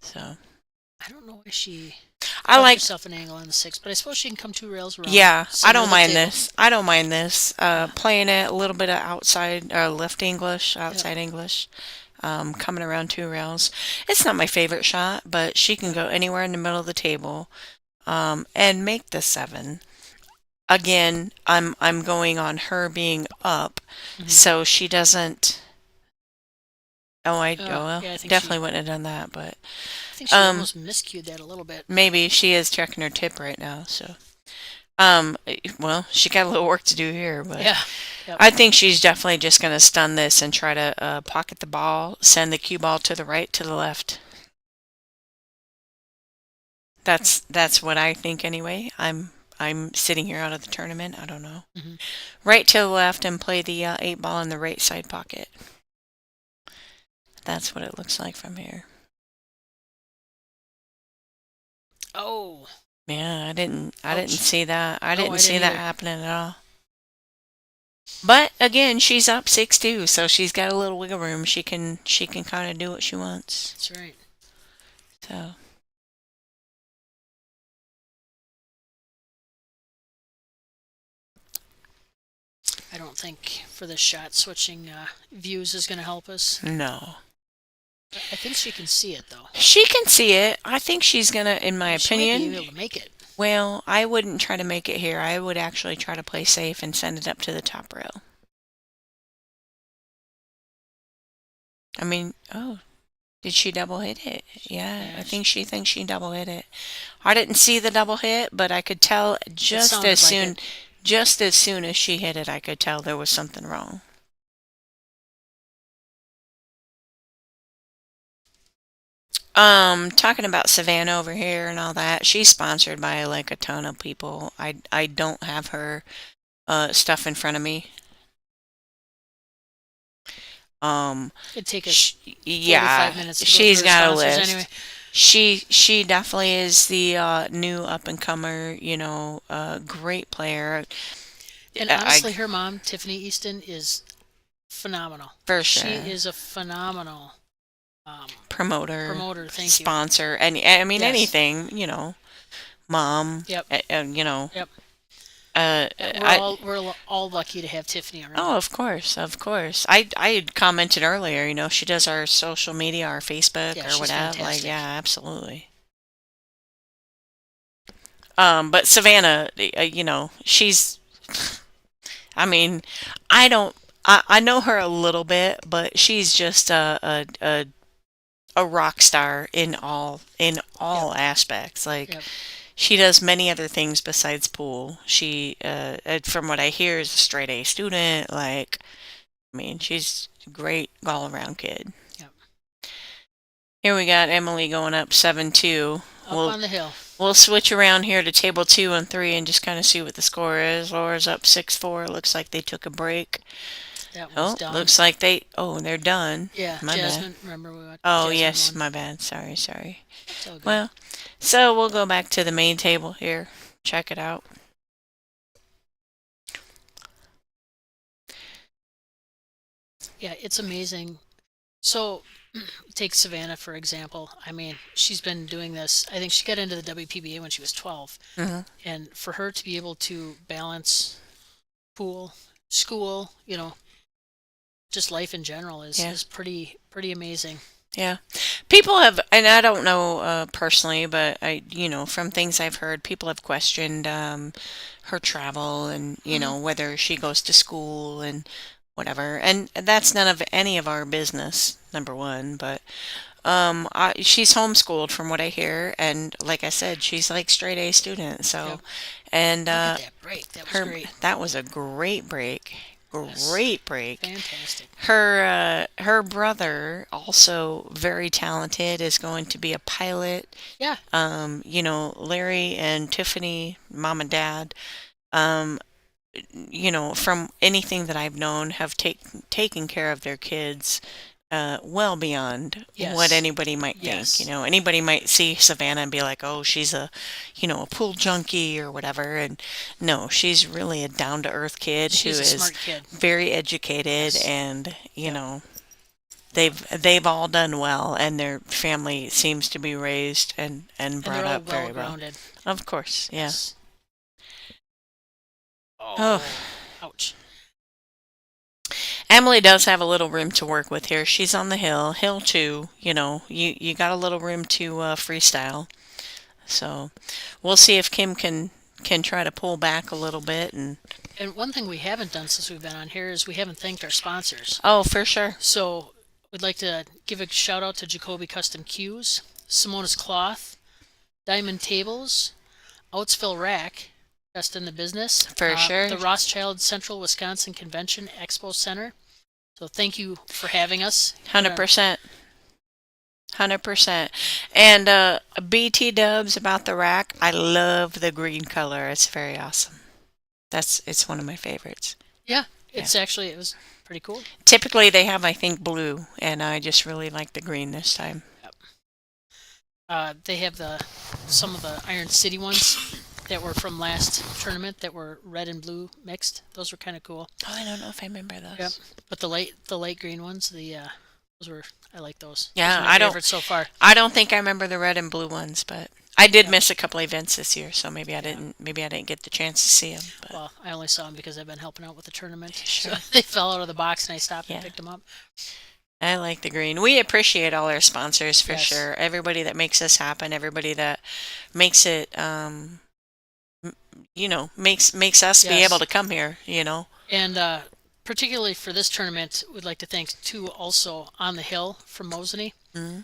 So I don't know why she I left like, herself an angle on the 6, but I suppose she can come 2 rails around. yeah, I center don't of the mind table. this. I don't mind this. Playing it a little bit of outside, left English, outside English. coming around 2 rails. It's not my favorite shot, but she can go anywhere in the middle of the table and make the 7. Again, I'm going on her being up, so she doesn't. Oh, well, yeah, I think definitely wouldn't have done that, but I think she almost miscued that a little bit. maybe she is checking her tip right now. So, well, she got a little work to do here, but Yeah. Yep. I think she's definitely just going to stun this and try to pocket the ball, send the cue ball to the right, to the left. That's what I think anyway. I'm sitting here out of the tournament. I don't know. Right to the left and play the 8 ball in the right side pocket. That's what it looks like from here. Oh. Yeah, I didn't Ouch. see that. I No, didn't I see didn't that either. happening at all. But again, she's up 6-2, so she's got a little wiggle room. She can kind of do what she wants. That's right. So I don't think for the shot switching views is going to help us. no. I think she can see it though. She can see it. I think she's gonna, in my She might be opinion. able to make it. Well, I wouldn't try to make it here. I would actually try to play safe and send it up to the top rail. I mean, oh, did she double hit it? Yeah, I think she thinks she double hit it. I didn't see the double hit, but I could tell just sounded as like soon, it. just as soon as she hit it, I could tell there was something wrong. Talking about Savannah over here and all that, she's sponsored by like a ton of people. I don't have her stuff in front of me. It'd take us Yeah, 45 minutes to go she's through her got a sponsors list. anyway. She definitely is the new up and comer. Great player. And honestly, her mom, Tiffany Easton, is phenomenal. For sure. She is a phenomenal Promoter, thank you. sponsor, and I mean Yes. anything. Mom. Yep. Yep. We're all lucky to have Tiffany around. Oh, of course, of course. I had commented earlier, she does our social media, our Facebook Yeah, or she's whatever. Like, fantastic. yeah, absolutely. But Savannah, she's, I mean, I know her a little bit, but she's just a rock star in all aspects. Like, Yep. she does many other things besides pool. She, from what I hear, is a straight A student. Like, I mean, she's a great all-around kid. Yep. Here we got Emily going up 7-2. Up on the hill. We'll switch around here to table 2 and 3 and just kind of see what the score is. Laura's up 6-4. Looks like they took a break. That one's done. Looks like they're done. Yeah, My Jasmine. bad. Remember we watched Oh, Jasmine yes, won. my bad. Sorry. It's all good. Well, so we'll go back to the main table here. Check it out. Yeah, it's amazing. So, take Savannah, for example. I mean, she's been doing this. I think she got into the WPBA when she was 12. Mhm. And for her to be able to balance pool, school, just life in general is pretty amazing. Yeah. People have, and I don't know personally, but from things I've heard, people have questioned her travel and, whether she goes to school and whatever. And that's none of any of our business, number one. But she's homeschooled from what I hear. And like I said, she's like straight A student. So, Yep. and Look at that break. That was great. that was a great break. Great break. Fantastic. Her brother, also very talented, is going to be a pilot. Yeah. Larry and Tiffany, mom and dad, from anything that I've known, have taken care of their kids well beyond Yes. what anybody might Yes. think. Anybody might see Savannah and be like, oh, she's a pool junkie or whatever. And no, she's really a down-to-earth kid She's who a is smart kid. very educated, Yes. and they've all done well, and their family seems to be raised and And brought they're all up very well. well-grounded. Of course, yeah. Yes. Oh. Ouch. Emily does have a little room to work with here. She's on the hill 2. You got a little room to freestyle. So we'll see if Kim can try to pull back a little bit. And one thing we haven't done since we've been on here is we haven't thanked our sponsors. oh, for sure. So we'd like to give a shout out to Jacoby Custom Cues, Simona's Cloth, Diamond Tables, Outsville Rack, best in the business. For sure. The Rothschild Central Wisconsin Convention Expo Center. So thank you for having us. 100%. 100%. And BT Dubs about the rack. I love the green color. It's very awesome. It's one of my favorites. Yeah, it was pretty cool. Typically they have, I think, blue, and I just really like the green this time. They have some of the Iron City ones that were from last tournament that were red and blue mixed. Those were kind of cool. Oh, I don't know if I remember those. Yep. But the light green ones, I like those. Yeah, those are my favorites so far. I don't think I remember the red and blue ones, but I did miss a couple events this year, so maybe I didn't get the chance to see them. But. Well, I only saw them because I've been helping out with the tournament. Sure. So they fell out of the box and I stopped and picked them up. I like the green. We appreciate all our sponsors for Yes. sure. Everybody that makes this happen, everybody that makes it, makes us be Yes. able to come here, And particularly for this tournament, we'd like to thank too also On the Hill from Mosinee. Mm-hmm.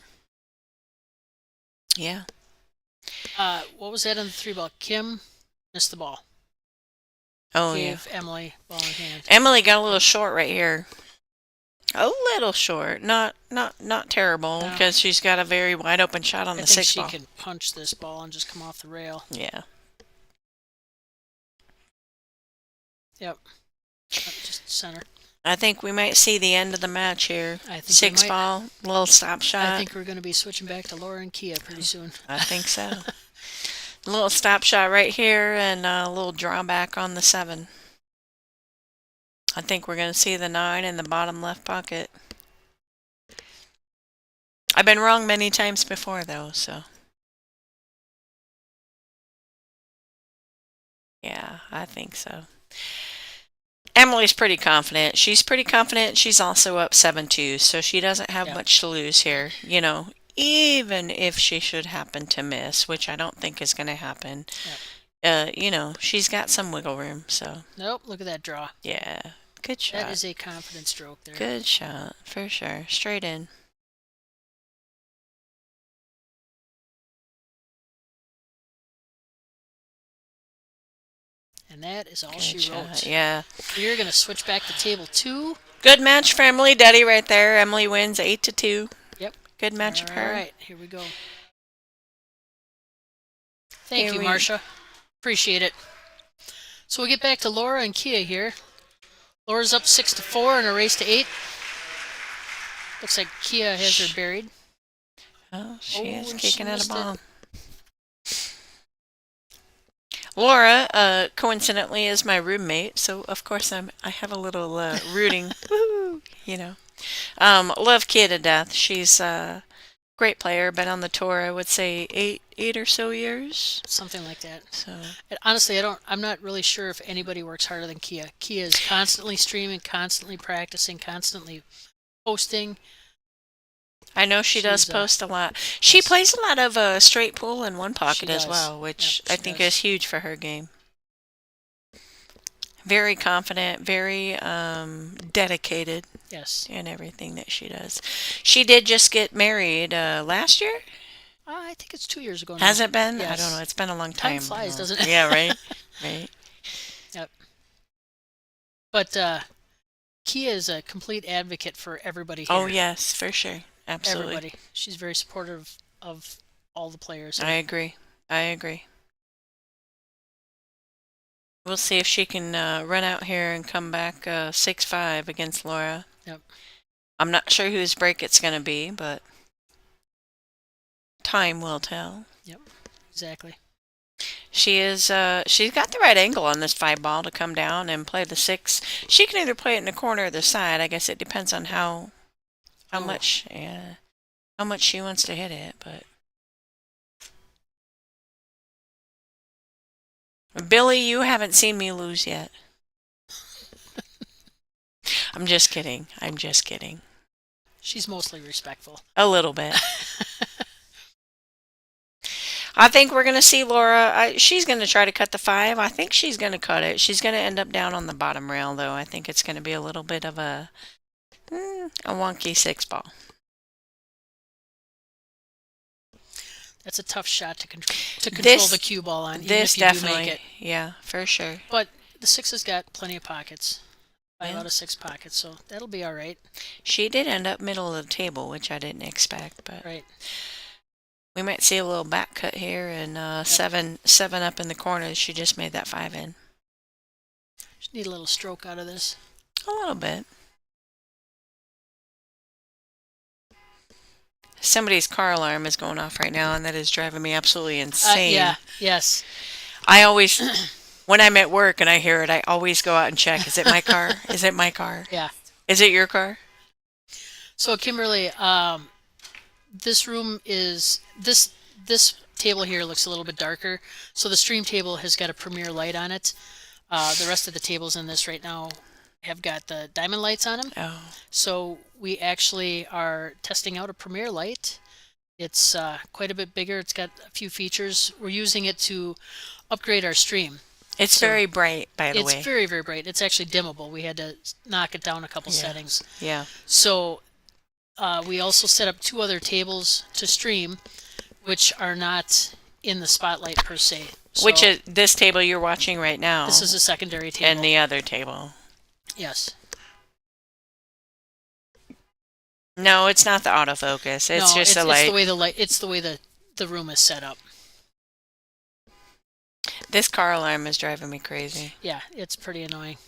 Yeah. What was that in the 3-ball? Kim missed the ball. Oh, Gave Emily ball in hand. Emily got a little short right here. A little short, not terrible, No. because she's got a very wide open shot on I the think 6 she ball. can punch this ball and just come off the rail. Yeah. Yep. Just center. I think we might see the end of the match here. I think 6 we might. ball, little stop shot. I think we're going to be switching back to Laura and Kia pretty soon. I think so. A little stop shot right here and a little drawback on the 7. I think we're going to see the 9 in the bottom left pocket. I've been wrong many times before, though, so. Yeah, I think so. Emily's pretty confident. She's pretty confident. She's also up 7-2, so she doesn't have much to lose here. Even if she should happen to miss, which I don't think is going to happen. She's got some wiggle room, so. Nope, look at that draw. Yeah, good shot. That is a confident stroke there. Good shot, for sure. Straight in. And that is all Good she shot. wrote. Yeah. We're going to switch back to table 2. Good match for Emily Duddy right there. Emily wins 8-2. Yep. Good match of her. All right, here we go. Thank Here you, we- Marcia. Appreciate it. So we'll get back to Laura and Kia here. Laura's up 6-4 in a race to 8. Looks like Kia has her buried. Oh, she is and she kicking at a missed it. ball. Laura, coincidentally, is my roommate, so of course I have a little rooting. Woo, love Kia to death. She's a great player. Been on the tour, I would say, eight or so years. Something like that. So And honestly, I'm not really sure if anybody works harder than Kia. Kia is constantly streaming, constantly practicing, constantly posting. I know she does She's, post a lot. She yes. plays a lot of straight pool in one pocket as does. well, which Yep, I she think does. is huge for her game. Very confident, very dedicated Yes. in everything that she does. She did just get married last year. I think it's 2 years ago now. Has it been? I Yes. don't know. It's been a long time. Time flies, doesn't it? Yeah, right. Right. Yep. But Kia is a complete advocate for everybody here. Oh yes, for sure. Absolutely. Everybody. She's very supportive of all the players. I agree. We'll see if she can run out here and come back 6-5 against Laura. Yep. I'm not sure whose break it's going to be, but time will tell. Yep. Exactly. She is. She's got the right angle on this 5 ball to come down and play the 6. She can either play it in the corner or the side. I guess it depends on how much she wants to hit it. But Billy, you haven't seen me lose yet. I'm just kidding. I'm just kidding. She's mostly respectful. A little bit. I think we're going to see Laura. She's going to try to cut the 5. I think she's going to cut it. She's going to end up down on the bottom rail, though. I think it's going to be a little bit of a wonky 6 ball. That's a tough shot to control the cue ball on, even This if you definitely, do make it. yeah, for sure. But the 6 has got plenty of pockets. 5 Yeah. out of 6 pockets, so that'll be all right. She did end up middle of the table, which I didn't expect, but Right. we might see a little back cut here and 7 up in the corner. She just made that 5 in. Just need a little stroke out of this. A little bit. Somebody's car alarm is going off right now, and that is driving me absolutely insane. Yeah. Yes. I always, when I'm at work and I hear it, I always go out and check. Is it my car? Is it my car? Yeah. Is it your car? So Kimberly, this room is this table here looks a little bit darker. So the stream table has got a premier light on it. The rest of the tables in this right now have got the diamond lights on them. Oh, So we actually are testing out a premier light. It's quite a bit bigger. It's got a few features. We're using it to upgrade our stream. it's So, very bright, by the It's way. very, very bright. It's actually dimmable. We had to knock it down a couple Yeah. settings. Yeah. So we also set up 2 other tables to stream, which are not in the spotlight per se. So Which is this table you're watching right now, this is a secondary table. and the other table. Yes. No, it's not the autofocus. It's No, just the it's light. the way the light. It's the way the room is set up. This car alarm is driving me crazy. Yeah, it's pretty annoying.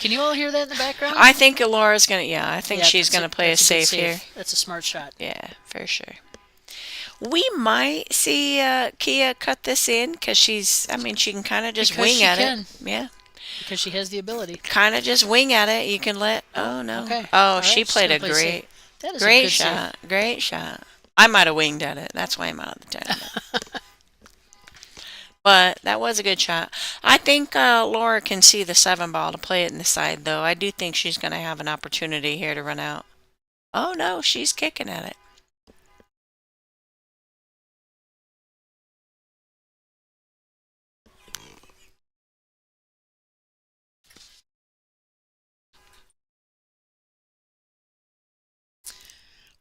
Can you all hear that in the background? I think Laura's gonna. Yeah, I think Yeah, she's that's gonna play it that's a good safe here. That's a smart shot. Yeah, for sure. We might see Kia cut this in because she's. I mean, she can kind of just Because wing she at can. it. Yeah, Because she has the ability. kind of just wing at it. You can let. Oh no. Okay. Oh, All she right, she's played gonna a play great, safe. That is a great good save. shot. Great shot. I might have winged at it. That's why I'm out of the tournament. But that was a good shot. I think Laura can see the 7 ball to play it in the side, though. I do think she's going to have an opportunity here to run out. Oh, no, she's kicking at it.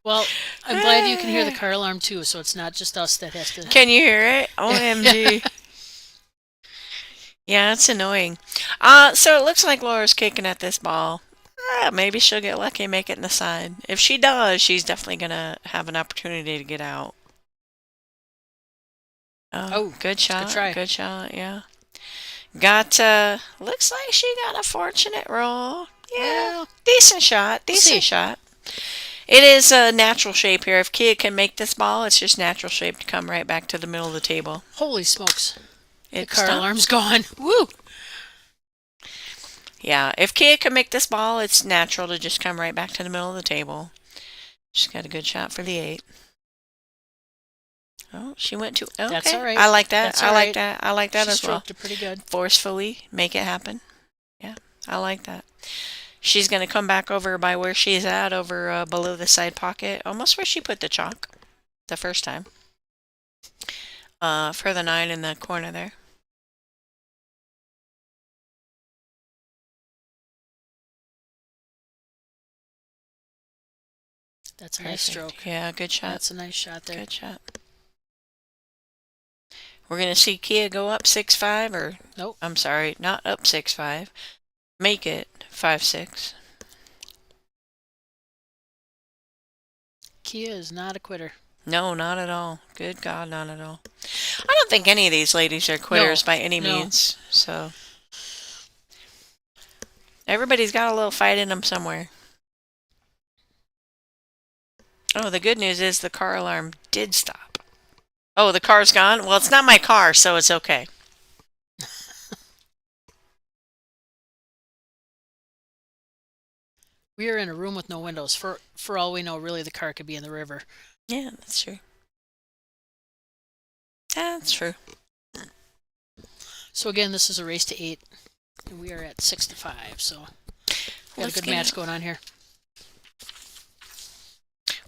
Well, I'm glad you can hear the car alarm too, so it's not just us that has to. Can you hear it? OMG. Yeah, it's annoying. So it looks like Laura's kicking at this ball. Maybe she'll get lucky and make it in the side. If she does, she's definitely going to have an opportunity to get out. Oh, good shot. good try. Good shot, yeah. Got, looks like she got a fortunate roll. Yeah, Well, decent shot. we'll Decent see. shot. It is a natural shape here. If Kia can make this ball, it's just natural shape to come right back to the middle of the table. Holy smokes! The It's car not- alarm's gone. Woo! Yeah, if Kia can make this ball, it's natural to just come right back to the middle of the table. She's got a good shot for the 8. Oh, she went to. Okay. That's all right. I like that. That's I all like right. that. I like that She as well. stroked it pretty good. Forcefully make it happen. Yeah, I like that. She's going to come back over by where she's at, over below the side pocket, almost where she put the chalk the first time. For the 9 in the corner there. That's a nice Perfect. stroke. Yeah, good shot. That's a nice shot there. Good shot. We're going to see Kia go up 6-5, or Nope. I'm sorry, not up 6-5. Make it 5-6. Kia is not a quitter. No, not at all. Good God, not at all. I don't think any of these ladies are quitters by any no. means. So everybody's got a little fight in them somewhere. Oh, the good news is the car alarm did stop. Oh, the car's gone? Well, it's not my car, so it's okay. We are in a room with no windows. For all we know, really, the car could be in the river. Yeah, that's true. That's true. So again, this is a race to 8, and we are at 6-5. So Got a Let's good get match out. going on here.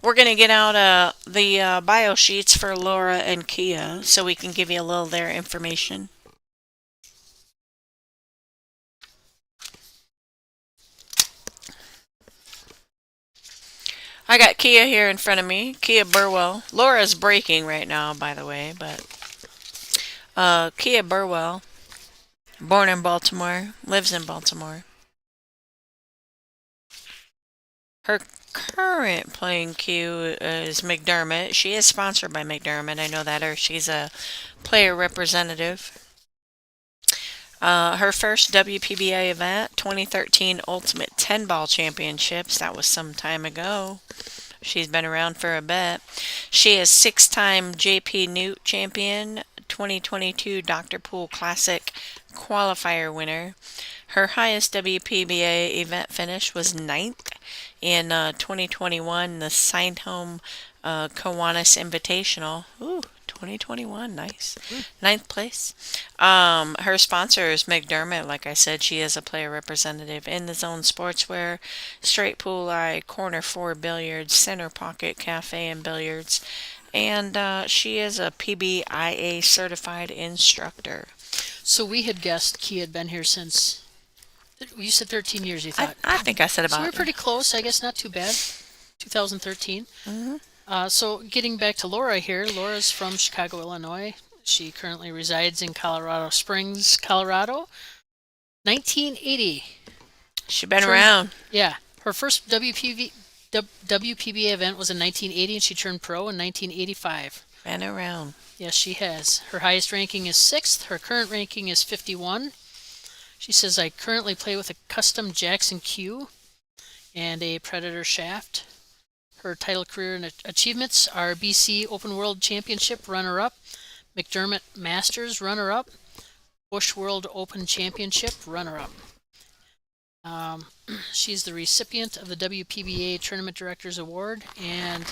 We're going to get out the bio sheets for Laura and Kia so we can give you a little of their information. I got Kia here in front of me, Kia Burwell. Laura's breaking right now, by the way, but Kia Burwell, born in Baltimore, lives in Baltimore. Her current playing cue is McDermott. She is sponsored by McDermott. I know that, or she's a player representative. Her first WPBA event, 2013 Ultimate 10 Ball Championships. That was some time ago. She's been around for a bit. She is 6-time JP Newt champion, 2022 Dr. Pool Classic qualifier winner. Her highest WPBA event finish was 9th in 2021, the Signed-Home Kiwanis Invitational. Ooh, 2021, nice. 9th place. Her sponsor is McDermott. Like I said, she is a player representative in the Zone Sportswear, Straight Pool Eye, Corner 4 Billiards, Center Pocket Cafe and Billiards, and she is a PBIA certified instructor. So we had guessed Key had been here since, you said 13 years, you thought. I think I said So about we were pretty close, I guess not too bad. 2013. Mhm. So getting back to Laura here, Laura's from Chicago, Illinois. She currently resides in Colorado Springs, Colorado. 1980. She's been Turned- around. Yeah. Her first WPBA event was in 1980, and she turned pro in 1985. Been around. Yes, she has. Her highest ranking is 6th. Her current ranking is 51. She says, I currently play with a custom Jackson Q and a Predator shaft. Her title, career, and achievements are BC Open World Championship runner-up, McDermott Masters runner-up, Bush World Open Championship runner-up. She's the recipient of the WPBA Tournament Directors Award and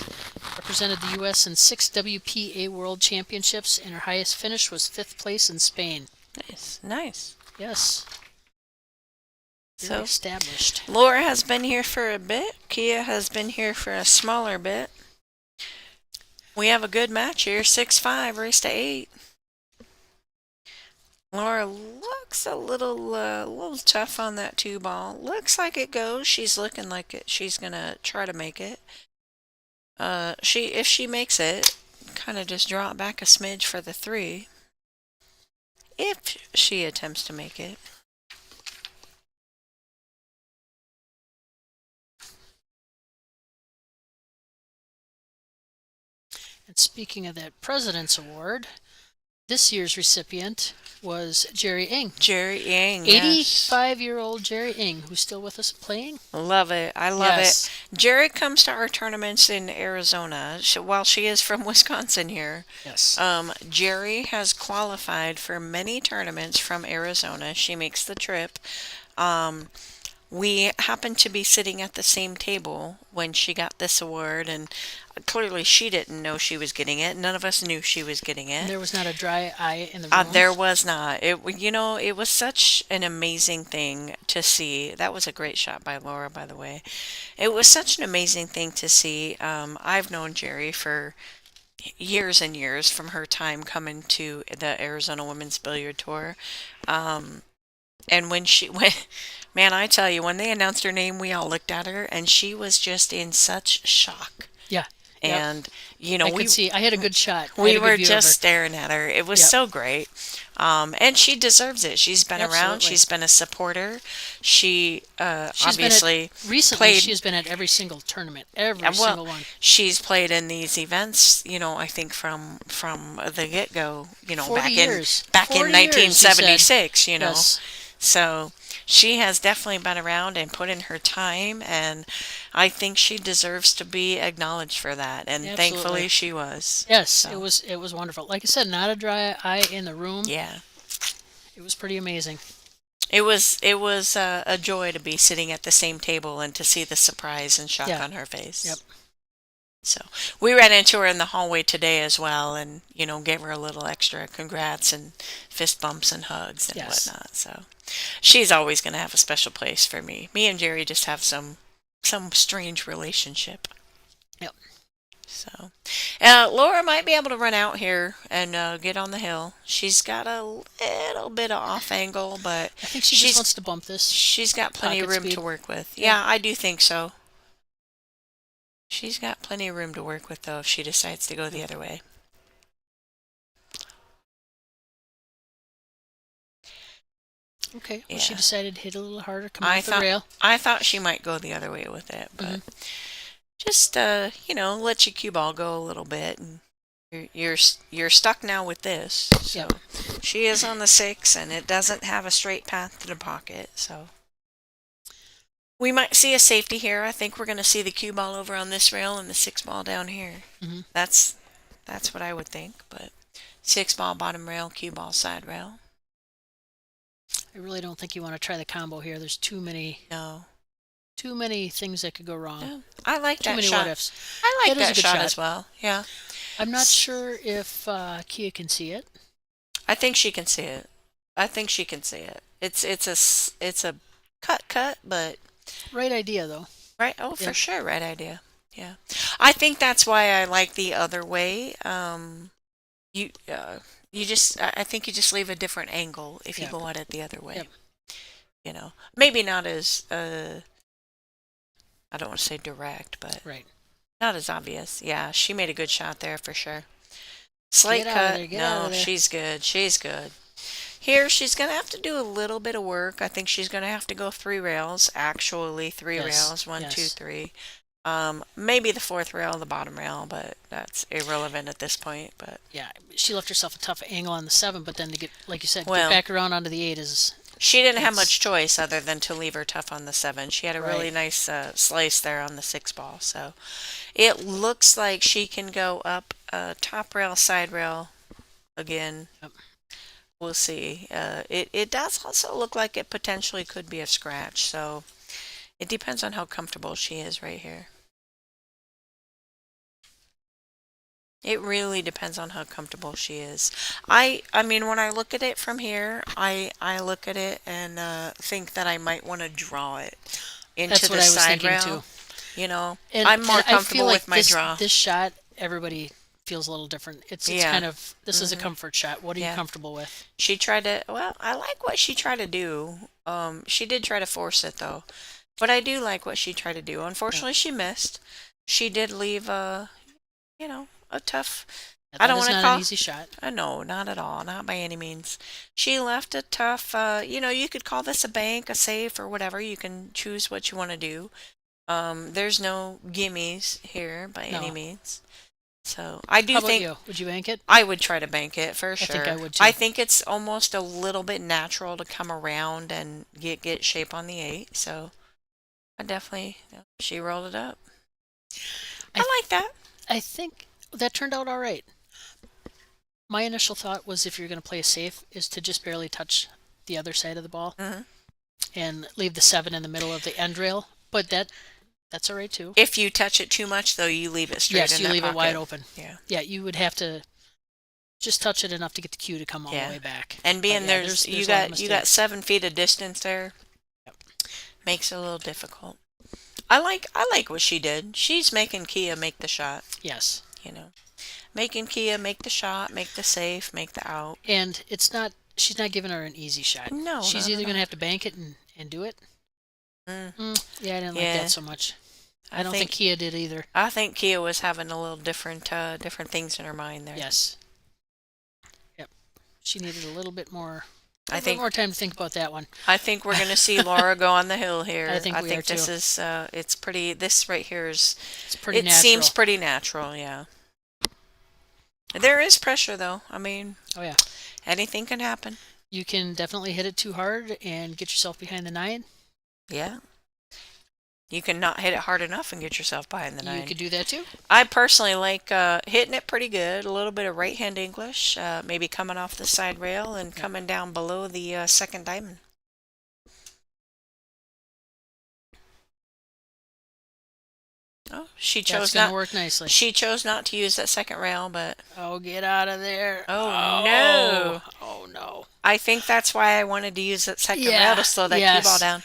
represented the U.S. in 6 WPA World Championships, and her highest finish was 5th place in Spain. Nice. Yes. Very So established. Laura has been here for a bit. Kia has been here for a smaller bit. We have a good match here. 6-5, race to 8. Laura looks a little tough on that 2-ball. Looks like it goes. She's looking like it. She's gonna try to make it. If she makes it, kind of just draw it back a smidge for the 3. If she attempts to make it. And speaking of that President's Award, this year's recipient was Jerry Ng. Jerry Yang. Yes. 85-year-old Jerry Ng, who's still with us playing. Love it. I love Yes. it. Jerry comes to our tournaments in Arizona. While she is from Wisconsin here, Yes. Jerry has qualified for many tournaments from Arizona. She makes the trip. We happened to be sitting at the same table when she got this award, and clearly she didn't know she was getting it. None of us knew she was getting it. There was not a dry eye in the room. There was not. It was such an amazing thing to see. That was a great shot by Laura, by the way. It was such an amazing thing to see. I've known Jerry for years and years from her time coming to the Arizona Women's Billiard Tour. And when she went, man, I tell you, when they announced her name, we all looked at her, and she was just in such shock. Yeah. Yep. And I could see. I had a good shot. I we had a good were view of just her. staring at her. It was Yep. so great. And she deserves it. She's been around. Absolutely. She's been a supporter. She She's obviously Recently, played. she's been at every single tournament. Every well, single one. she's played in these events. I think from the get go. 40 back years. in 40 years, 1976. Yes. So she has definitely been around and put in her time, and I think she deserves to be acknowledged for that. And Absolutely. thankfully, she was. Yes, So, it was wonderful. Like I said, not a dry eye in the room. yeah. It was pretty amazing. It was a joy to be sitting at the same table and to see the surprise and shock Yeah. on her face. Yep. So we ran into her in the hallway today as well, and gave her a little extra congrats and fist bumps and hugs and Yes. whatnot. So she's always going to have a special place for me. Me and Jerry just have some strange relationship. Yep. So Laura might be able to run out here and get on the hill. She's got a little bit of off angle, but I think she just wants to bump this. she's got plenty of Pocket room speed. to work with. Yeah. Yeah, I do think so. She's got plenty of room to work with, though, if she decides to go the other way. Okay. Well, Yeah. she decided to hit a little harder, come I off the rail. I thought she might go the other way with it, but just let your cue ball go a little bit, and you're stuck now with this. So Yep. she is on the 6, and it doesn't have a straight path to the pocket, so we might see a safety here. I think we're going to see the cue ball over on this rail and the 6 ball down here. Mhm. That's what I would think, but 6 ball bottom rail, cue ball side rail. I really don't think you want to try the combo here. There's too many No. things that could go wrong. No. I like Too that many shot. what ifs. I like It is a that good shot shot. as well. Yeah. I'm not sure if Kia can see it. I think she can see it. It's a cut, but Right idea though. right. Oh, Yeah. for sure, right idea. Yeah. I think that's why I like the other way. I think you just leave a different angle if you Yep. go at it the other way. Yep. Maybe not as I don't want to say direct, but Right. not as obvious. Yeah, she made a good shot there for sure. Slight Get out of cut. there, get out No, of there. she's good. She's good. Here, she's going to have to do a little bit of work. I think she's going to have to go 3 rails. Actually, 3 Yes, rails. One, two, yes. 3. Maybe the 4th rail, the bottom rail, but that's irrelevant at this point. But Yeah, she left herself a tough angle on the 7, but then to get, like you said, Well, get back around onto the 8 is she didn't have It's- much choice other than to leave her tough on the 7. She had a really Right. nice slice there on the 6 ball. So it looks like she can go up top rail, side rail again. Yep. We'll see. It does also look like it potentially could be a scratch. So it depends on how comfortable she is right here. It really depends on how comfortable she is. I mean, when I look at it from here, I look at it and think that I might want to draw it into that's the what I was side thinking rail. too. I'm more I feel comfortable like with my draw. This shot, everybody feels a little different. It's Yeah. kind of is a comfort shot. What are you Yeah. comfortable with? She tried to. Well, I like what she tried to do. She did try to force it though, but I do like what she tried to do. Unfortunately, she missed. She did leave a tough. I don't That is want to not call. an easy shot. No, not at all. Not by any means. She left a tough. You could call this a bank, a safe, or whatever. You can choose what you want to do. There's no gimmies here by any No. means. So I do How about think you? Would you bank it? I would try to bank it for think sure. I would, too. I think it's almost a little bit natural to come around and get shape on the 8. So I definitely she rolled it up. I like that. I think that turned out all right. My initial thought was if you're going to play a safe is to just barely touch the other side of the ball Mhm. and leave the 7 in the middle of the end rail. But that's all right too. If you touch it too much, though, you leave it straight Yes, in you that leave it pocket. wide open. Yeah. Yeah, you would have to just touch it enough to get the cue to come all Yeah. the way back. And being But yeah, there's a lot of you got mistakes. 7 feet of distance there. Yep. Makes it a little difficult. I like what she did. She's making Kia make the shot. Yes. Making Kia make the shot, make the safe, make the out. And she's not giving her an easy shot. No, She's no, either no. going to have to bank it and do it. Mm. Yeah, I didn't like Yeah. that so much. I don't think Kia did either. I think Kia was having a little different things in her mind there. Yes. Yep. She needed a little bit more. I think more time to think about that one. I think we're going to see Laura go on the hill here. I think we are, this too. is it's pretty. This right here is. It's pretty It natural. seems pretty natural. Yeah. There is pressure though. I mean, Oh yeah. anything can happen. You can definitely hit it too hard and get yourself behind the 9. Yeah. You can not hit it hard enough and get yourself behind the 9. You could do that too. I personally like hitting it pretty good. A little bit of right hand English, maybe coming off the side rail and coming down below the second diamond. Oh, she That's chose going to not. work nicely. She chose not to use that second rail, but Oh, get out of there. oh, no. Oh, no. I think that's why I wanted to use that second rail Yeah, to slow that cue yes. ball down.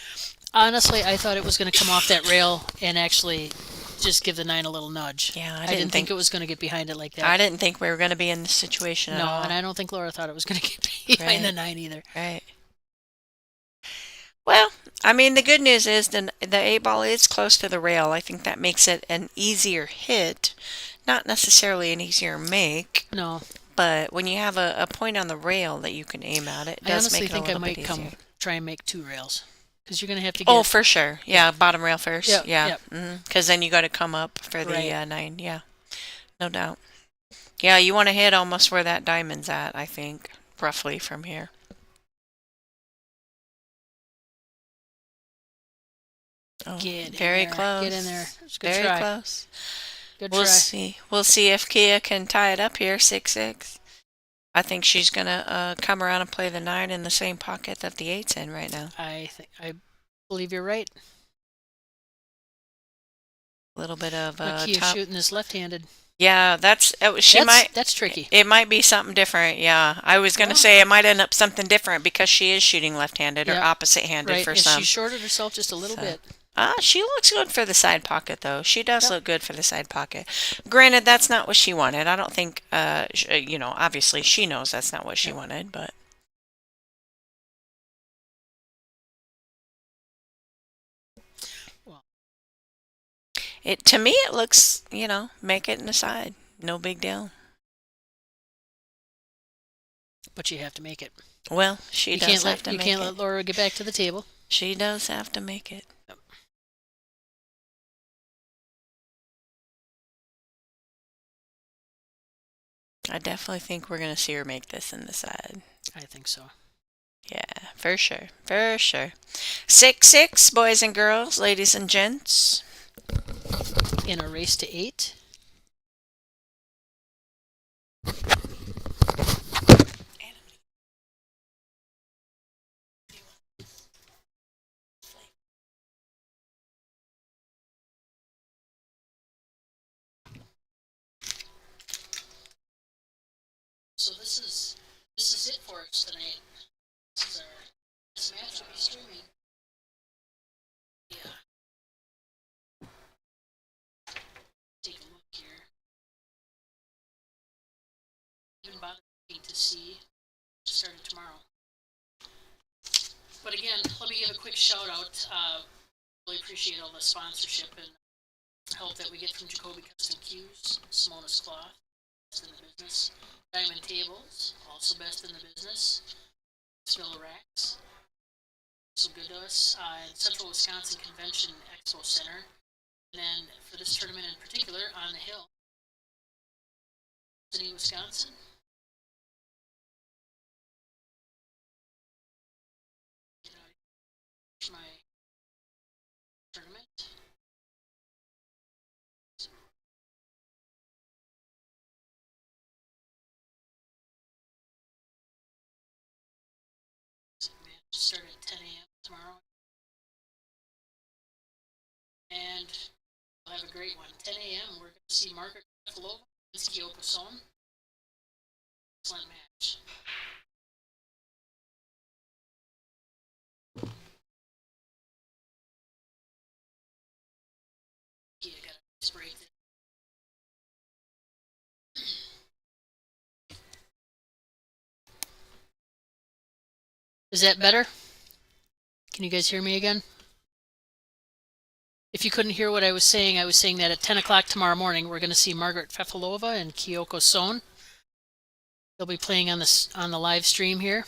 Honestly, I thought it was going to come off that rail and actually just give the 9 a little nudge. Yeah, I didn't think it was going to get behind it like that. I didn't think we were going to be in this situation at No, all. and I don't think Laura thought it was going to get behind the Right. 9 either. Right. Well, I mean, the good news is the 8 ball is close to the rail. I think that makes it an easier hit, not necessarily an easier make. No, But when you have a point on the rail that you can aim at, it I does honestly make it a think I little bit might easier. try and make 2 rails because you're going to have to get. Oh, for sure. Yeah, bottom rail first. Yep, Yeah. yep. Because then you got to come up for the Right. 9. Yeah, no doubt. Yeah, you want to hit almost where that diamond's at, I think, roughly from here. Oh, Get in very there. close. Get in there. It's a good Very try. close. Good We'll try. see. We'll see if Kia can tie it up here, 6-6. I think she's gonna come around and play the 9 in the same pocket that the 8's in right now. I believe you're right. A little bit of Makia top. shooting is left-handed. Yeah, That's tricky. It might be something different. Yeah, I was gonna Well. say it might end up something different because she is shooting left-handed or Yeah. opposite-handed Right, for and some. she shorted herself just a little So. bit. She looks good for the side pocket, though. She does Yep. look good for the side pocket. Granted, that's not what she wanted. I don't think, obviously she knows that's not what she wanted, but. Well. To me, it looks, make it in the side. No big deal. But you have to make it. Well, she You does can't have to you make can't it. let Laura get back to the table. She does have to make it. Yep. I definitely think we're going to see her make this in the side. I think so. Yeah, for sure. For sure. 6-6, boys and girls, ladies and gents. In a race to 8. So this is it for us tonight. This match will be streaming. Yeah. Take a look here. Even bother to see. Starting tomorrow. But again, let me give a quick shout out. Really appreciate all the sponsorship and help that we get from Jacoby Custom Cues, Simona's Cloth, best in the business. Diamond Tables, also best in the business. Spiller Racks, so good to us. Central Wisconsin Convention Expo Center. And then for this tournament in particular, on the hill, City, Wisconsin. My tournament. Start at 10 a.m. tomorrow. And we'll have a great one. 10 a.m. we're going to see Margaret Fefalova against Kyoko Son. Excellent match. Yeah, got a nice break there. Is that better? Can you guys hear me again? If you couldn't hear what I was saying that at 10 o'clock tomorrow morning, we're going to see Margaret Fefalova and Kyoko Son. They'll be playing on the live stream here.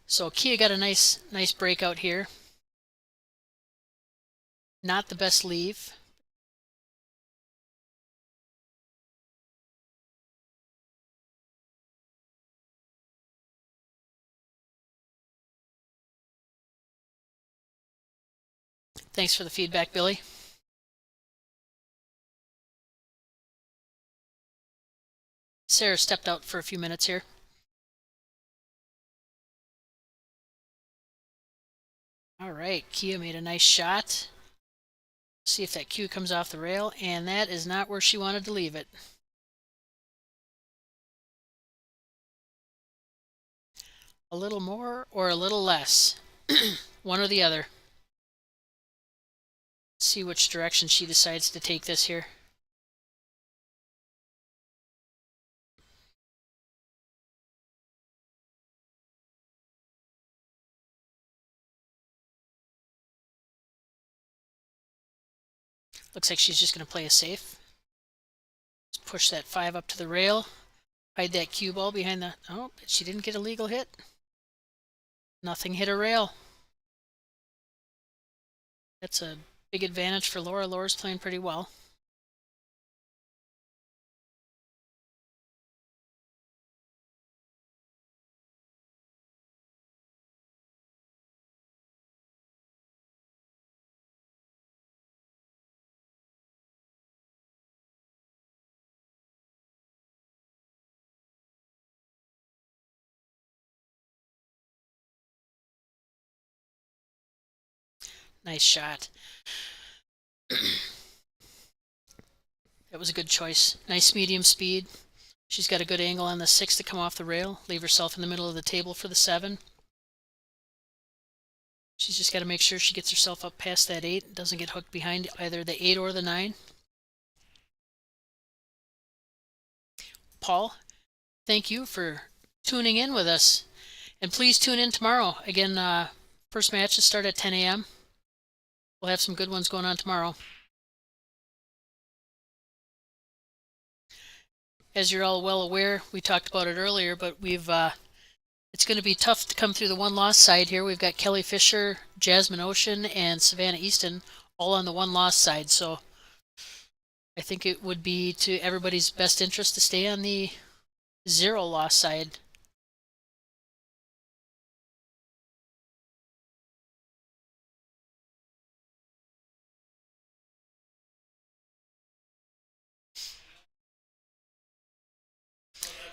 So Kia got a nice breakout here. Not the best leave. Thanks for the feedback, Billy. Sarah stepped out for a few minutes here. All right, Kia made a nice shot. See if that cue comes off the rail, and that is not where she wanted to leave it. A little more or a little less. One or the other. See which direction she decides to take this here. Looks like she's just going to play it safe. Let's push that 5 up to the rail. Hide that cue ball behind the... Oh, she didn't get a legal hit. Nothing hit a rail. That's a big advantage for Laura. Laura's playing pretty well. Nice shot. That was a good choice. Nice medium speed. She's got a good angle on the 6 to come off the rail. Leave herself in the middle of the table for the 7. She's just got to make sure she gets herself up past that 8. Doesn't get hooked behind either the 8 or the 9. Paul, thank you for tuning in with us. And please tune in tomorrow. Again, first matches start at 10 a.m. We'll have some good ones going on tomorrow. As you're all well aware, we talked about it earlier, but it's going to be tough to come through the one-loss side here. We've got Kelly Fisher, Jasmine Ocean, and Savannah Easton all on the one-loss side. So I think it would be to everybody's best interest to stay on the 0-loss side.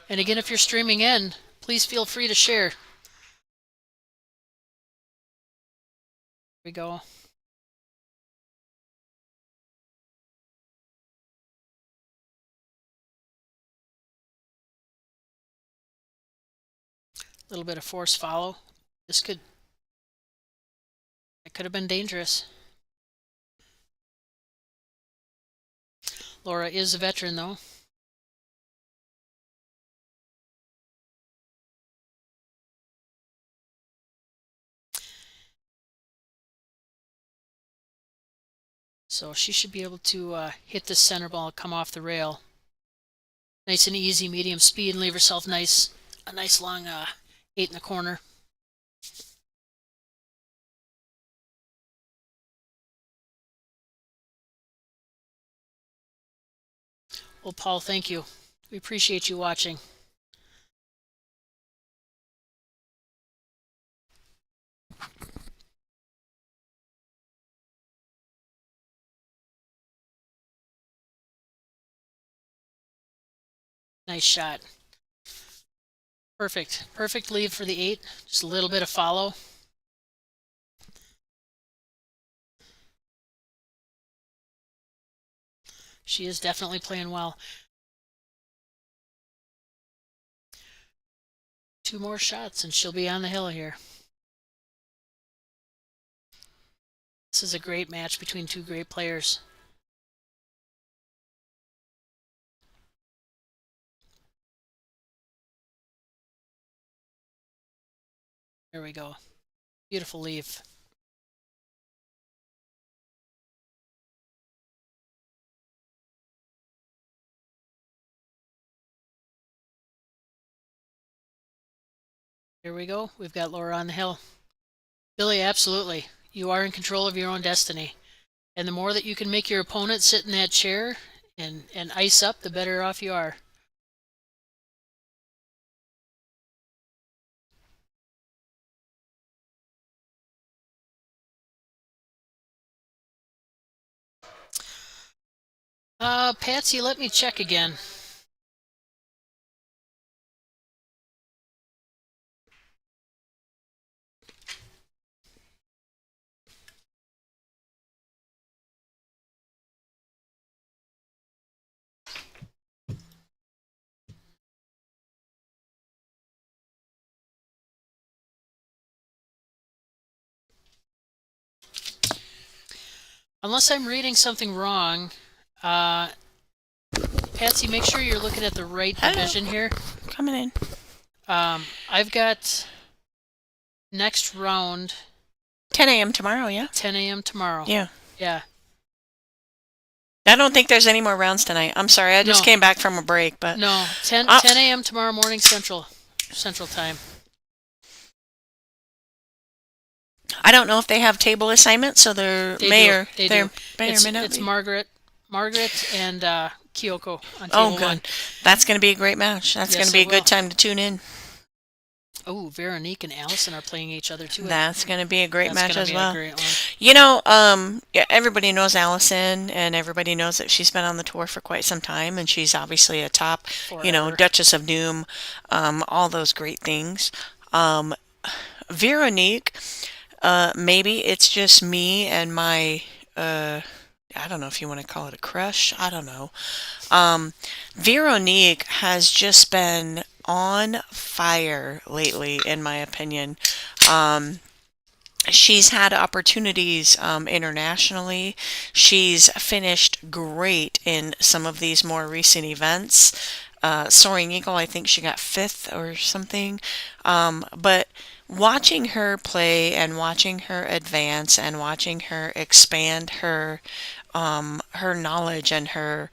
And again, if you're streaming in, please feel free to share. Here we go. A little bit of force follow. That could have been dangerous. Laura is a veteran though. So she should be able to hit the center ball, come off the rail. Nice and easy, medium speed, and leave herself a nice long 8 in the corner. Well, Paul, thank you. We appreciate you watching. Nice shot. Perfect lead for the 8. Just a little bit of follow. She is definitely playing well. 2 more shots and she'll be on the hill here. This is a great match between 2 great players. There we go. Beautiful leave. Here we go. We've got Laura on the hill. Billy, absolutely. You are in control of your own destiny. And the more that you can make your opponent sit in that chair and ice up, the better off you are. Patsy, let me check again. Unless I'm reading something wrong, Patsy, make sure you're looking at the right Hello. division here. Coming in. I've got next round 10 a.m. tomorrow, yeah? 10 a.m. tomorrow. Yeah. Yeah. I don't think there's any more rounds tonight. I'm sorry, I just No. came back from a break, but No, 10 a.m. tomorrow morning Central Time. I don't know if they have table assignments, so they're They may do. or They they're do. may or may not It's be. Margaret and Kyoko on Oh, table good. 1. That's going to be a great match. That's Yes, going to be a it good will. time to tune in. Oh, Veronique and Allison are playing each other too. That's going to be a great That's match gonna as be well. a great one. You know, yeah, everybody knows Allison, and everybody knows that she's been on the tour for quite some time, and she's obviously a top, Forever. Duchess of Doom, all those great things. Veronique, maybe it's just me and my, I don't know if you want to call it a crush. I don't know. Veronique has just been on fire lately, in my opinion. She's had opportunities internationally. She's finished great in some of these more recent events. Soaring Eagle, I think she got 5th or something. But watching her play and watching her advance and watching her expand her knowledge and her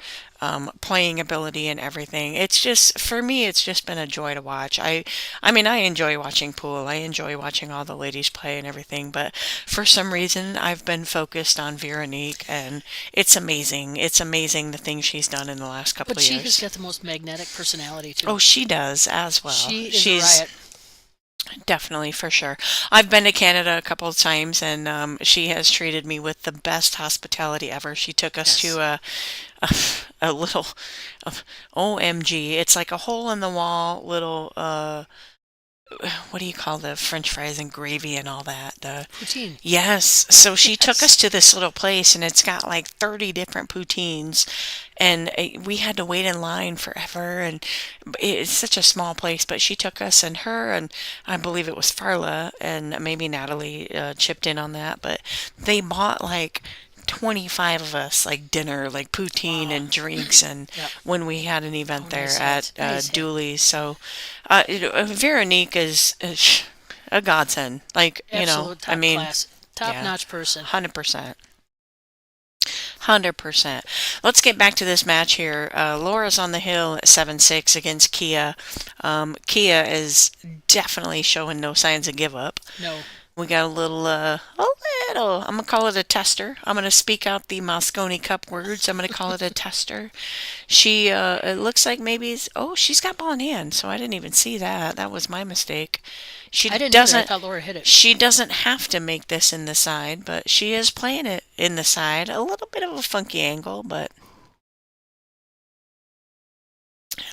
playing ability and everything. It's just, for me, it's just been a joy to watch. I mean, I enjoy watching pool. I enjoy watching all the ladies play and everything, but for some reason, I've been focused on Veronique, and it's amazing. It's amazing the things she's done in the last couple But of she years. has got the most magnetic personality too. Oh, she does as well. she is She's a riot. definitely, for sure. I've been to Canada a couple of times, and she has treated me with the best hospitality ever. She took us Yes. to a little OMG. It's like a hole in the wall little what do you call the French fries and gravy and all that? Poutine. Yes. So she took Yes. us to this little place, and it's got like 30 different poutines, and we had to wait in line forever, and it's such a small place, but she took us, and her and I believe it was Farla and maybe Natalie chipped in on that, but they bought like 25 of us like dinner, like poutine Wow. and drinks, and Yep. when we had an event Oh, there nice at hit. Nice hit. Dooley's. So Veronique is a godsend. Like, Absolute top I mean, class. Top-notch person. 100%. 100%. Let's get back to this match here. Laura's on the hill at 7-6 against Kia. Kia is definitely showing no signs of give up. No. We got a little, I'm going to call it a tester. I'm going to speak out the Moscone Cup words. I'm going to call it a tester. She, it looks like maybe, she's got ball in hand, so I didn't even see that. That was my mistake. She I didn't either. I doesn't, thought Laura hit it. she doesn't have to make this in the side, but she is playing it in the side. A little bit of a funky angle, but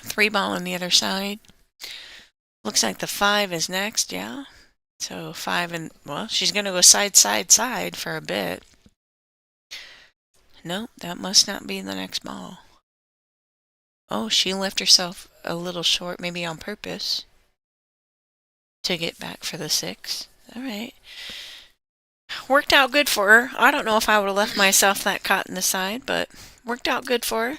3 ball on the other side. Looks like the 5 is next, yeah. So 5 and, well, she's going to go side, side, side for a bit. No, that must not be the next ball. Oh, she left herself a little short, maybe on purpose, to get back for the 6. All right. Worked out good for her. I don't know if I would have left myself that caught in the side, but worked out good for her.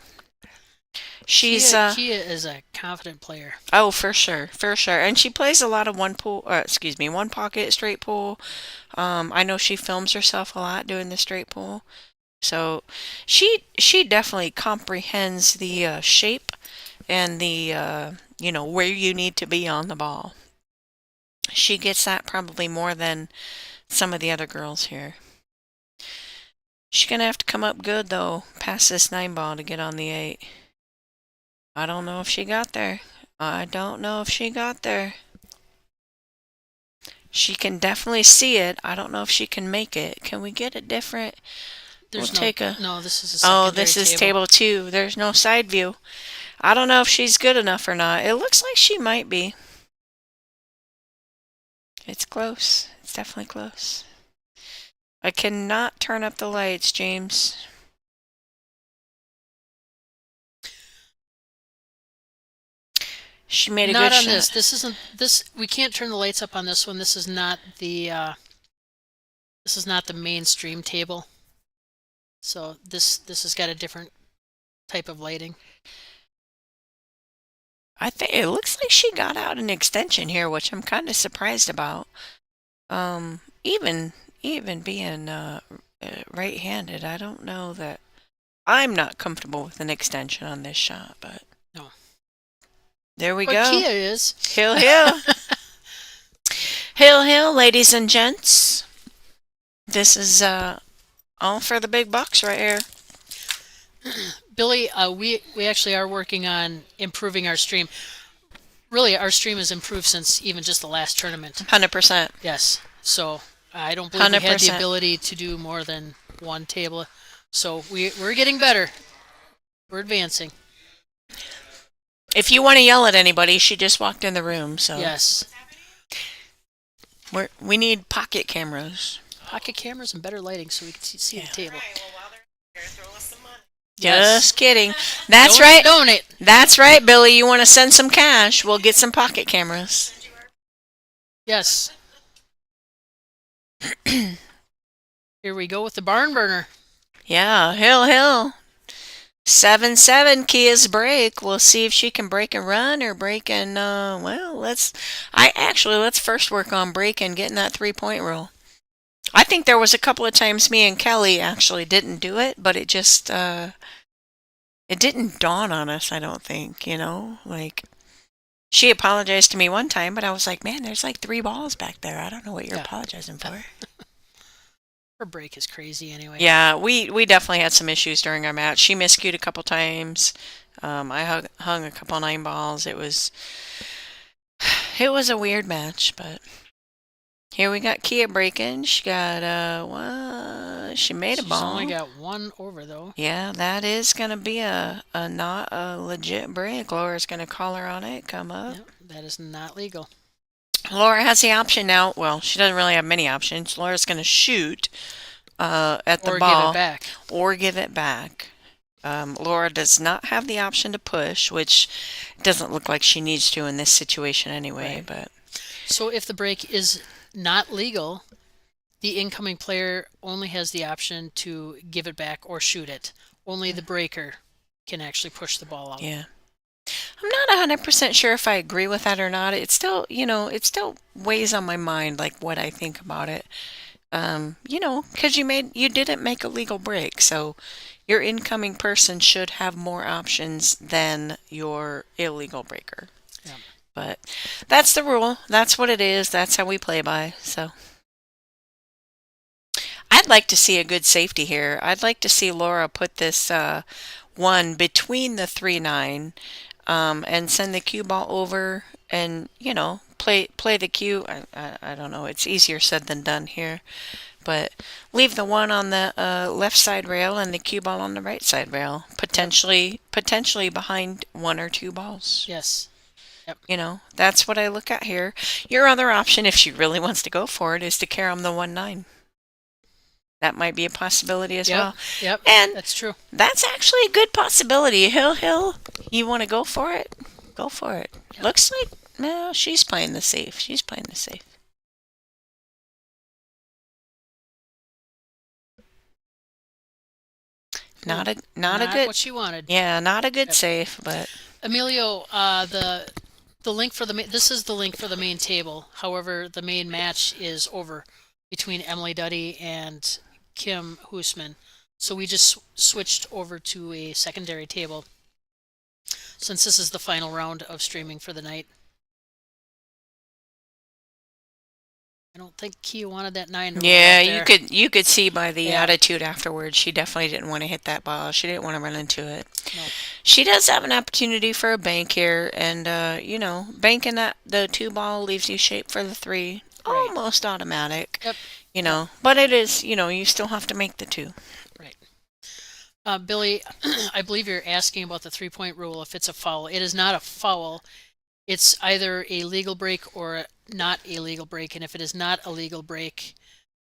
She's Kia is a confident player. oh, for sure, for sure. And she plays a lot of one pocket straight pull. I know she films herself a lot doing the straight pull. So she definitely comprehends the shape and the where you need to be on the ball. She gets that probably more than some of the other girls here. She's gonna have to come up good though, past this 9 ball to get on the 8. I don't know if she got there. I don't know if she got there. She can definitely see it. I don't know if she can make it. Can we get it different? There's We'll take a. no. This is a secondary Oh, this is table 2. There's no side view. I don't know if she's good enough or not. It looks like she might be. It's close. It's definitely close. I cannot turn up the lights, James. She made a Not good on shot. this. This isn't this. We can't turn the lights up on this one. This is not the. This is not the mainstream table. So this has got a different type of lighting. I think it looks like she got out an extension here, which I'm kind of surprised about. Even being right-handed, I don't know that I'm not comfortable with an extension on this shot, but No. there we But go. Kia is. Hill, hill. Hill, hill, ladies and gents. This is all for the big bucks right here. Billy, we actually are working on improving our stream. Really, our stream has improved since even just the last tournament. 100%. Yes. So I don't believe we had the 100%. ability to do more than one table. So we're getting better. We're advancing. If you want to yell at anybody, she just walked in the room, so Yes. we need pocket cameras. Pocket cameras and better lighting so we can see the table. Just kidding. That's Donate, right. Donate. That's right, Billy. You want to send some cash? We'll get some pocket cameras. Yes. Here we go with the barn burner. Yeah, hill, hill. 7-7 Kia's break. We'll see if she can break and run or break and let's first work on break and getting that 3-point roll. I think there was a couple of times me and Kelly actually didn't do it, but it just it didn't dawn on us, I don't think, like she apologized to me one time, but I was like, man, there's like 3 balls back there. I don't know what you're apologizing for. Her break is crazy anyway. Yeah, we definitely had some issues during our match. She miscued a couple times. I hung a couple 9 balls. It was a weird match, but here we got Kia breaking. She got she made a ball. She's only got 1 over though. Yeah, that is gonna be a not a legit break. Laura's gonna call her on it. Come up. Yep, that is not legal. Laura has the option now. Well, she doesn't really have many options. Laura's going to shoot at the Or ball. give it back. Or give it back. Laura does not have the option to push, which doesn't look like she needs to in this situation anyway. Right. But So if the break is not legal, the incoming player only has the option to give it back or shoot it. Only the breaker can actually push the ball out. yeah. I'm not 100% sure if I agree with that or not. It still, it still weighs on my mind, like what I think about it. Because you didn't make a legal break, so your incoming person should have more options than your illegal breaker. Yeah. But that's the rule. That's what it is. That's how we play by. So I'd like to see a good safety here. I'd like to see Laura put this one between the 3-9. And send the cue ball over and, play the cue. I don't know. It's easier said than done here. But leave the one on the left side rail and the cue ball on the right side rail. Potentially behind 1 or 2 balls. Yes. Yep. That's what I look at here. Your other option, if she really wants to go for it, is to carom the 1-9. That might be a possibility as well. Yep, and that's true. That's actually a good possibility. Hill, you want to go for it? Go for it. Yep. Looks like, no, she's playing the safe. Not a good. What she wanted. Yeah, not a good Yep. safe, but Emilio, the link for this is the link for the main table. However, the main match is over between Emily Duddy and Kim Hoosman. So we just switched over to a secondary table since this is the final round of streaming for the night. I don't think Kia wanted that 9 to roll yeah, out there. you could see by the Yeah. attitude afterwards. She definitely didn't want to hit that ball. She didn't want to run into it. No. She does have an opportunity for a bank here, and banking the 2 ball leaves you shape for the 3. Right. Almost automatic. Yep. But it is, you still have to make the 2. Right. Billy, I believe you're asking about the 3-point rule if it's a foul. It is not a foul. It's either a legal break or not a legal break. And if it is not a legal break,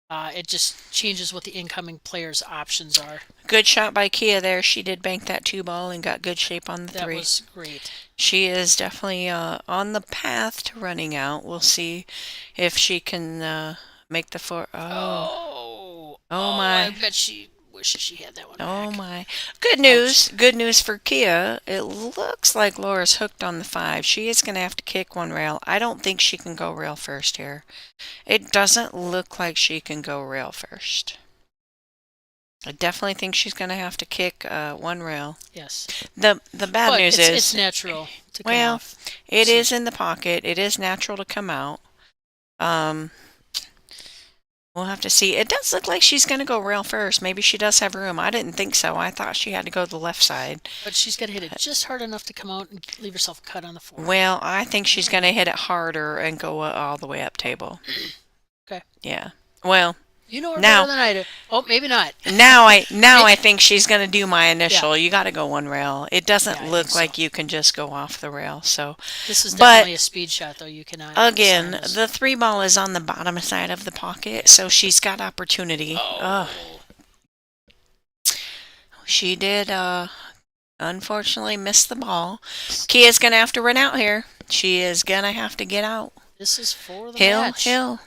it just changes what the incoming player's options are. Good shot by Kia there. She did bank that 2 ball and got good shape on the 3. That was great. She is definitely on the path to running out. We'll see if she can make the 4. Oh my! I bet she wishes she had that one Oh back. my. Good news. Good news for Kia. It looks like Laura's hooked on the 5. She is going to have to kick one rail. I don't think she can go rail first here. It doesn't look like she can go rail first. I definitely think she's going to have to kick one rail. Yes. The bad But news it's natural to come well, off. it So- is in the pocket. It is natural to come out. We'll have to see. It does look like she's going to go rail first. Maybe she does have room. I didn't think so. I thought she had to go to the left side. But she's got to hit it just hard enough to come out and leave herself a cut on the 4. Well, I think she's going to hit it harder and go all the way up table. Okay. Yeah. Well, You know her now- better than I do. Oh, maybe not. now I think she's going to do my initial. Yeah. You got to go one rail. It doesn't Yeah, I look think so. like you can just go off the rail. So This is But- definitely a speed shot, though. You cannot. again, sign this. the 3 ball is on the bottom side of the pocket, so she's got opportunity. Oh. She did unfortunately miss the ball. Kia's going to have to run out here. She is going to have to get out. This is for the Hill, match. hill.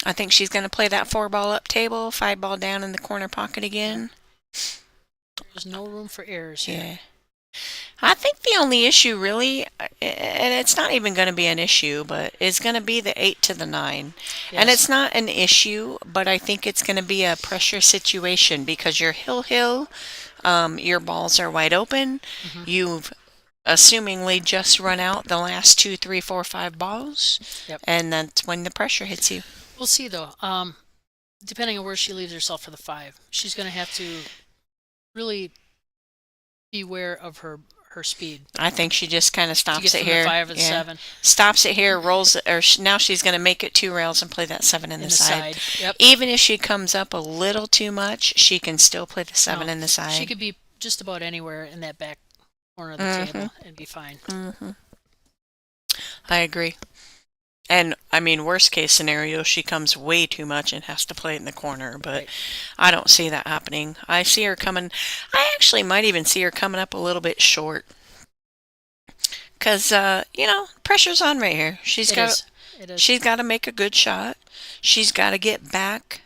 I think she's going to play that 4 ball up table, 5 ball down in the corner pocket again. There's no room for errors here. Yeah. I think the only issue really, and it's not even going to be an issue, but it's going to be the 8 to the 9. And Yes. it's not an issue, but I think it's going to be a pressure situation because you're hill, your balls are wide open. Mhm. You've assumingly just run out the last 2, 3, 4, 5 balls. Yep. And that's when the pressure hits you. We'll see, though. Depending on where she leaves herself for the 5, she's going to have to really beware of her speed I think she just kind of to stops get it from here. the 5 or the Yeah. 7 Stops it here, rolls it, or now she's going to make it 2 rails and play that 7 in in the side. Yep. Even if she comes up a little too much, she can still play the 7 No, in the side. She could be just about anywhere in that back corner of the Mhm. table and be fine. hmm I agree. And I mean, worst case scenario, she comes way too much and has to play it in the corner, but Right. I don't see that happening. I see her coming, I actually might even see her coming up a little bit short. Because, pressure's on right here. She's It got is. It is. She's got to make a good shot. She's got to get back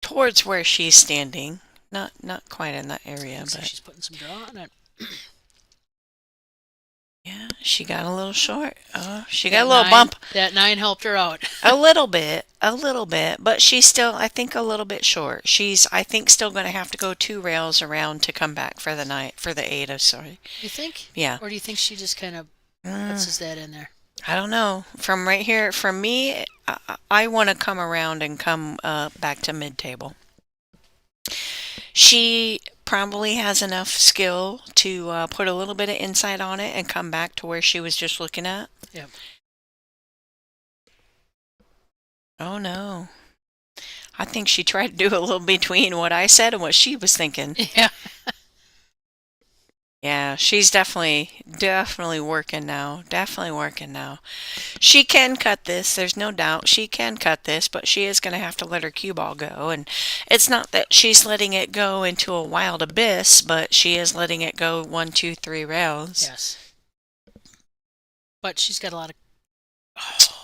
towards where she's standing. Not quite in that area, Looks like but she's putting some draw on it. yeah, she got a little short. Oh, she got That a little 9 bump. That 9 helped her out. A little bit, but she's still, I think, a little bit short. She's, I think, still going to have to go 2 rails around to come back for the 8. I'm sorry. You think? Yeah. Or do you think she just kind of Mm. puts that in there? I don't know. From right here, from me, I want to come around and come back to mid-table. She probably has enough skill to put a little bit of insight on it and come back to where she was just looking at. Yep. Oh, no. I think she tried to do a little between what I said and what she was thinking. Yeah. Yeah, she's definitely working now. Definitely working now. She can cut this. There's no doubt. She can cut this, but she is going to have to let her cue ball go. And it's not that she's letting it go into a wild abyss, but she is letting it go 1, 2, 3 rails. Yes. But she's got a lot of.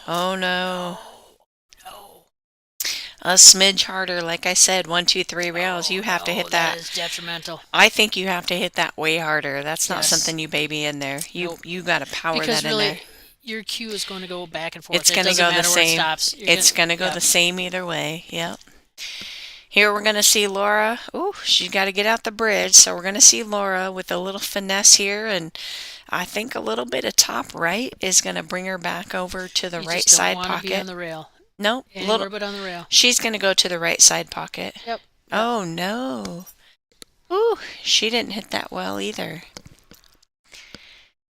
Oh, no. No. A smidge harder. Like I said, 1, 2, 3 rails. You have to hit that. That is detrimental. I think you have to hit that way harder. That's not Yes. something you baby in there. Nope. You got to power Because that in really, there. your cue is going to go back and forth. It's It going to doesn't go the matter where it same. stops. You're It's going to go yep. the same either way. Yep. Here we're going to see Laura. Ooh, she's got to get out the bridge. So we're going to see Laura with a little finesse here. And I think a little bit of top right is going to bring her back over to the You right just don't side want to be pocket. on the rail. Nope. Anywhere Little, but on the rail. she's going to go to the right side pocket. Yep. Oh, no. Ooh, she didn't hit that well either.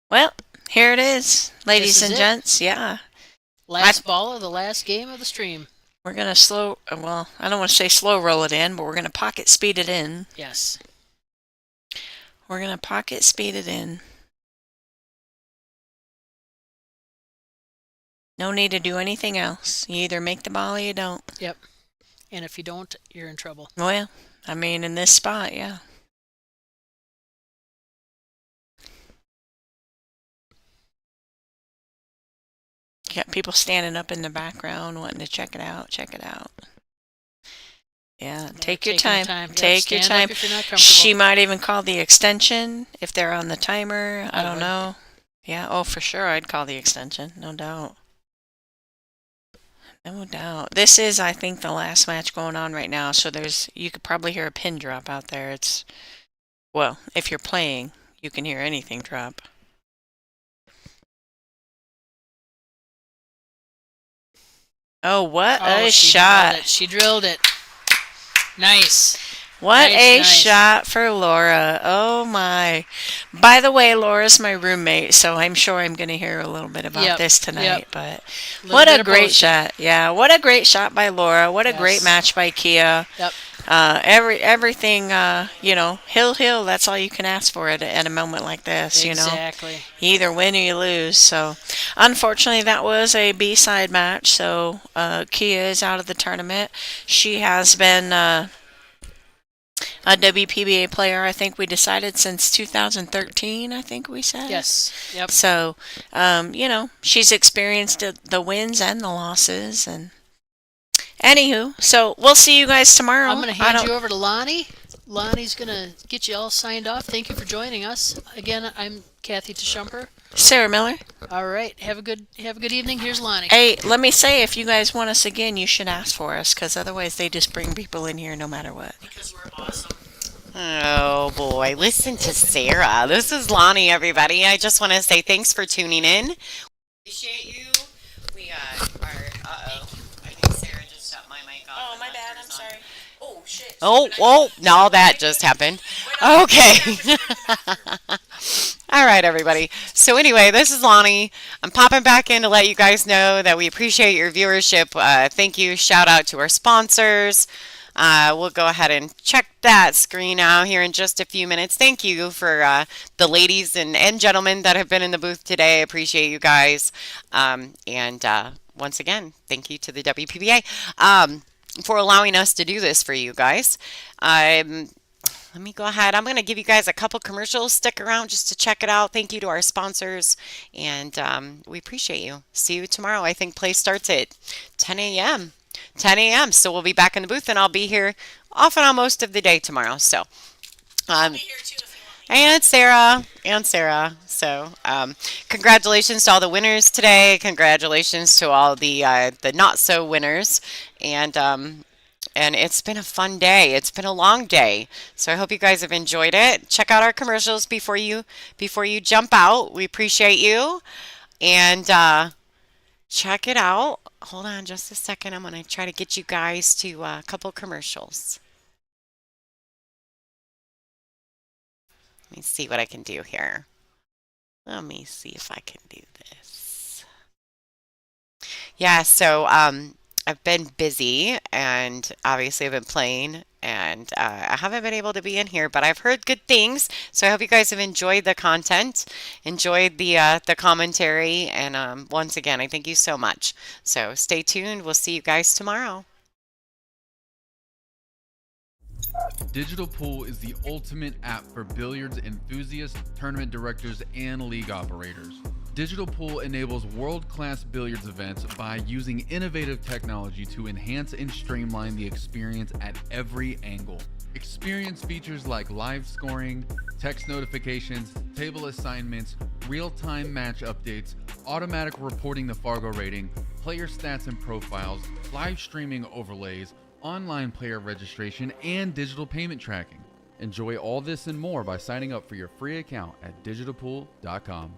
Well, here it is, ladies This is and it. gents. Yeah. Last ball of the last game of the stream. We're going to I don't want to say slow roll it in, but we're going to pocket speed it in. Yes. We're going to pocket speed it in. No need to do anything else. You either make the ball or you don't. And if you don't, you're in trouble. Well, I mean, in this spot, yeah. You got people standing up in the background wanting to check it out. Check it out. Yeah, Yeah, take your taking time. Yep, Take your stand time. up if you're not comfortable. She might even call the extension if they're on the timer. I don't would. know. Yeah, oh, for sure, I'd call the extension. No doubt. No doubt. This is, I think, the last match going on right now, so you could probably hear a pin drop out there. Well, if you're playing, you can hear anything drop. Oh, what a she shot. Drilled it. She drilled it. Nice. What Nice, a nice. shot for Laura. Oh my. By the way, Laura's my roommate, so I'm sure I'm going to hear a little bit about Yep, this tonight. yep. But Little what bit a of great both. shot. Yeah, what a great shot by Laura. What a great Yes. match by Kia. Yep. Everything, hill, that's all you can ask for at a moment like this, Exactly. You either win or you lose. So, unfortunately, that was a B-side match. So, Kia is out of the tournament. She has been a WPBA player, I think we decided, since 2013, I think we said. Yes. Yep. So, she's experienced the wins and the losses. And anywho, so we'll see you guys tomorrow. I'm going to hand you over to Lonnie. Lonnie's going to get you all signed off. Thank you for joining us. Again, I'm Kathy Tashumper. Sarah Miller. All right. Have a good evening. Here's Lonnie. Hey, let me say, if you guys want us again, you should ask for us, because otherwise they just bring people in here no matter what. Because we're awesome. Oh boy, listen to Sarah. This is Lonnie, everybody. I just want to say thanks for tuning in. Appreciate you. We are, I think Sarah just shut my mic off. Oh, my bad. I'm sorry. Oh, shit. Oh, no, that just happened. Okay. All right, everybody. So anyway, this is Lonnie. I'm popping back in to let you guys know that we appreciate your viewership. Thank you. Shout out to our sponsors. We'll go ahead and check that screen out here in just a few minutes. Thank you for the ladies and gentlemen that have been in the booth today. I appreciate you guys. Once again, thank you to the WPBA for allowing us to do this for you guys. Let me go ahead. I'm going to give you guys a couple commercials. Stick around just to check it out. Thank you to our sponsors, and we appreciate you. See you tomorrow. I think play starts at 10 a.m. 10 a.m. So we'll be back in the booth, and I'll be here off and on most of the day tomorrow. So, and Sarah. So, congratulations to all the winners today. Congratulations to all the not so winners, and it's been a fun day. It's been a long day. So I hope you guys have enjoyed it. Check out our commercials before you jump out. We appreciate you. And check it out. Hold on just a second. I'm going to try to get you guys to a couple commercials. Let me see what I can do here. Let me see if I can do this. Yeah, so I've been busy, and obviously I've been playing, and I haven't been able to be in here, but I've heard good things. So I hope you guys have enjoyed the content, enjoyed the commentary, and once again, I thank you so much. So stay tuned. We'll see you guys tomorrow. Digital Pool is the ultimate app for billiards enthusiasts, tournament directors, and league operators. Digital Pool enables world-class billiards events by using innovative technology to enhance and streamline the experience at every angle. Experience features like live scoring, text notifications, table assignments, real-time match updates, automatic reporting the Fargo rating, player stats and profiles, live streaming overlays, online player registration, and digital payment tracking. Enjoy all this and more by signing up for your free account at digitalpool.com.